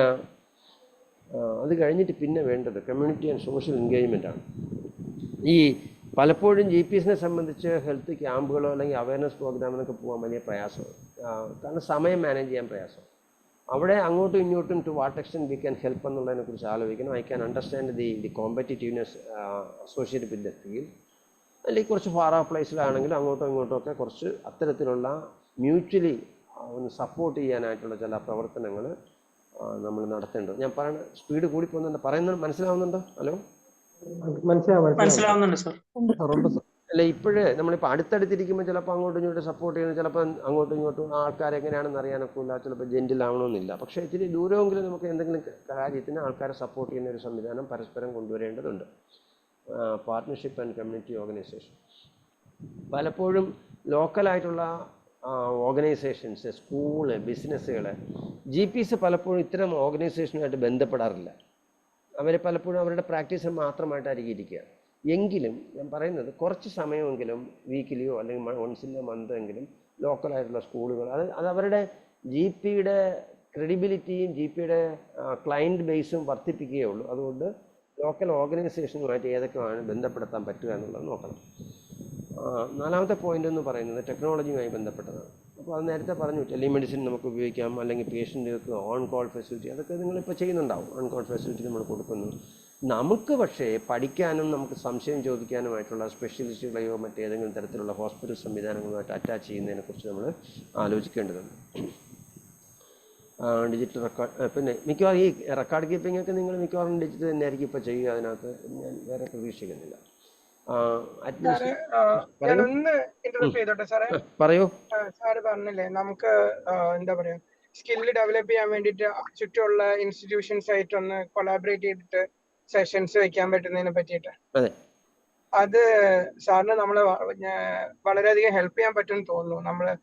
അത് കഴിഞ്ഞിട്ട് പിന്നെ വേണ്ടത് കമ്മ്യൂണിറ്റി ആൻഡ് സോഷ്യൽ എൻഗേജ്മെൻ്റ് ആണ്. ഈ പലപ്പോഴും GPസിനെ സംബന്ധിച്ച് ഹെൽത്ത് ക്യാമ്പുകളോ അല്ലെങ്കിൽ അവയർനെസ് പ്രോഗ്രാമിനൊക്കെ പോകാൻ വലിയ പ്രയാസമാണ്. കാരണം സമയം മാനേജ് ചെയ്യാൻ പ്രയാസം. അവിടെ അങ്ങോട്ടും ഇങ്ങോട്ടും to what extent we can help എന്നുള്ളതിനെക്കുറിച്ച് ആലോചിക്കണം. I can understand the competitiveness associated with the field. അല്ലെങ്കിൽ കുറച്ച് ഫാർ ഓഫ് പ്ലേസിലാണെങ്കിലും അങ്ങോട്ടും ഇങ്ങോട്ടും ഒക്കെ കുറച്ച് അത്തരത്തിലുള്ള മ്യൂച്വലി ഒന്ന് സപ്പോർട്ട് ചെയ്യാനായിട്ടുള്ള ചില പ്രവർത്തനങ്ങൾ നമ്മൾ നടത്തേണ്ടത്. ഞാൻ പറയുന്ന സ്പീഡ് കൂടി പോകുന്നുണ്ട്, പറയുന്നത് മനസ്സിലാവുന്നുണ്ടോ? ഹലോ, മനസ്സിലാവുന്നുണ്ട് സർ. അല്ല, ഇപ്പോഴേ നമ്മളിപ്പോൾ അടുത്തടുത്തിരിക്കുമ്പോൾ ചിലപ്പോൾ അങ്ങോട്ടും ഇങ്ങോട്ടും സപ്പോർട്ട് ചെയ്യുന്നത്, ചിലപ്പോൾ അങ്ങോട്ടും ഇങ്ങോട്ടും ആൾക്കാർ എങ്ങനെയാണെന്ന് അറിയാനൊക്കെ ഇല്ല, ചിലപ്പോൾ ജെൻറ്റിലാവണമെന്നില്ല. പക്ഷേ ഇത്തിരി ദൂരമെങ്കിലും നമുക്ക് എന്തെങ്കിലും കാര്യത്തിന് ആൾക്കാരെ സപ്പോർട്ട് ചെയ്യുന്ന ഒരു സംവിധാനം പരസ്പരം കൊണ്ടുവരേണ്ടതുണ്ട്. പാർട്ട്ണർഷിപ്പ് ആൻഡ് കമ്മ്യൂണിറ്റി ഓർഗനൈസേഷൻ പലപ്പോഴും ലോക്കലായിട്ടുള്ള ഓർഗനൈസേഷൻസ്, സ്കൂള്, ബിസിനസ്സുകൾ, GPസ് പലപ്പോഴും ഇത്തരം ഓർഗനൈസേഷനുമായിട്ട് ബന്ധപ്പെടാറില്ല. അവർ പലപ്പോഴും അവരുടെ പ്രാക്ടീസ് മാത്രമായിട്ടായിരിക്കും ഇരിക്കുക. എങ്കിലും ഞാൻ പറയുന്നത് കുറച്ച് സമയമെങ്കിലും വീക്കിലിയോ അല്ലെങ്കിൽ വൺസ് ഇൻ എ മന്ത് എങ്കിലും ലോക്കലായിട്ടുള്ള സ്കൂളുകൾ, അത് അവരുടെ GPയുടെ ക്രെഡിബിലിറ്റിയും GPയുടെ ക്ലയൻറ്റ് ബേസും വർദ്ധിപ്പിക്കുകയുള്ളൂ. അതുകൊണ്ട് ലോക്കൽ ഓർഗനൈസേഷനുമായിട്ട് ഏതൊക്കെയാണ് ബന്ധപ്പെടുത്താൻ പറ്റുക എന്നുള്ളത് നോക്കണം. നാലാമത്തെ പോയിന്റ് എന്ന് പറയുന്നത് ടെക്നോളജിയുമായി ബന്ധപ്പെട്ടതാണ്. അപ്പോൾ അത് നേരത്തെ പറഞ്ഞു, ടെലിമെഡിസിൻ നമുക്ക് ഉപയോഗിക്കാം, അല്ലെങ്കിൽ പേഷ്യൻറ്റുകൾക്ക് ഓൺ കോൾ ഫെസിലിറ്റി, അതൊക്കെ നിങ്ങളിപ്പോൾ ചെയ്യുന്നുണ്ടാവും. ഓൺ കോൾ ഫെസിലിറ്റി നമ്മൾ കൊടുക്കുന്നു. നമുക്ക് പക്ഷേ പഠിക്കാനും നമുക്ക് സംശയം ചോദിക്കാനുമായിട്ടുള്ള സ്പെഷ്യലിസ്റ്റുകളെയോ മറ്റേതെങ്കിലും തരത്തിലുള്ള ഹോസ്പിറ്റൽ സംവിധാനങ്ങളുമായിട്ട് അറ്റാച്ച് ചെയ്യുന്നതിനെക്കുറിച്ച് നമ്മൾ ആലോചിക്കേണ്ടതുണ്ട്. ഡിജിറ്റൽ റെക്കോർഡ്, പിന്നെ മിക്കവാറും ഈ റെക്കോർഡ് കീപ്പിംഗ് ഒക്കെ നിങ്ങൾ മിക്കവാറും ഡിജിറ്റൽ തന്നെ ആയിരിക്കും ഇപ്പോൾ ചെയ്യുക. അതിനകത്ത് ഞാൻ വേറെ പ്രതീക്ഷിക്കുന്നില്ല. പറയൂ. സാറ് പറഞ്ഞില്ലേ നമുക്ക് എന്താ പറയാ സ്കില്ല് ഡെവലപ്പ് ചെയ്യാൻ വേണ്ടിയിട്ട് ചുറ്റുമുള്ള ഇൻസ്റ്റിറ്റ്യൂഷൻസ് ആയിട്ട് ഒന്ന് കൊളാബറേറ്റ് ചെയ്തിട്ട് സെഷൻസ് വെക്കാൻ പറ്റുന്നതിനെ പറ്റിയിട്ട്. അത് സാറിന് നമ്മള് വളരെയധികം ഹെൽപ്പ് ചെയ്യാൻ പറ്റുമെന്ന് തോന്നുന്നു. നമ്മള്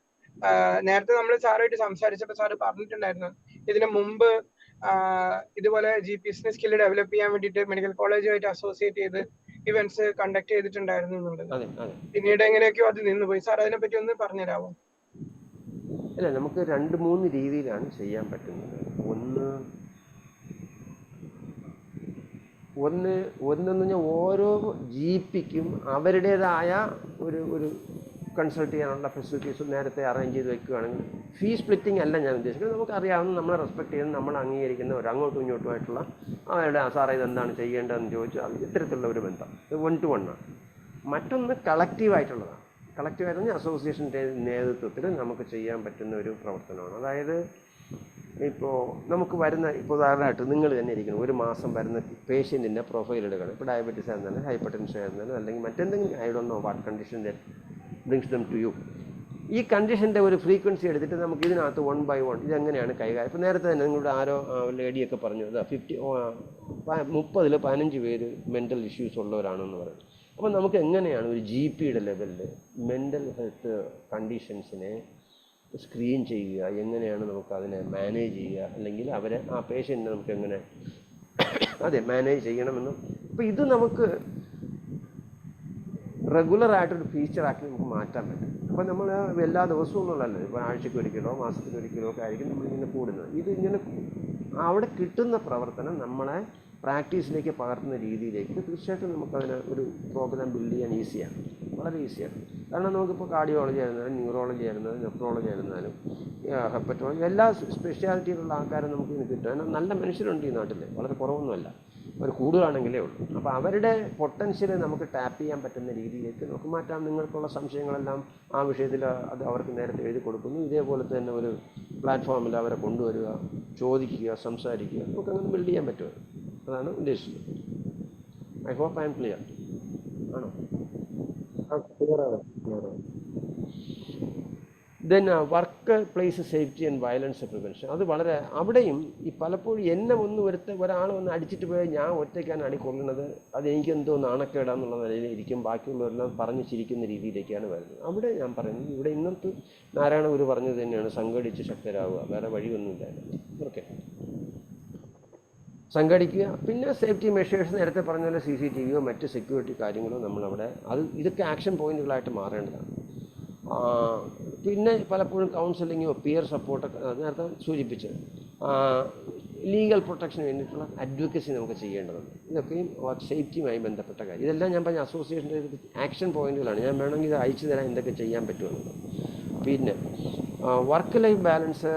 നേരത്തെ നമ്മൾ സാറുമായിട്ട് സംസാരിച്ചപ്പോൾ സാറ് പറഞ്ഞിട്ടുണ്ടായിരുന്നു ഇതിനു മുമ്പ് ഇതുപോലെ GPസിന് സ്കില്ല് ഡെവലപ്പ് ചെയ്യാൻ വേണ്ടിയിട്ട് മെഡിക്കൽ കോളേജുമായിട്ട് അസോസിയേറ്റ് ചെയ്ത് ഇവന്റ്സ് കണ്ടക്ട് ചെയ്തിട്ടുണ്ടായിരുന്നു എന്നുള്ളത്. പിന്നീട് എങ്ങനെയൊക്കെയോ അത് നിന്നുപോയി. സാർ അതിനെ പറ്റി ഒന്ന് പറഞ്ഞുതരാമോ? അല്ല, നമുക്ക് 2-3 രീതിയിലാണ് ചെയ്യാൻ പറ്റുന്നത്. ഒന്നെന്ന് പറഞ്ഞാൽ ഓരോ GPക്കും അവരുടേതായ ഒരു കൺസൾട്ട് ചെയ്യാനുള്ള ഫെസിലിറ്റീസ് നേരത്തെ അറേഞ്ച് ചെയ്ത് വെക്കുകയാണെങ്കിൽ ഫീ സ്പ്ലിറ്റിംഗ് അല്ല ഞാൻ ഉദ്ദേശിക്കുന്നത്. നമുക്കറിയാവുന്ന, നമ്മളെ റെസ്പെക്ട് ചെയ്യുന്ന, നമ്മൾ അംഗീകരിക്കുന്നവർ അങ്ങോട്ടും ഇങ്ങോട്ടുമായിട്ടുള്ള അവരുടെ സാറേ ഇതെന്താണ് ചെയ്യേണ്ടതെന്ന് ചോദിച്ചാൽ ഇത്തരത്തിലുള്ള ഒരു ബന്ധം 1-to-1 ആണ്. മറ്റൊന്ന് കളക്റ്റീവായിട്ടുള്ളതാണ്. കളക്റ്റീവായിട്ട് അസോസിയേഷൻ്റെ നേതൃത്വത്തിൽ നമുക്ക് ചെയ്യാൻ പറ്റുന്ന ഒരു പ്രവർത്തനമാണ്. അതായത് ഇപ്പോൾ നമുക്ക് വരുന്ന, ഇപ്പോൾ ഉദാഹരണമായിട്ട് നിങ്ങൾ തന്നെ ഇരിക്കണം, ഒരു മാസം വരുന്ന പേഷ്യൻറ്റിൻ്റെ പ്രൊഫൈൽ എടുക്കണം. ഇപ്പോൾ ഡയബറ്റീസ് ആയിരുന്നാലും ഹൈപ്പർ ടെൻഷൻ ആയിരുന്നാലും അല്ലെങ്കിൽ മറ്റെന്തെങ്കിലും I don't know what condition that brings them to you. ഈ കണ്ടീഷൻ്റെ ഒരു ഫ്രീക്വൻസി എടുത്തിട്ട് നമുക്ക് ഇതിനകത്ത് 1 by 1 ഇതെങ്ങനെയാണ് കൈകാര്യം. ഇപ്പോൾ നേരത്തെ തന്നെ നിങ്ങളുടെ ആരോ ലേഡിയൊക്കെ പറഞ്ഞു, അതാ 30-ൽ 15 പേര് മെൻ്റൽ ഇഷ്യൂസ് ഉള്ളവരാണെന്ന് പറയുന്നത്. അപ്പോൾ നമുക്ക് എങ്ങനെയാണ് ഒരു GPയുടെ ലെവലിൽ മെൻ്റൽ ഹെൽത്ത് കണ്ടീഷൻസിനെ സ്ക്രീൻ ചെയ്യുക, എങ്ങനെയാണ് നമുക്ക് അതിനെ മാനേജ് ചെയ്യുക, അല്ലെങ്കിൽ അവരെ ആ പേഷ്യൻറ്റിനെ നമുക്ക് എങ്ങനെ മാനേജ് ചെയ്യണമെന്നും. അപ്പോൾ ഇത് നമുക്ക് റെഗുലറായിട്ടൊരു ഫീച്ചറാക്കി നമുക്ക് മാറ്റാൻ പറ്റും. അപ്പോൾ നമ്മൾ എല്ലാ ദിവസവും എന്നുള്ളതല്ല, ഇപ്പോൾ ആഴ്ചയ്ക്കൊരിക്കലോ മാസത്തിലൊരിക്കലോ ഒക്കെ ആയിരിക്കും നമ്മളിങ്ങനെ കൂടുന്നത്. ഇതിങ്ങനെ അവിടെ കിട്ടുന്ന പ്രവർത്തനം നമ്മളെ പ്രാക്ടീസിലേക്ക് പകർത്തുന്ന രീതിയിലേക്ക് തീർച്ചയായിട്ടും നമുക്കതിന് ഒരു പ്രോഗ്രാം ബിൽഡ് ചെയ്യാൻ ഈസിയാണ്, വളരെ ഈസിയാണ്. കാരണം നമുക്കിപ്പോൾ കാർഡിയോളജി ആയിരുന്നാലും ന്യൂറോളജി ആയിരുന്നാലും നെഫ്രോളജി ആയിരുന്നാലും ഹെപ്പറ്റോളജി എല്ലാ സ്പെഷ്യാലിറ്റിയിലുള്ള ആൾക്കാരും നമുക്ക് ഇതിന് കിട്ടും. കാരണം നല്ല മനുഷ്യരുണ്ട് ഈ നാട്ടിൽ, വളരെ കുറവൊന്നുമല്ല, അവർ കൂടുതലാണെങ്കിലേ ഉള്ളൂ. അപ്പോൾ അവരുടെ പൊട്ടൻഷ്യൽ നമുക്ക് ടാപ്പ് ചെയ്യാൻ പറ്റുന്ന രീതിയിലേക്ക് നമുക്ക് മാറ്റാം. നിങ്ങൾക്കുള്ള സംശയങ്ങളെല്ലാം ആ വിഷയത്തിൽ അത് അവർക്ക് നേരത്തെ എഴുതി കൊടുക്കുന്നു. ഇതേപോലെ തന്നെ ഒരു പ്ലാറ്റ്ഫോമിൽ അവരെ കൊണ്ടുവരിക, ചോദിക്കുക, സംസാരിക്കുക, നമുക്കങ്ങനെ ബിൽഡ് ചെയ്യാൻ പറ്റുമോ, അതാണ് ഉദ്ദേശിച്ചത്. I hope I'm clear ആണോ? Then work place safety and violence prevention, അത് വളരെ അവിടെയും ഈ പലപ്പോഴും എന്നെ ഒരാൾ വന്ന് അടിച്ചിട്ട് പോയാൽ ഞാൻ ഒറ്റയ്ക്കാണ് അടിക്കൊള്ളുന്നത്, അത് എനിക്കെന്തോ നാണക്കേടാന്നുള്ള നിലയിലിരിക്കും, ബാക്കിയുള്ളവരെല്ലാം പറഞ്ഞു ചിരിക്കുന്ന രീതിയിലേക്കാണ് വരുന്നത്. അവിടെ ഞാൻ പറയുന്നത്, ഇവിടെ ഇന്നത്തെ നാരായണ ഗുരു പറഞ്ഞത് തന്നെയാണ്, സംഘടിച്ച് ശക്തരാകുക, വേറെ വഴിയൊന്നുമില്ല. ഓക്കെ, സംഘടിക്കുക. പിന്നെ സേഫ്റ്റി മെഷേഴ്സ് നേരത്തെ പറഞ്ഞ പോലെ CCTVയോ മറ്റ് സെക്യൂരിറ്റി കാര്യങ്ങളോ നമ്മളവിടെ ഇതൊക്കെ ആക്ഷൻ പോയിന്റുകളായിട്ട് മാറേണ്ടതാണ്. പിന്നെ പലപ്പോഴും കൗൺസിലിങ്ങോ പിയർ സപ്പോർട്ടൊക്കെ നേരത്തെ സൂചിപ്പിച്ചത്, ലീഗൽ പ്രൊട്ടക്ഷന് വേണ്ടിയിട്ടുള്ള അഡ്വക്കസി നമുക്ക് ചെയ്യേണ്ടതുണ്ട്. ഇതൊക്കെയും സേഫ്റ്റിയുമായി ബന്ധപ്പെട്ട കാര്യം. ഇതെല്ലാം ഞാൻ പറഞ്ഞ അസോസിയേഷൻ്റെ ആക്ഷൻ പോയിന്റുകളാണ്. ഞാൻ വേണമെങ്കിൽ ഇത് അയച്ചു തരാൻ എന്തൊക്കെ ചെയ്യാൻ പറ്റുമെന്നുള്ളത്. പിന്നെ work life balance,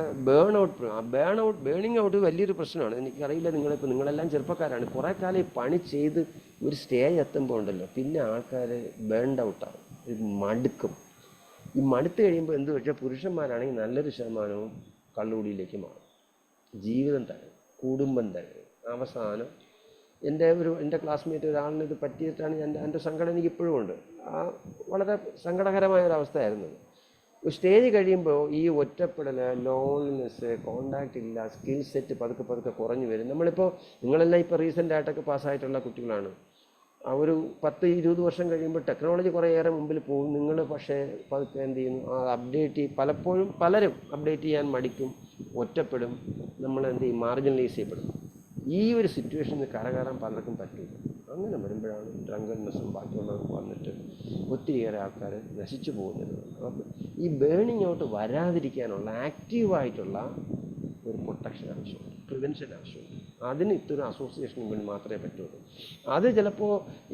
burning out വലിയൊരു പ്രശ്നമാണ്. എനിക്കറിയില്ല, നിങ്ങളെല്ലാം ചെറുപ്പക്കാരാണ്. കുറേ കാലം ഈ പണി ചെയ്ത് ഒരു സ്റ്റേജ് എത്തുമ്പോൾ ഉണ്ടല്ലോ, പിന്നെ ആൾക്കാർ ബേൺഡ് ഔട്ടാണ്, മടുക്കും. ഈ മടുത്ത് കഴിയുമ്പോൾ എന്ത് വെച്ചാൽ പുരുഷന്മാരാണെങ്കിൽ നല്ലൊരു ശതമാനവും കള്ളുകൂടിയിലേക്ക് മാറും, ജീവിതം തരും, കുടുംബം തരും. അവസാനം എൻ്റെ ക്ലാസ്മേറ്റ് ഒരാളിന് ഇത് പറ്റിയിട്ടാണ് എൻ്റെ സങ്കടം എനിക്കിപ്പോഴും ഉണ്ട്. വളരെ സങ്കടകരമായ ഒരവസ്ഥയായിരുന്നു. ഒരു സ്റ്റേജ് കഴിയുമ്പോൾ ഈ ഒറ്റപ്പെടൽ, ലോൺലിനെസ്, കോണ്ടാക്റ്റ് ഇല്ല, സ്കിൽ സെറ്റ് പതുക്കെ കുറഞ്ഞു വരും. നിങ്ങളെല്ലാം ഇപ്പോൾ റീസെൻ്റായിട്ടൊക്കെ പാസ്സായിട്ടുള്ള കുട്ടികളാണ്. ഒരു 10-20 വർഷം കഴിയുമ്പോൾ ടെക്നോളജി കുറേയേറെ മുമ്പിൽ പോകും. നിങ്ങൾ പക്ഷേ പതുക്കെ എന്ത് ചെയ്യുന്നു, പലപ്പോഴും പലരും അപ്ഡേറ്റ് ചെയ്യാൻ മടിക്കും, ഒറ്റപ്പെടും, നമ്മൾ എന്ത് ചെയ്യും, മാർജിനലൈസ് ചെയ്യപ്പെടും. ഈ ഒരു സിറ്റുവേഷനിൽ കരകയറാൻ പലർക്കും പറ്റില്ല. അങ്ങനെ വരുമ്പോഴാണ് ഡ്രങ്കഡ്നെസ്സും ബാക്കിയുള്ളവർക്ക് വന്നിട്ട് ഒത്തിരിയേറെ ആൾക്കാർ നശിച്ചു പോകുന്നത്. അപ്പം ഈ ബേണിംഗ് ഔട്ട് വരാതിരിക്കാനുള്ള ആക്റ്റീവായിട്ടുള്ള ഒരു പ്രൊട്ടക്ഷൻ ആവശ്യമുണ്ട്, പ്രിവെൻഷൻ ആവശ്യമുണ്ട്. അതിന് ഇത്തരം അസോസിയേഷന് വേണ്ടി മാത്രമേ പറ്റുള്ളൂ. അത് ചിലപ്പോൾ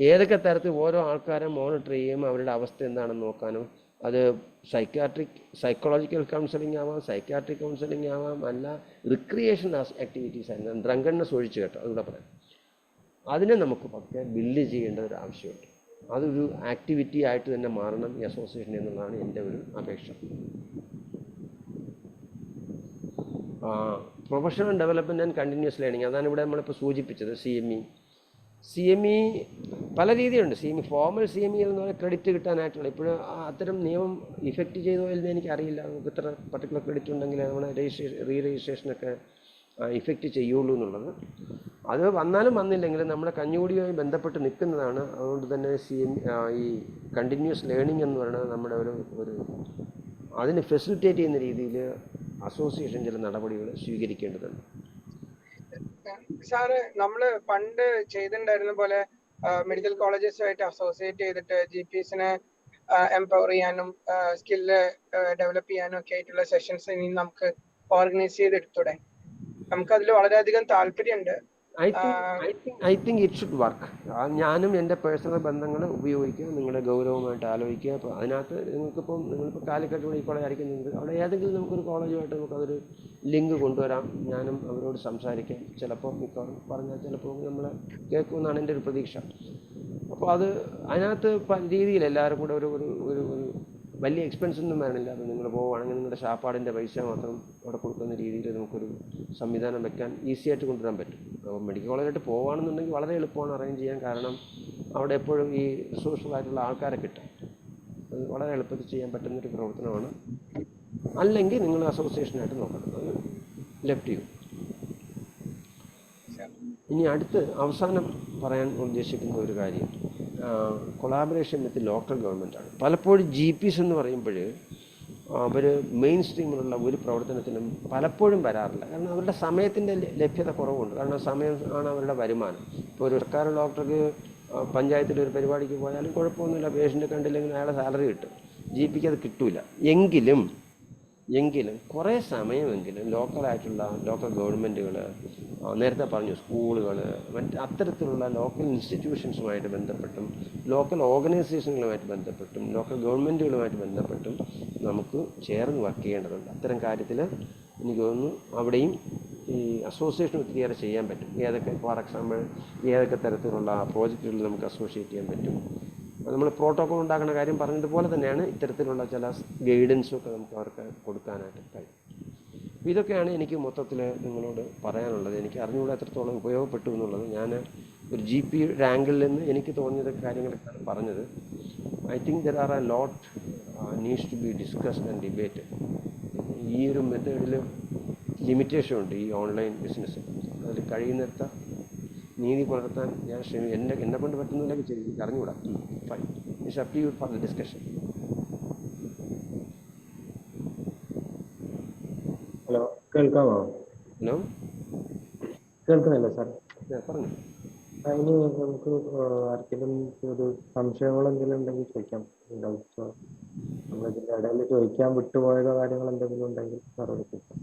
ഏതൊക്കെ തരത്തിൽ ഓരോ ആൾക്കാരെ മോണിറ്റർ ചെയ്യും, അവരുടെ അവസ്ഥ എന്താണെന്ന് നോക്കാനും, അത് സൈക്കോളജിക്കൽ കൗൺസിലിംഗ് ആവാം, സൈക്യാട്രിക് കൗൺസിലിംഗ് ആവാം, അല്ല റിക്രിയേഷൻ ആക്ടിവിറ്റീസ് ആയിരുന്നു, ഡ്രങ്കഡ്നെസ് ഒഴിച്ച് കേട്ടോ, അതുകൂടെ പറയാം. അതിനെ നമുക്ക് പതുക്കെ ബിൽഡ് ചെയ്യേണ്ട ഒരു ആവശ്യമുണ്ട്. അതൊരു ആക്ടിവിറ്റി ആയിട്ട് തന്നെ മാറണം ഈ അസോസിയേഷൻ എന്നുള്ളതാണ് എൻ്റെ ഒരു അപേക്ഷ. Professional development and continuous learning, അതാണ് ഇവിടെ നമ്മളിപ്പോൾ സൂചിപ്പിച്ചത്. CME പല രീതിയുണ്ട്. ഫോർമൽ CME എന്ന് പറഞ്ഞാൽ ക്രെഡിറ്റ് കിട്ടാനായിട്ടുള്ള, ഇപ്പോഴും അത്തരം നിയമം ഇഫക്റ്റ് ചെയ്തോ എന്ന് എനിക്കറിയില്ല. നമുക്ക് ഇത്ര പർട്ടിക്കുലർ ക്രെഡിറ്റ് ഉണ്ടെങ്കിൽ നമ്മുടെ രജിസ്ട്രേഷനൊക്കെ ഇഫക്റ്റ് ചെയ്യുള്ളൂ എന്നുള്ളത്. അത് വന്നാലും വന്നില്ലെങ്കിലും നമ്മുടെ കഞ്ഞുകൂടിയുമായി ബന്ധപ്പെട്ട് നിൽക്കുന്നതാണ്. അതുകൊണ്ട് തന്നെ ഈ കണ്ടിന്യൂസ് ലേണിംഗ് എന്ന് പറയുന്നത് നമ്മുടെ ഒരു അതിന് ഫെസിലിറ്റേറ്റ് ചെയ്യുന്ന രീതിയിൽ അസോസിയേഷൻ ചില നടപടികൾ സ്വീകരിക്കേണ്ടതുണ്ട്. സാറ് നമ്മള് പണ്ട് ചെയ്തിട്ടുണ്ടായിരുന്ന പോലെ മെഡിക്കൽ കോളേജസുമായിട്ട് അസോസിയേറ്റ് ചെയ്തിട്ട് GPsനെ എംപവർ ചെയ്യാനും സ്കില്ല് ഡെവലപ്പ് ചെയ്യാനും ഒക്കെ ആയിട്ടുള്ള സെഷൻസ് ഇനി നമുക്ക് ഓർഗനൈസ് ചെയ്തെടുത്തൂടെ? നമുക്ക് അതിൽ വളരെയധികം താല്പര്യമുണ്ട്. I think it should work. ഞാനും എൻ്റെ പേഴ്സണൽ ബന്ധങ്ങൾ ഉപയോഗിക്കുക, നിങ്ങളുടെ ഗൗരവമായിട്ട് ആലോചിക്കുക. അപ്പോൾ അതിനകത്ത് നിങ്ങളിപ്പോൾ കാലിക്കറ്റ് മെഡിക്കൽ കോളേജ് ആയിരിക്കുന്നത്, അവിടെ ഏതെങ്കിലും നമുക്കൊരു കോളേജുമായിട്ട് നമുക്കതൊരു ലിങ്ക് കൊണ്ടുവരാം. ഞാനും അവരോട് സംസാരിക്കാം. ചിലപ്പോൾ മിക്കവാറും പറഞ്ഞാൽ ചിലപ്പോൾ നമ്മൾ കേൾക്കുമെന്നാണ് എൻ്റെ ഒരു പ്രതീക്ഷ. അപ്പോൾ അതിനകത്ത് രീതിയിൽ എല്ലാവരും കൂടെ ഒരു വലിയ എക്സ്പെൻസ് ഒന്നും വരണില്ല. അത് നിങ്ങൾ പോവുകയാണെങ്കിൽ നിങ്ങളുടെ ഷാപ്പാടിൻ്റെ പൈസ മാത്രം അവിടെ കൊടുക്കുന്ന രീതിയിൽ നമുക്കൊരു സംവിധാനം വെക്കാൻ ഈസി ആയിട്ട് കൊണ്ടുവരാൻ പറ്റും. അപ്പോൾ മെഡിക്കൽ കോളേജായിട്ട് പോവുകയാണെന്നുണ്ടെങ്കിൽ വളരെ എളുപ്പമാണ് അറേഞ്ച് ചെയ്യാൻ. കാരണം അവിടെ എപ്പോഴും ഈ റിസോഴ്സ്ഫുൾ ആയിട്ടുള്ള ആൾക്കാരെ കിട്ടും. അത് വളരെ എളുപ്പത്തിൽ ചെയ്യാൻ പറ്റുന്നൊരു പ്രവർത്തനമാണ്. അല്ലെങ്കിൽ നിങ്ങൾ അസോസിയേഷനായിട്ട് നോക്കണം. അത് ലെഫ്റ്റ് ചെയ്യും. ഇനി അവസാനം പറയാൻ ഉദ്ദേശിക്കുന്ന ഒരു കാര്യം കൊളാബറേഷൻ വിത്ത് ലോക്കൽ ഗവൺമെൻറ്റാണ്. പലപ്പോഴും GPs എന്ന് പറയുമ്പോൾ അവർ മെയിൻ സ്ട്രീമിലുള്ള ഒരു പ്രവർത്തനത്തിനും പലപ്പോഴും വരാറില്ല. കാരണം അവരുടെ സമയത്തിൻ്റെ ലഭ്യത കുറവുണ്ട്. കാരണം സമയം ആണ് അവരുടെ വരുമാനം. ഇപ്പോൾ ഒരു സർക്കാർ ഡോക്ടർക്ക് പഞ്ചായത്തിലൊരു പരിപാടിക്ക് പോയാലും കുഴപ്പമൊന്നുമില്ല, പേഷ്യൻ്റ് കണ്ടില്ലെങ്കിൽ അയാളെ സാലറി കിട്ടും. GPക്ക് അത് കിട്ടില്ല. എങ്കിലും കുറേ സമയമെങ്കിലും ലോക്കൽ ഗവൺമെൻറ്റുകൾ, നേരത്തെ പറഞ്ഞു സ്കൂളുകൾ, അത്തരത്തിലുള്ള ലോക്കൽ ഇൻസ്റ്റിറ്റ്യൂഷൻസുമായിട്ട് ബന്ധപ്പെട്ടും ലോക്കൽ ഓർഗനൈസേഷനുകളുമായിട്ട് ബന്ധപ്പെട്ടും ലോക്കൽ ഗവൺമെൻറ്റുകളുമായിട്ട് ബന്ധപ്പെട്ടും നമുക്ക് ചേർന്ന് വർക്ക് ചെയ്യേണ്ടതുണ്ട്. അത്തരം കാര്യത്തിൽ എനിക്ക് തോന്നുന്നു അവിടെയും ഈ അസോസിയേഷൻ ഒത്തിരിയേറെ ചെയ്യാൻ പറ്റും. ഫോർ എക്സാമ്പിൾ ഏതൊക്കെ തരത്തിലുള്ള പ്രോജക്റ്റുകൾ നമുക്ക് അസോസിയേറ്റ് ചെയ്യാൻ പറ്റും. നമ്മൾ പ്രോട്ടോക്കോൾ ഉണ്ടാക്കുന്ന കാര്യം പറഞ്ഞതുപോലെ തന്നെയാണ് ഇത്തരത്തിലുള്ള ചില ഗൈഡൻസും ഒക്കെ നമുക്ക് അവർക്ക് കൊടുക്കാനായിട്ട് കഴിയും. അപ്പോൾ ഇതൊക്കെയാണ് എനിക്ക് മൊത്തത്തിൽ നിങ്ങളോട് പറയാനുള്ളത്. എനിക്ക് അറിഞ്ഞുകൂടെ എത്രത്തോളം ഉപയോഗപ്പെട്ടു എന്നുള്ളത്. ഞാൻ ഒരു GP റാങ്കിൽ നിന്ന് എനിക്ക് തോന്നിയത് കാര്യങ്ങളൊക്കെയാണ് പറഞ്ഞത്. I think there are a lot needs to be discussed and debate. ഈ ഒരു മെത്തേഡിൽ ലിമിറ്റേഷൻ ഉണ്ട് ഈ ഓൺലൈൻ ബിസിനസ്. അതിൽ കഴിയുന്നിടത്ത നീതി പുലർത്താൻ ഞാൻ എന്നെ കൊണ്ട് പറ്റുന്നില്ലെങ്കിൽ ചെയ്യും. അറിഞ്ഞുകൂടാ. Fine, it's up to you for the discussion. Hello, കേൾക്കാമോ? ഹലോ, കേൾക്കുന്നില്ല സാർ? പറഞ്ഞു. ഇനി നമുക്ക് ആർക്കെങ്കിലും ഒരു സംശയങ്ങൾ എന്തെങ്കിലും ഉണ്ടെങ്കിൽ ചോദിക്കാം. നമ്മളിതിൻ്റെ ഇടയിൽ ചോദിക്കാൻ വിട്ടുപോയ കാര്യങ്ങൾ എന്തെങ്കിലും ഉണ്ടെങ്കിൽ സാറോട് ചോദിക്കാം.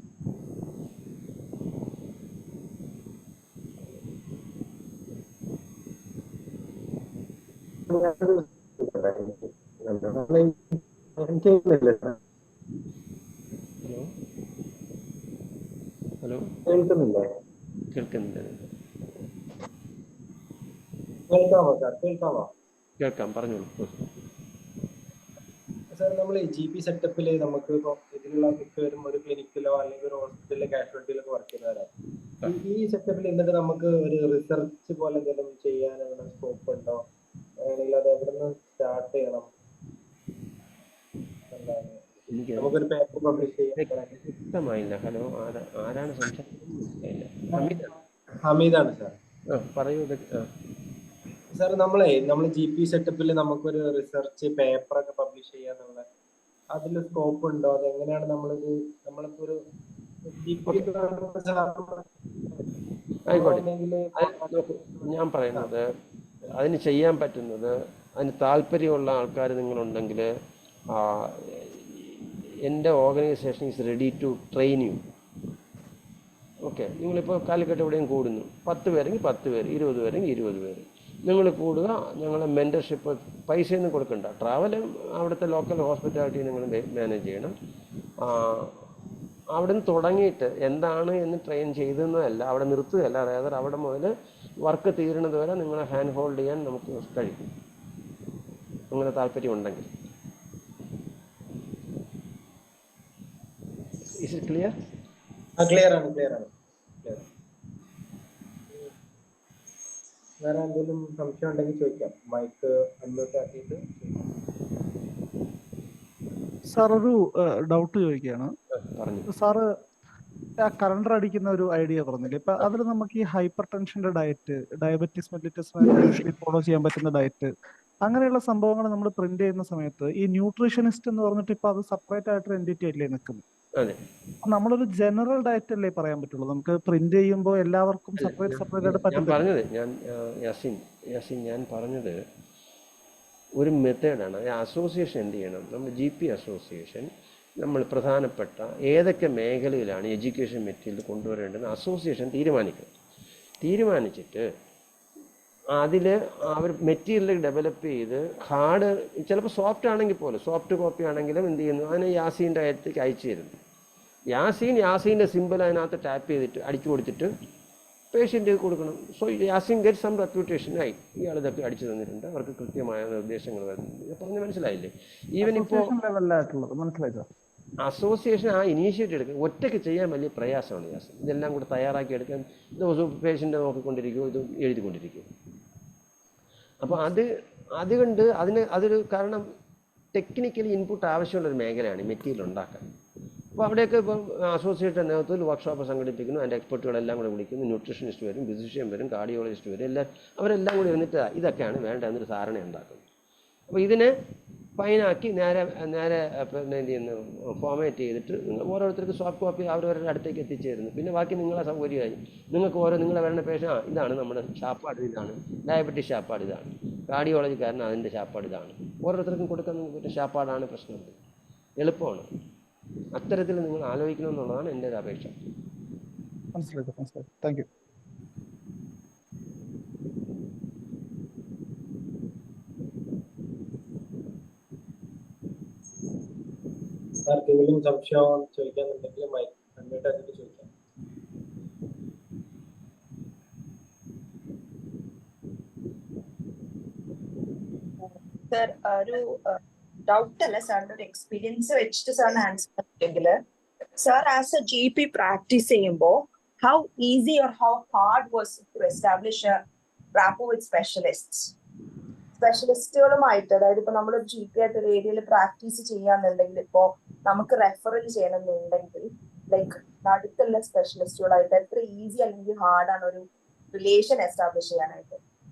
ഹലോ, കേൾക്കുന്നില്ലേ? കേൾക്കുന്നില്ല. കേൾക്കാമോ സാർ? കേൾക്കാമോ? കേൾക്കാം, പറഞ്ഞോളൂ. സാർ, നമ്മൾ ഈ GP സെറ്റപ്പിൽ നമുക്ക് ഇപ്പോൾ ഇതിലുള്ള മിക്കവരും ഒരു ക്ലിനിക്കിലോ അല്ലെങ്കിൽ ഒരു ഹോസ്പിറ്റലിലെ കാഷ്വാലിറ്റിയിലൊക്കെ വർക്ക് ചെയ്യുന്നവരാണ്. ഈ സെറ്റപ്പിൽ എന്നിട്ട് നമുക്ക് ഒരു റിസർച്ച് പോലെ എന്തെങ്കിലും ചെയ്യാനുള്ള സ്കോപ്പ് ഉണ്ടോ? അല്ലെങ്കിൽ അത് എവിടെ നിന്ന് സ്റ്റാർട്ട് ചെയ്യണം? നമുക്കൊരു പേപ്പർ പബ്ലിഷ് ചെയ്യാൻ വ്യക്തമായില്ല. ഹലോ, ആരാണ് സംസാരിക്കുന്നത്? ഹമീദാണ് സാർ. പറയൂ സാർ. നമ്മൾ GP സെറ്റപ്പിൽ നമുക്കൊരു റിസർച്ച് പേപ്പറൊക്കെ പബ്ലിഷ് ചെയ്യാന്നുള്ള അതിൽ സ്കോപ്പ് ഉണ്ടോ? അതെങ്ങനെയാണ് നമ്മളിപ്പോ ഒരു ആയിക്കോട്ടെ. ഞാൻ പറയുന്നത് അതിന് ചെയ്യാൻ പറ്റുന്നത്, അതിന് താല്പര്യമുള്ള ആൾക്കാർ നിങ്ങളുണ്ടെങ്കിൽ എൻ്റെ organization is ready to train you. Okay, നിങ്ങളിപ്പോൾ കാലിക്കറ്റ് എവിടെയും കൂടുന്നു, 10 പേരെങ്കിൽ 10 പേര്, 20 പേരെങ്കിൽ 20 പേര് നിങ്ങൾ കൂടുക. ഞങ്ങൾ മെൻറ്റർഷിപ്പ് പൈസയൊന്നും കൊടുക്കണ്ട. ട്രാവലും അവിടുത്തെ ലോക്കൽ ഹോസ്പിറ്റാലിറ്റി നിങ്ങൾ മാനേജ് ചെയ്യണം. അവിടെ നിന്ന് തുടങ്ങിയിട്ട് എന്താണ് എന്ന് ട്രെയിൻ ചെയ്തെന്നതല്ല, അവിടെ നിർത്തുകയല്ല. അതായത് അവിടെ മുതൽ വർക്ക് തീരുന്നത് വരെ നിങ്ങളെ ഹാൻഡ് ഹോൾഡ് ചെയ്യാൻ നമുക്ക് കഴിയും, അങ്ങനെ താല്പര്യം ഉണ്ടെങ്കിൽ. Is it clear? ക്ലിയർ ആണ്. വേറെ എന്തെങ്കിലും സംശയം ഉണ്ടെങ്കിൽ ചോദിക്കാം. മൈക്ക് അൺമ്യൂട്ട് ആക്കിയിട്ട് സാർ, ഒരു ഡൗട്ട് ചോദിക്കുകയാണ്. സാറ് കലണ്ടർ അടിക്കുന്ന ഒരു ഐഡിയ പറഞ്ഞില്ലേ, ഇപ്പൊ അതിൽ നമുക്ക് ഈ ഹൈപ്പർ ടെൻഷന്റെ diet, diabetes mellitus usually follow ചെയ്യാൻ പറ്റുന്ന ഡയറ്റ്, അങ്ങനെയുള്ള സംഭവങ്ങൾ നമ്മൾ പ്രിന്റ് ചെയ്യുന്ന സമയത്ത് ഈ ന്യൂട്രീഷനിസ്റ്റ് എന്ന് പറഞ്ഞിട്ട് ഇപ്പൊ അത് സെപ്പറേറ്റ് ആയിട്ട് എൻറ്റിറ്റി അല്ലേ നിൽക്കുന്നത്? നമ്മളൊരു ജനറൽ ഡയറ്റ് അല്ലേ പറയാൻ പറ്റുള്ളൂ? നമുക്ക് പ്രിന്റ് ചെയ്യുമ്പോൾ എല്ലാവർക്കും സെപ്പറേറ്റ് ആയിട്ട് പറ്റും. ഞാൻ പറഞ്ഞത് ഒരു മെത്തേഡാണ്. അസോസിയേഷൻ എന്ത് ചെയ്യണം? നമ്മൾ GP അസോസിയേഷൻ നമ്മൾ പ്രധാനപ്പെട്ട ഏതൊക്കെ മേഖലയിലാണ് എഡ്യൂക്കേഷൻ മെറ്റീരിയൽ കൊണ്ടുവരേണ്ടതെന്ന് അസോസിയേഷൻ തീരുമാനിക്കണം. തീരുമാനിച്ചിട്ട് അതിൽ അവർ മെറ്റീരിയൽ ഡെവലപ്പ് ചെയ്ത് ഹാർഡ്, ചിലപ്പോൾ സോഫ്റ്റ് ആണെങ്കിൽ പോലും, സോഫ്റ്റ് കോപ്പി ആണെങ്കിലും എന്ത് ചെയ്യുന്നു, അതിനെ യാസീൻ്റെ കാര്യത്തേക്ക് അയച്ചു തരുന്നു. യാസീൻ്റെ സിമ്പിൾ അതിനകത്ത് ടാപ്പ് ചെയ്തിട്ട് അടിച്ചു കൊടുത്തിട്ട് പേഷ്യൻ്റ് കൊടുക്കണം. സോ യാസീൻ ഗെറ്റ് സം റെപ്യൂട്ടേഷൻ. ആയി ഇയാൾ ഇതൊക്കെ അടിച്ചു തന്നിട്ടുണ്ട്, അവർക്ക് കൃത്യമായ നിർദ്ദേശങ്ങൾ വരുന്നുണ്ട് പറഞ്ഞ് മനസ്സിലായില്ലേ? ഈവൻ ഇപ്പോൾ മനസ്സിലായി. അസോസിയേഷൻ ആ ഇനീഷ്യേറ്റീവ് എടുക്കാൻ ഒറ്റയ്ക്ക് ചെയ്യാൻ വലിയ പ്രയാസമാണ് യാസീൻ. ഇതെല്ലാം കൂടെ തയ്യാറാക്കി എടുക്കാൻ ദിവസവും പേഷ്യൻ്റ് നോക്കിക്കൊണ്ടിരിക്കുമോ, ഇത് എഴുതിക്കൊണ്ടിരിക്കും. അപ്പോൾ അതുകൊണ്ട് അതൊരു കാരണം ടെക്നിക്കലി ഇൻപുട്ട് ആവശ്യമുള്ളൊരു മേഖലയാണ് മെറ്റീരിയൽ ഉണ്ടാക്കാൻ. അപ്പോൾ അവിടെയൊക്കെ ഇപ്പം അസോസിയേറ്റ് നേതൃത്വത്തിൽ വർക്ക്ഷോപ്പ് സംഘടിപ്പിക്കുന്നു, അതിൻ്റെ എക്സ്പെർട്ടുകളെല്ലാം കൂടെ വിളിക്കുന്നു, ന്യൂട്രീഷനിസ്റ്റ് വരും, ഫിസിഷ്യൻ വരും, കാർഡിയോളജിസ്റ്റ് വരും, അവരെല്ലാം കൂടി വന്നിട്ട് ഇതൊക്കെയാണ് വേണ്ട എന്നൊരു ധാരണ ഉണ്ടാക്കുന്നു. അപ്പോൾ ഇതിനെ ഫൈനാക്കി നേരെ പിന്നെ എന്ത് ചെയ്യുന്നു, ഫോർമാറ്റ് ചെയ്തിട്ട് ഓരോരുത്തർക്ക് സോഫ്റ്റ് കോപ്പി അവരവരുടെ അടുത്തേക്ക് എത്തിച്ചേരുന്നു. പിന്നെ ബാക്കി നിങ്ങളെ സൗകര്യമായി നിങ്ങൾക്ക് നിങ്ങളെ വരുന്ന പേഷ്യൻ്റ് ഇതാണ് നമ്മുടെ ശാപ്പാട്, ഇതാണ് ഡയബറ്റീസ് ശാപ്പാട്, ഇതാണ് കാർഡിയോളജിക്കാരന് അതിൻ്റെ ശാപ്പാട്, ഇതാണ് ഓരോരുത്തർക്കും കൊടുക്കാൻ പറ്റുന്ന ശാപ്പാടാണ് പ്രശ്നം. എളുപ്പമാണ്. അത്തരത്തിൽ നിങ്ങൾ ആലോചിക്കണമെന്നുള്ളതാണ് എൻ്റെ ഒരു അപേക്ഷ. മനസ്സിലായി. Thank you. ആർക്കെങ്കിലും സംശയം ചോദിക്കാന്നുണ്ടെങ്കിൽ മൈക്ക് അൺമ്യൂട്ട് ആക്കിയിട്ട് ചോദിക്കാം. സർ ഒരു ഡൗട്ട് അല്ല സാറിന്റെ ഒരു എക്സ്പീരിയൻസ് വെച്ചിട്ട് സാറിന് ആൻസർ ഉണ്ടെങ്കിൽ, sir as a GP practice ചെയ്യുമ്പോൾ how easy or how hard was to establish a rapport with സ്പെഷ്യലിസ്റ്റുകളുമായിട്ട്? അതായത് ഇപ്പൊ നമ്മളൊരു GP ആയിട്ട് ഒരു ഏരിയയിൽ പ്രാക്ടീസ് ചെയ്യാന്നുണ്ടെങ്കിൽ, ഇപ്പോ നമുക്ക് റെഫറൽ ചെയ്യണമെന്നുണ്ടെങ്കിൽ ലൈക്ക് അടുത്തുള്ള സ്പെഷ്യലിസ്റ്റുകളായിട്ട് എത്ര ഈസി അല്ലെങ്കിൽ ഹാർഡാണ് ഒരു റിലേഷൻ എസ്റ്റാബ്ലിഷ് ചെയ്യാനായിട്ട്?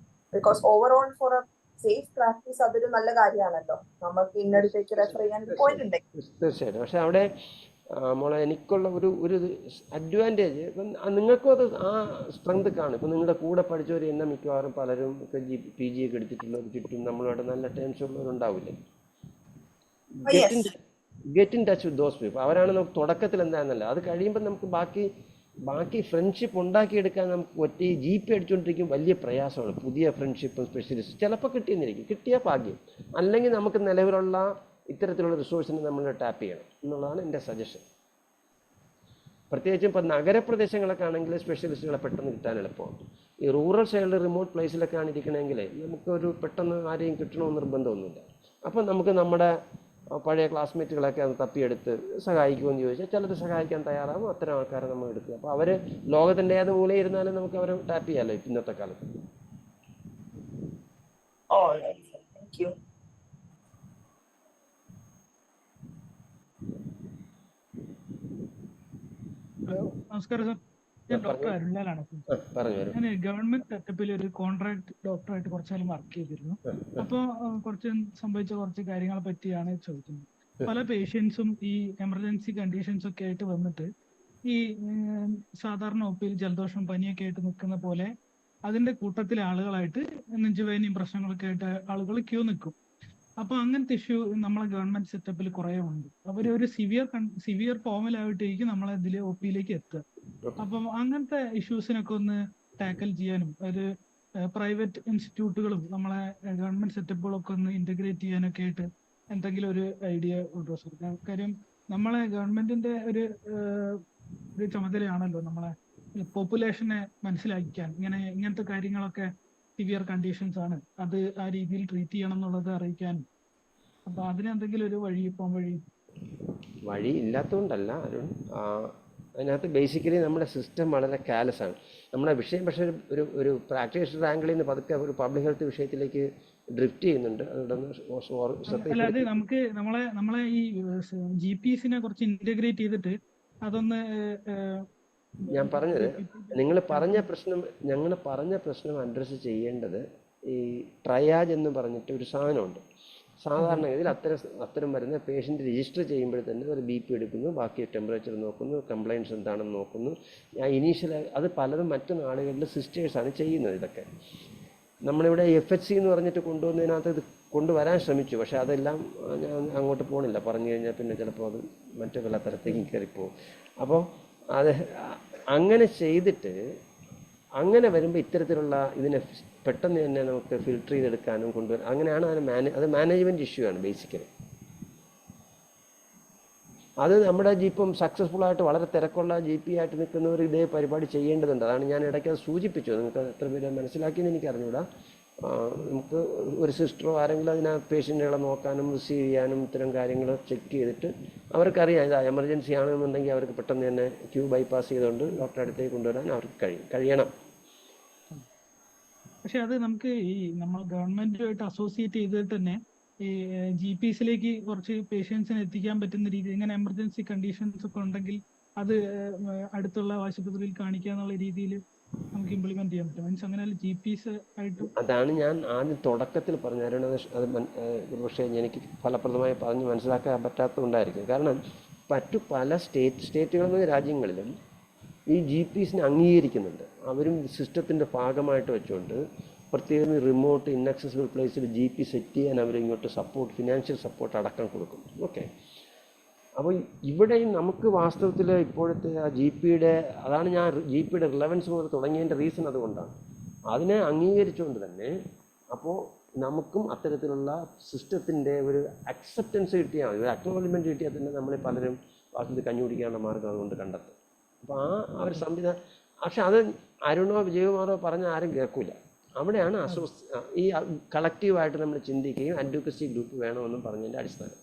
Because overall for a safe practice അതൊരു നല്ല കാര്യമാണല്ലോ, നമുക്ക് ഇന്നടുത്തേക്ക് റെഫർ ചെയ്യാൻ പോയിന്റ് ഉണ്ടെങ്കിൽ. തീർച്ചയായിട്ടും. പക്ഷെ അവിടെ മോളെ എനിക്കുള്ള ഒരു അഡ്വാൻറ്റേജ്, ഇപ്പം നിങ്ങൾക്കും അത് ആ സ്ട്രെങ്ത് കാണും. ഇപ്പം നിങ്ങളുടെ കൂടെ പഠിച്ചവർ എന്നെ മിക്കവാറും പലരും ഒക്കെ PG ഒക്കെ എടുത്തിട്ടുള്ളവർ ചുറ്റും നമ്മളുമായിട്ട് നല്ല ടേംസ് ഉള്ളവരുണ്ടാവില്ലേ? Get in touch with those people. അവരാണ് നമുക്ക് തുടക്കത്തിൽ എന്താണെന്നല്ല, അത് കഴിയുമ്പോൾ നമുക്ക് ബാക്കി ഫ്രണ്ട്ഷിപ്പ് ഉണ്ടാക്കിയെടുക്കാൻ നമുക്ക് ഒറ്റ GP അടിച്ചുകൊണ്ടിരിക്കും വലിയ പ്രയാസമാണ്. പുതിയ ഫ്രണ്ട്ഷിപ്പും സ്പെഷ്യലിസ്റ്റ് ചിലപ്പോൾ കിട്ടിയെന്നിരിക്കും, കിട്ടിയ ഭാഗ്യം. അല്ലെങ്കിൽ നമുക്ക് നിലവിലുള്ള ഇത്തരത്തിലുള്ള റിസോഴ്സിനെ നമ്മൾ ടാപ്പ് ചെയ്യണം എന്നുള്ളതാണ് എൻ്റെ സജഷൻ. പ്രത്യേകിച്ചും ഇപ്പം നഗരപ്രദേശങ്ങളൊക്കെ ആണെങ്കിൽ സ്പെഷ്യലിസ്റ്റുകളെ പെട്ടെന്ന് കിട്ടാൻ എളുപ്പമാണ്. ഈ റൂറൽ സൈഡിൽ റിമോട്ട് പ്ലേസിലൊക്കെ ഇരിക്കണമെങ്കിൽ നമുക്കൊരു പെട്ടെന്ന് ആരെയും കിട്ടണമെന്ന് നിർബന്ധമൊന്നുമില്ല. അപ്പം നമുക്ക് നമ്മുടെ പഴയ ക്ലാസ്മേറ്റുകളൊക്കെ അത് തപ്പിയെടുത്ത് സഹായിക്കുമെന്ന് ചോദിച്ചാൽ ചിലർ സഹായിക്കാൻ തയ്യാറാകും. അത്തരം ആൾക്കാരെ നമ്മൾ എടുക്കുക. അപ്പോൾ അവർ ലോകത്തിൻ്റെ ഏത് മൂലയിൽ ഇരുന്നാലും നമുക്ക് അവരെ ടാപ്പ് ചെയ്യാമല്ലോ ഇന്നത്തെ കാലത്ത്. ഹലോ, നമസ്കാരം സാർ. ഞാൻ ഡോക്ടർ അരുൺലാലാണ്. ഞാൻ ഗവൺമെന്റ് സെറ്റപ്പിൽ ഒരു കോൺട്രാക്ട് ഡോക്ടറായിട്ട് കുറച്ചാലും വർക്ക് ചെയ്തിരുന്നു. അപ്പോൾ സംഭവിച്ച കുറച്ച് കാര്യങ്ങളെ പറ്റിയാണ് ചോദിക്കുന്നത്. പല പേഷ്യൻസും ഈ എമർജൻസി കണ്ടീഷൻസ് ഒക്കെ ആയിട്ട് വന്നിട്ട് ഈ സാധാരണ ഒപ്പിയിൽ ജലദോഷം പനിയൊക്കെ ആയിട്ട് നിൽക്കുന്ന പോലെ അതിന്റെ കൂട്ടത്തിലെ ആളുകളായിട്ട് നെഞ്ചുവേദനയും പ്രശ്നങ്ങളൊക്കെ ആയിട്ട് ആളുകൾ ക്യൂ നിൽക്കും. അപ്പൊ അങ്ങനത്തെ ഇഷ്യൂ നമ്മളെ ഗവൺമെന്റ് സെറ്റപ്പിൽ കുറെ ഉണ്ട്. അവരൊരു സിവിയർ ഫോമിലായിട്ടായിരിക്കും നമ്മളെ ഇതില് ഒപ്പിയിലേക്ക് എത്തുക. അപ്പം അങ്ങനത്തെ ഇഷ്യൂസിനൊക്കെ ഒന്ന് ടാക്കിൾ ചെയ്യാനും ഒരു പ്രൈവറ്റ് ഇൻസ്റ്റിറ്റ്യൂട്ടുകളും നമ്മളെ ഗവൺമെന്റ് സെറ്റപ്പുകളൊക്കെ ഒന്ന് ഇന്റഗ്രേറ്റ് ചെയ്യാനൊക്കെ ആയിട്ട് എന്തെങ്കിലും ഒരു ഐഡിയ ഉണ്ടോ സർ? കാര്യം നമ്മളെ ഗവൺമെന്റിന്റെ ഒരു ചുമതലയാണല്ലോ നമ്മളെ പോപ്പുലേഷനെ മനസ്സിലാക്കാൻ, ഇങ്ങനത്തെ കാര്യങ്ങളൊക്കെ സിവിയർ കണ്ടീഷൻസ് ആണ്, അത് ആ രീതിയിൽ ട്രീറ്റ് ചെയ്യണം എന്നുള്ളത് അറിയിക്കാനും. അപ്പൊ അതിനെന്തെങ്കിലും ഒരു വഴി ഇല്ലാത്തതുകൊണ്ടല്ല അരുൺ. അതിനകത്ത് ബേസിക്കലി നമ്മുടെ സിസ്റ്റം വളരെ കാലസ് ആണ്. നമ്മുടെ വിഷയം പക്ഷേ ഒരു പ്രാക്ടീഷണർ ആംഗിളിൽ നിന്ന് പതുക്കെ ഒരു പബ്ലിക് ഹെൽത്ത് വിഷയത്തിലേക്ക് ഡ്രിഫ്റ്റ് ചെയ്യുന്നുണ്ട്. അല്ലാതെ നമുക്ക് നമ്മളെ ഈ GPസിനെ കുറച്ച് ഇന്റഗ്രേറ്റ് ചെയ്തിട്ട് അതൊന്ന് ഞാൻ പറഞ്ഞത് ഞങ്ങൾ പറഞ്ഞ പ്രശ്നം അഡ്രസ്സ് ചെയ്യേണ്ടത് ഈ ട്രയാജ് എന്ന് പറഞ്ഞിട്ട് ഒരു സാധനമുണ്ട്. സാധാരണഗതിയിൽ അത്തരം വരുന്ന പേഷ്യൻ്റ് രജിസ്റ്റർ ചെയ്യുമ്പോൾ തന്നെ ഒരു BP എടുക്കുന്നു, ബാക്കി ടെമ്പറേച്ചർ നോക്കുന്നു, കംപ്ലയിൻസ് എന്താണെന്ന് നോക്കുന്നു. അത് പലതും മറ്റു നാടുകളിൽ സിസ്റ്റേഴ്സാണ് ചെയ്യുന്നത്. ഇതൊക്കെ നമ്മളിവിടെ FHC എന്ന് പറഞ്ഞിട്ട് കൊണ്ടുവന്നതിനകത്ത് ഇത് കൊണ്ടുവരാൻ ശ്രമിച്ചു. പക്ഷേ അതെല്ലാം ഞാൻ അങ്ങോട്ട് പോകണില്ല. പറഞ്ഞു കഴിഞ്ഞാൽ പിന്നെ ചിലപ്പോൾ അത് മറ്റു പല തരത്തേക്കും കയറിപ്പോകും. അപ്പോൾ അത് അങ്ങനെ ചെയ്തിട്ട് അങ്ങനെ വരുമ്പോൾ ഇത്തരത്തിലുള്ള ഇതിനെ പെട്ടെന്ന് തന്നെ നമുക്ക് ഫിൽട്ടർ ചെയ്തെടുക്കാനും കൊണ്ടുവരാൻ അങ്ങനെയാണ് അത് മാനേജ്മെൻറ്റ് ഇഷ്യൂ ആണ് ബേസിക്കലി. അത് നമ്മുടെ ഇപ്പം സക്സസ്ഫുൾ ആയിട്ട് വളരെ തിരക്കുള്ള GP ആയിട്ട് നിൽക്കുന്നവർ ഇതേ പരിപാടി ചെയ്യേണ്ടതുണ്ട്. അതാണ് ഞാൻ ഇടയ്ക്ക് അത് സൂചിപ്പിച്ചു. നിങ്ങൾക്ക് എത്ര പേര് മനസ്സിലാക്കിയെന്ന് എനിക്ക് അറിഞ്ഞൂടാ. നമുക്ക് ഒരു സിസ്റ്ററോ ആരെങ്കിലും അതിനകത്ത് പേഷ്യൻറ്റുകളെ നോക്കാനും റിസീവ് ചെയ്യാനും ഇത്തരം കാര്യങ്ങൾ ചെക്ക് ചെയ്തിട്ട് അവർക്കറിയാം ഇത് എമർജൻസി ആണെന്നുണ്ടെങ്കിൽ അവർക്ക് പെട്ടെന്ന് തന്നെ ക്യൂ ബൈപ്പാസ് ചെയ്തുകൊണ്ട് ഡോക്ടറെ അടുത്തേക്ക് കൊണ്ടുവരാൻ അവർക്ക് കഴിയണം. പക്ഷെ അത് നമുക്ക് ഈ നമ്മൾ ഗവൺമെന്റുമായിട്ട് അസോസിയേറ്റ് ചെയ്തിട്ട് തന്നെ ഈ GPസിലേക്ക് കുറച്ച് പേഷ്യൻസിനെ എത്തിക്കാൻ പറ്റുന്ന രീതിയിൽ ഇങ്ങനെ എമർജൻസി കണ്ടീഷൻസ് ഒക്കെ ഉണ്ടെങ്കിൽ അത് അടുത്തുള്ള ആശുപത്രിയിൽ കാണിക്കുക എന്നുള്ള രീതിയിൽ നമുക്ക് ഇംപ്ലിമെന്റ് ചെയ്യാൻ പറ്റും. മീൻസ് അങ്ങനെ GPs ആയിട്ട്. അതാണ് ഞാൻ ആദ്യം തുടക്കത്തിൽ പറഞ്ഞു. അത് പക്ഷേ എനിക്ക് ഫലപ്രദമായി പറഞ്ഞ് മനസ്സിലാക്കാൻ പറ്റാത്തതുകൊണ്ടായിരിക്കും. കാരണം പല സ്റ്റേറ്റുകളിലും രാജ്യങ്ങളിലും ഈ GPസിനെ അംഗീകരിക്കുന്നുണ്ട്. അവരും സിസ്റ്റത്തിൻ്റെ ഭാഗമായിട്ട് വെച്ചുകൊണ്ട് പ്രത്യേകം റിമോട്ട് ഇൻഅക്സസിബിൾ പ്ലേസിൽ GP സെറ്റ് ചെയ്യാൻ അവരിങ്ങോട്ട് ഫിനാൻഷ്യൽ സപ്പോർട്ട് അടക്കം കൊടുക്കും. ഓക്കെ, അപ്പോൾ ഇവിടെയും നമുക്ക് വാസ്തവത്തിൽ ഇപ്പോഴത്തെ ആ അതാണ് ഞാൻ GPയുടെ റിലവൻസ് മുതൽ തുടങ്ങിയതിൻ്റെ റീസൺ അതുകൊണ്ടാണ്. അതിനെ അംഗീകരിച്ചുകൊണ്ട് തന്നെ അപ്പോൾ നമുക്കും അത്തരത്തിലുള്ള സിസ്റ്റത്തിൻ്റെ ഒരു അക്സെപ്റ്റൻസ് കിട്ടിയാൽ മതി, ഒരു അക്നോളജ്മെൻറ്റ് കിട്ടിയാൽ തന്നെ നമ്മളെ പലരും വാസ്തവത്തിൽ കഞ്ഞി കുടിക്കാനുള്ള മാർഗം അതുകൊണ്ട് കണ്ടെത്തും. അപ്പോൾ ആ ഒരു സംവിധാനം. പക്ഷെ അത് അരുണോ വിജയകുമാറോ പറഞ്ഞ ആരും കേൾക്കില്ല. അവിടെയാണ് ഈ കളക്റ്റീവായിട്ട് നമ്മൾ ചിന്തിക്കുകയും അഡ്വക്കസി ഗ്രൂപ്പ് വേണമെന്നും പറഞ്ഞതിൻ്റെ അടിസ്ഥാനം.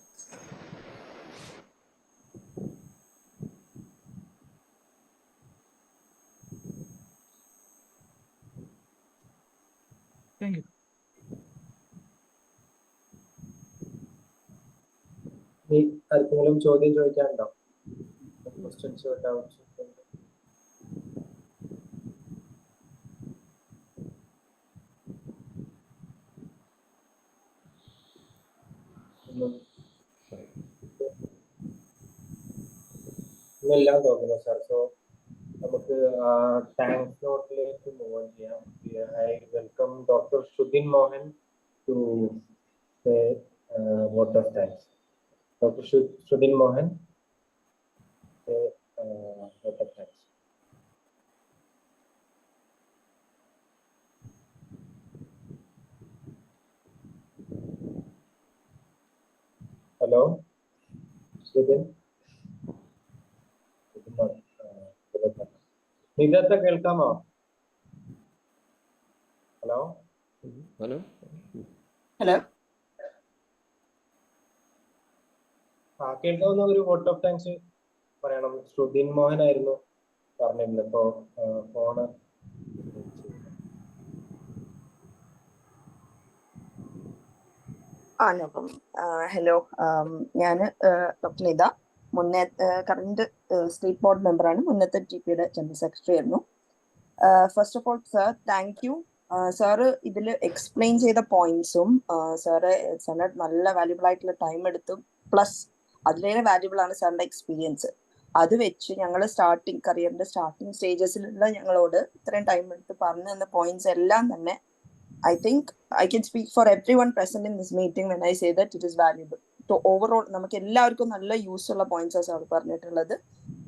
Thank you. ആർക്കെങ്കിലും ചോദ്യം ചോദിക്കാനുണ്ടോ? Questions doubts? എല്ലാം തോന്നുന്നു സാർ. സോ നമുക്ക് താങ്ക്സ് നോട്ടിലേക്ക് മൂവ് ഓൺ ചെയ്യാം. I welcome doctor Shruthin Mohan to say vote of thanks. Doctor Shruthin Mohan, vote of thanks. Hello Shruthin. നിതത്തെ കേൾക്കാമോ? ഹലോ ഹലോ ഹലോ കേൾക്കാവുന്ന ഒരു വോട്ട് ഓഫ് താങ്ക്സ് പറയണം. ശ്രുതിൻ മോഹൻ ആയിരുന്നു പറഞ്ഞിരുന്നത്. ഇപ്പോ ഫോണ് ഹലോ, ഞാൻ ഡോക്ടർ നിത, മുന്നേ കറന്റ് സ്റ്റേറ്റ് ബോർഡ് മെമ്പറാണ്, മുന്നത്തെ GPയുടെ ജനറൽ സെക്രട്ടറി ആയിരുന്നു. First of all sir, thank you. Sir ഇതിൽ എക്സ്പ്ലെയിൻ ചെയ്ത പോയിന്റ്സും സാറിന് നല്ല വാല്യുബിൾ ആയിട്ടുള്ള ടൈം എടുത്തു, പ്ലസ് അതിലേറെ വാല്യുബിൾ ആണ് സാറിന്റെ എക്സ്പീരിയൻസ്. അത് വെച്ച് ഞങ്ങൾ കരിയറിന്റെ സ്റ്റാർട്ടിങ് സ്റ്റേജസിലുള്ള ഞങ്ങളോട് ഇത്രയും ടൈം എടുത്ത് പറഞ്ഞു തന്ന പോയിന്റ്സ് എല്ലാം തന്നെ I think I can speak for everyone present in this meeting when I say that it is valuable. So overall നമുക്ക് എല്ലാവർക്കും നല്ല യൂസ് ഉള്ള പോയിന്റ്സ് ആണ് സാർ പറഞ്ഞിട്ടുള്ളത്.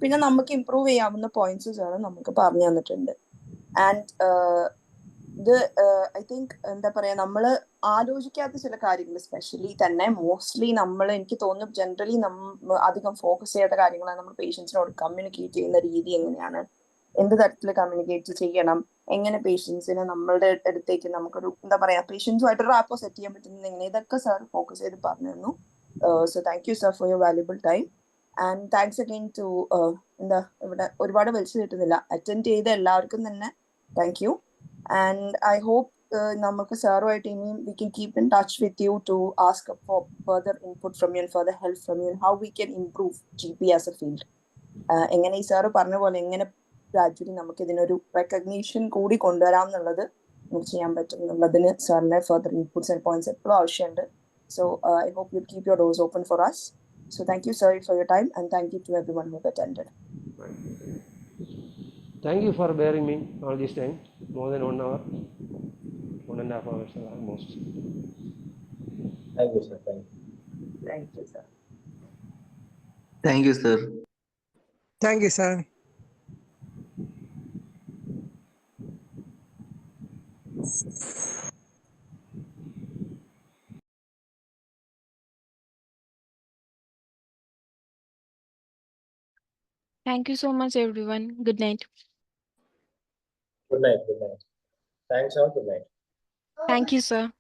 പിന്നെ നമുക്ക് ഇംപ്രൂവ് ചെയ്യാവുന്ന പോയിന്റ്സ് ആണ് നമുക്ക് പറഞ്ഞു തന്നിട്ടുണ്ട്. ആൻഡ് ഇത് ഐ തിങ്ക് എന്താ പറയാ, നമ്മൾ ആലോചിക്കാത്ത ചില കാര്യങ്ങൾ സ്പെഷ്യലി തന്നെ മോസ്റ്റ്ലി എനിക്ക് തോന്നുന്നു ജനറലി അധികം ഫോക്കസ് ചെയ്യാത്ത കാര്യങ്ങളാണ്. നമ്മൾ പേഷ്യൻസിനോട് കമ്മ്യൂണിക്കേറ്റ് ചെയ്യുന്ന രീതി എങ്ങനെയാണ്, എന്ത് തരത്തിൽ കമ്മ്യൂണിക്കേറ്റ് ചെയ്യണം, എങ്ങനെ പേഷ്യൻസിനെ നമ്മളുടെ അടുത്തേക്ക് നമുക്കൊരു എന്താ പറയാ പേഷ്യൻസുമായിട്ട് റാപ്പോ സെറ്റ് ചെയ്യാൻ പറ്റുന്നത് എങ്ങനെ, ഇതൊക്കെ സാർ ഫോക്കസ് ചെയ്ത് പറഞ്ഞു തന്നു. So thank you sir for your valuable time. And thanks again to ഇവിടെ ഒരുപാട് വലിച്ചു കിട്ടുന്നില്ല അറ്റൻഡ് ചെയ്ത എല്ലാവർക്കും തന്നെ thank you. And I hope നമുക്ക് സാറുമായിട്ട് ഇനിയും we can keep in touch with you to ask for further input from you and further help from you, how we can improve GP as a field. എങ്ങനെ ഈ sir പറഞ്ഞ പോലെ എങ്ങനെ gradually നമുക്ക് ഇതിനൊരു റെക്കഗ്നീഷൻ കൂടി കൊണ്ടുവരാം എന്നുള്ളത് നമുക്ക് ചെയ്യാൻ പറ്റും എന്നുള്ളതിന് സാറിന്റെ ഫർദർ ഇൻപുട്സ് ആൻഡ് പോയിന്റ്സ് എപ്പോഴും ആവശ്യമുണ്ട്. So I hope you keep your doors open for us. So thank you sir for your time, and thank you to everyone who attended. Thank you for bearing me all this time, more than 1 hour, 1.5 hours almost. Thank you sir. Thank you sir. Thank you sir. Thank you sir. Thank you so much, everyone. Good night. Good night. Good night. Thanks all. Good night. Thank you, sir.